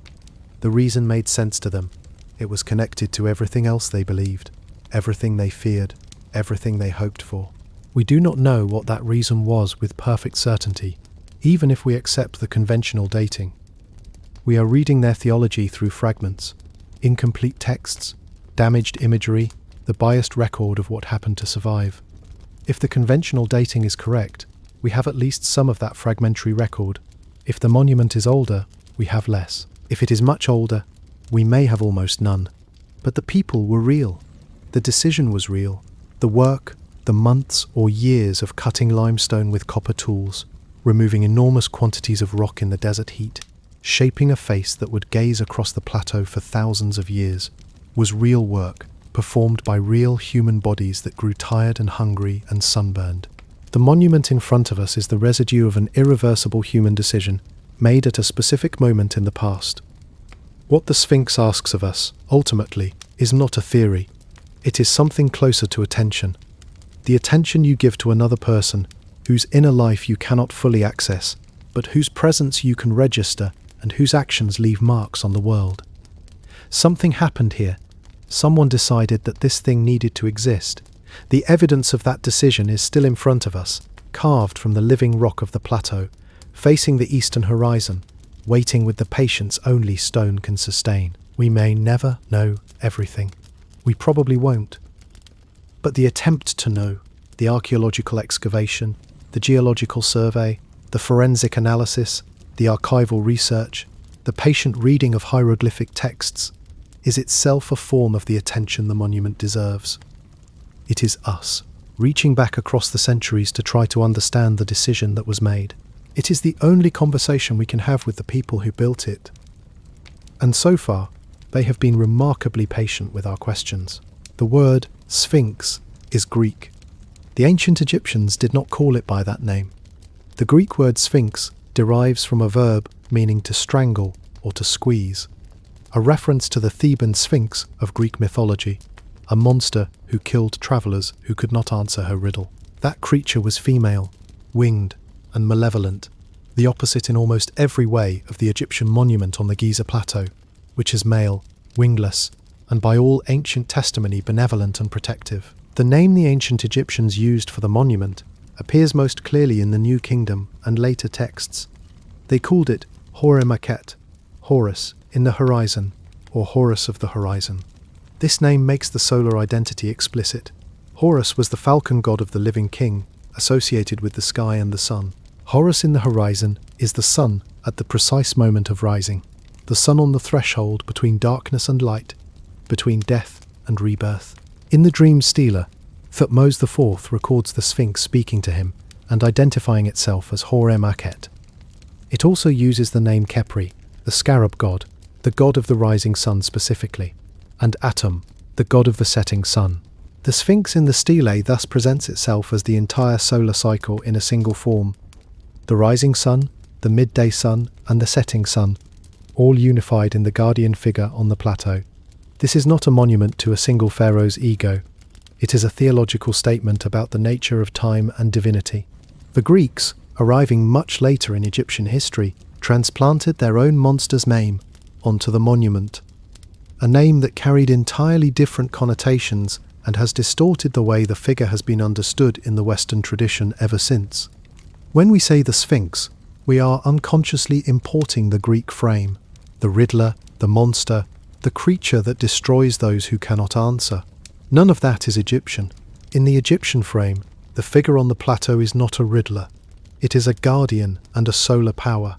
The reason made sense to them. It was connected to everything else they believed, everything they feared, everything they hoped for. We do not know what that reason was with perfect certainty, even if we accept the conventional dating. We are reading their theology through fragments, incomplete texts, damaged imagery, the biased record of what happened to survive. If the conventional dating is correct, we have at least some of that fragmentary record. If the monument is older, we have less. If it is much older, we may have almost none. But the people were real. The decision was real. The work, the months or years of cutting limestone with copper tools, removing enormous quantities of rock in the desert heat, shaping a face that would gaze across the plateau for thousands of years, was real work, performed by real human bodies that grew tired and hungry and sunburned. The monument in front of us is the residue of an irreversible human decision made at a specific moment in the past. What the Sphinx asks of us, ultimately, is not a theory. It is something closer to attention. The attention you give to another person, whose inner life you cannot fully access, but whose presence you can register and whose actions leave marks on the world. Something happened here. Someone decided that this thing needed to exist. The evidence of that decision is still in front of us, carved from the living rock of the plateau, facing the eastern horizon, waiting with the patience only stone can sustain. We may never know everything. We probably won't. But the attempt to know, the archaeological excavation, the geological survey, the forensic analysis, the archival research, the patient reading of hieroglyphic texts, is itself a form of the attention the monument deserves. It is us, reaching back across the centuries to try to understand the decision that was made. It is the only conversation we can have with the people who built it. And so far, they have been remarkably patient with our questions. The word Sphinx is Greek. The ancient Egyptians did not call it by that name. The Greek word sphinx derives from a verb meaning to strangle or to squeeze, a reference to the Theban Sphinx of Greek mythology, a monster who killed travellers who could not answer her riddle. That creature was female, winged, and malevolent, the opposite in almost every way of the Egyptian monument on the Giza plateau, which is male, wingless, and by all ancient testimony benevolent and protective. The name the ancient Egyptians used for the monument appears most clearly in the New Kingdom and later texts. They called it Hore-Maket, Horus in the horizon, or Horus of the horizon. This name makes the solar identity explicit. Horus was the falcon god of the living king, associated with the sky and the sun. Horus in the horizon is the sun at the precise moment of rising, the sun on the threshold between darkness and light, between death and rebirth. In the dream Stela, Thutmose IV records the Sphinx speaking to him and identifying itself as Hore-Maket. It also uses the name Khafre, the scarab god, the god of the rising sun specifically, and Atum, the god of the setting sun. The Sphinx in the stele thus presents itself as the entire solar cycle in a single form. The rising sun, the midday sun, and the setting sun, all unified in the guardian figure on the plateau. This is not a monument to a single pharaoh's ego. It is a theological statement about the nature of time and divinity. The Greeks, arriving much later in Egyptian history, transplanted their own monster's name onto the monument, a name that carried entirely different connotations and has distorted the way the figure has been understood in the Western tradition ever since. When we say the Sphinx, we are unconsciously importing the Greek frame, the riddler, the monster, the creature that destroys those who cannot answer. None of that is Egyptian. In the Egyptian frame, the figure on the plateau is not a riddler. It is a guardian and a solar power.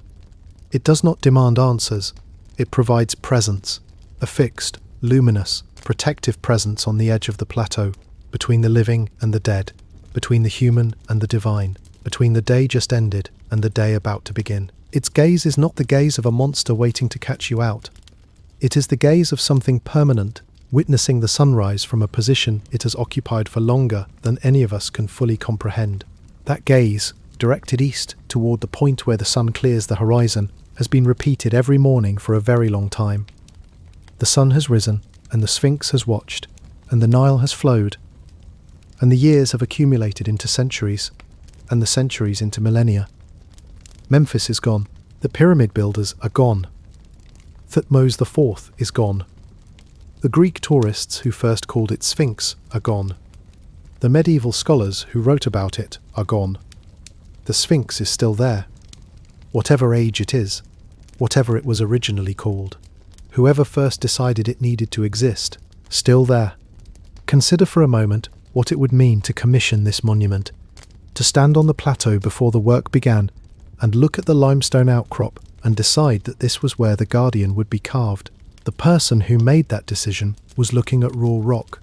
It does not demand answers. It provides presence, a fixed, luminous, protective presence on the edge of the plateau, between the living and the dead, between the human and the divine, between the day just ended and the day about to begin. Its gaze is not the gaze of a monster waiting to catch you out. It is the gaze of something permanent, witnessing the sunrise from a position it has occupied for longer than any of us can fully comprehend. That gaze, directed east toward the point where the sun clears the horizon, has been repeated every morning for a very long time. The sun has risen, and the Sphinx has watched, and the Nile has flowed, and the years have accumulated into centuries, and the centuries into millennia. Memphis is gone. The pyramid builders are gone. Thutmose IV is gone. The Greek tourists who first called it Sphinx are gone. The medieval scholars who wrote about it are gone. The Sphinx is still there. Whatever age it is, whatever it was originally called, whoever first decided it needed to exist, still there. Consider for a moment what it would mean to commission this monument, to stand on the plateau before the work began and look at the limestone outcrop and decide that this was where the guardian would be carved. The person who made that decision was looking at raw rock.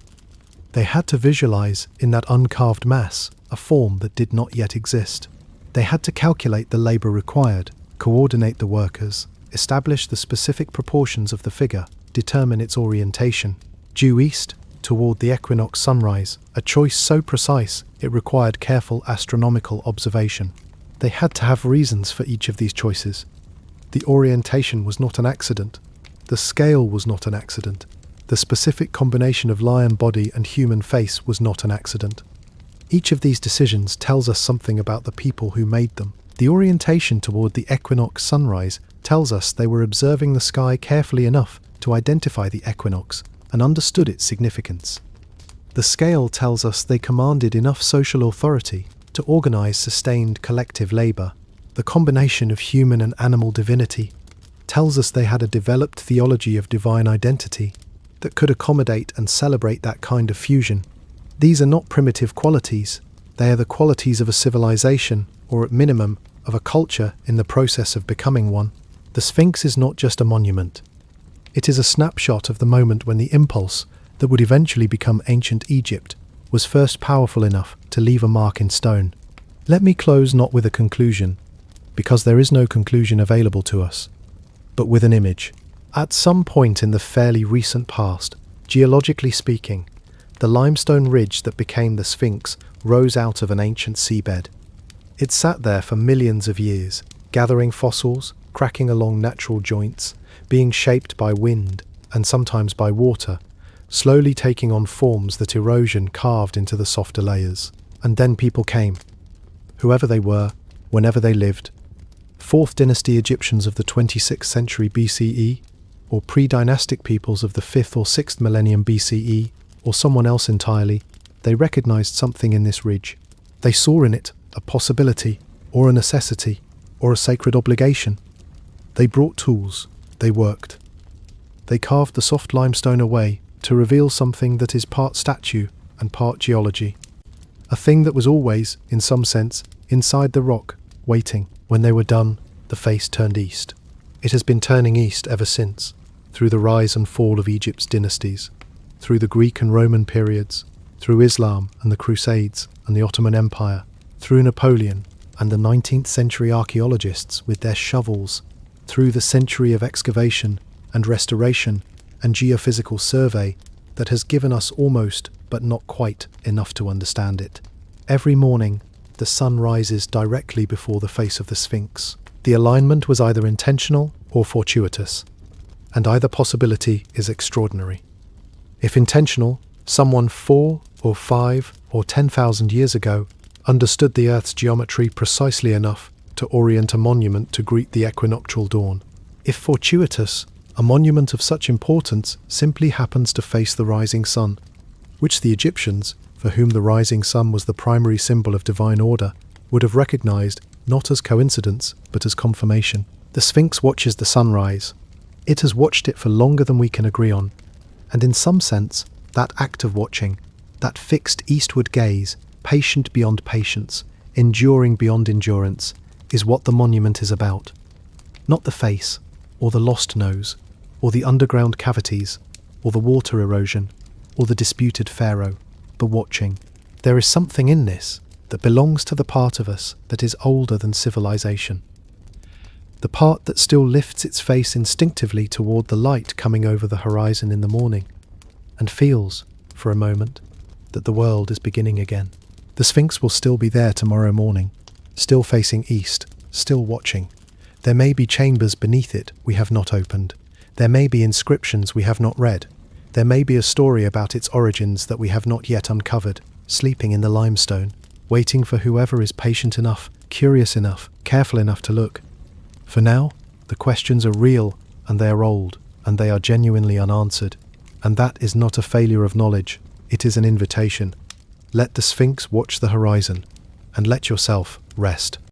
They had to visualize in that uncarved mass a form that did not yet exist. They had to calculate the labor required, coordinate the workers, establish the specific proportions of the figure, determine its orientation. Due east, toward the equinox sunrise, a choice so precise it required careful astronomical observation. They had to have reasons for each of these choices. The orientation was not an accident. The scale was not an accident. The specific combination of lion body and human face was not an accident. Each of these decisions tells us something about the people who made them. The orientation toward the equinox sunrise tells us they were observing the sky carefully enough to identify the equinox and understood its significance. The scale tells us they commanded enough social authority to organize sustained collective labor. The combination of human and animal divinity tells us they had a developed theology of divine identity that could accommodate and celebrate that kind of fusion. These are not primitive qualities. They are the qualities of a civilization, or at minimum, of a culture in the process of becoming one. The Sphinx is not just a monument. It is a snapshot of the moment when the impulse that would eventually become ancient Egypt was first powerful enough to leave a mark in stone. Let me close not with a conclusion, because there is no conclusion available to us, but with an image. At some point in the fairly recent past, geologically speaking, the limestone ridge that became the Sphinx rose out of an ancient seabed. It sat there for millions of years, gathering fossils, cracking along natural joints, being shaped by wind and sometimes by water, slowly taking on forms that erosion carved into the softer layers. And then people came. Whoever they were, whenever they lived. 4th dynasty Egyptians of the 26th century BCE, or pre-dynastic peoples of the 5th or 6th millennium BCE, or someone else entirely, they recognized something in this ridge. They saw in it a possibility, or a necessity, or a sacred obligation. They brought tools. They worked. They carved the soft limestone away to reveal something that is part statue and part geology. A thing that was always, in some sense, inside the rock, waiting. When they were done, the face turned east. It has been turning east ever since, through the rise and fall of Egypt's dynasties, through the Greek and Roman periods, through Islam and the Crusades and the Ottoman Empire, through Napoleon and the 19th century archaeologists with their shovels, through the century of excavation and restoration and geophysical survey that has given us almost, but not quite, enough to understand it. Every morning, the sun rises directly before the face of the Sphinx. The alignment was either intentional or fortuitous, and either possibility is extraordinary. If intentional, someone 4 or 5 or 10,000 years ago understood the Earth's geometry precisely enough to orient a monument to greet the equinoctial dawn. If fortuitous, a monument of such importance simply happens to face the rising sun, which the Egyptians, for whom the rising sun was the primary symbol of divine order, would have recognized not as coincidence but as confirmation. The Sphinx watches the sunrise. It has watched it for longer than we can agree on, and in some sense, that act of watching, that fixed eastward gaze, patient beyond patience, enduring beyond endurance, is what the monument is about. Not the face, or the lost nose, or the underground cavities, or the water erosion, or the disputed pharaoh, the watching. There is something in this that belongs to the part of us that is older than civilization. The part that still lifts its face instinctively toward the light coming over the horizon in the morning, and feels, for a moment, that the world is beginning again. The Sphinx will still be there tomorrow morning, still facing east, still watching. There may be chambers beneath it we have not opened. There may be inscriptions we have not read. There may be a story about its origins that we have not yet uncovered, sleeping in the limestone, waiting for whoever is patient enough, curious enough, careful enough to look. For now, the questions are real, and they are old, and they are genuinely unanswered. And that is not a failure of knowledge, it is an invitation. Let the Sphinx watch the horizon, and let yourself rest.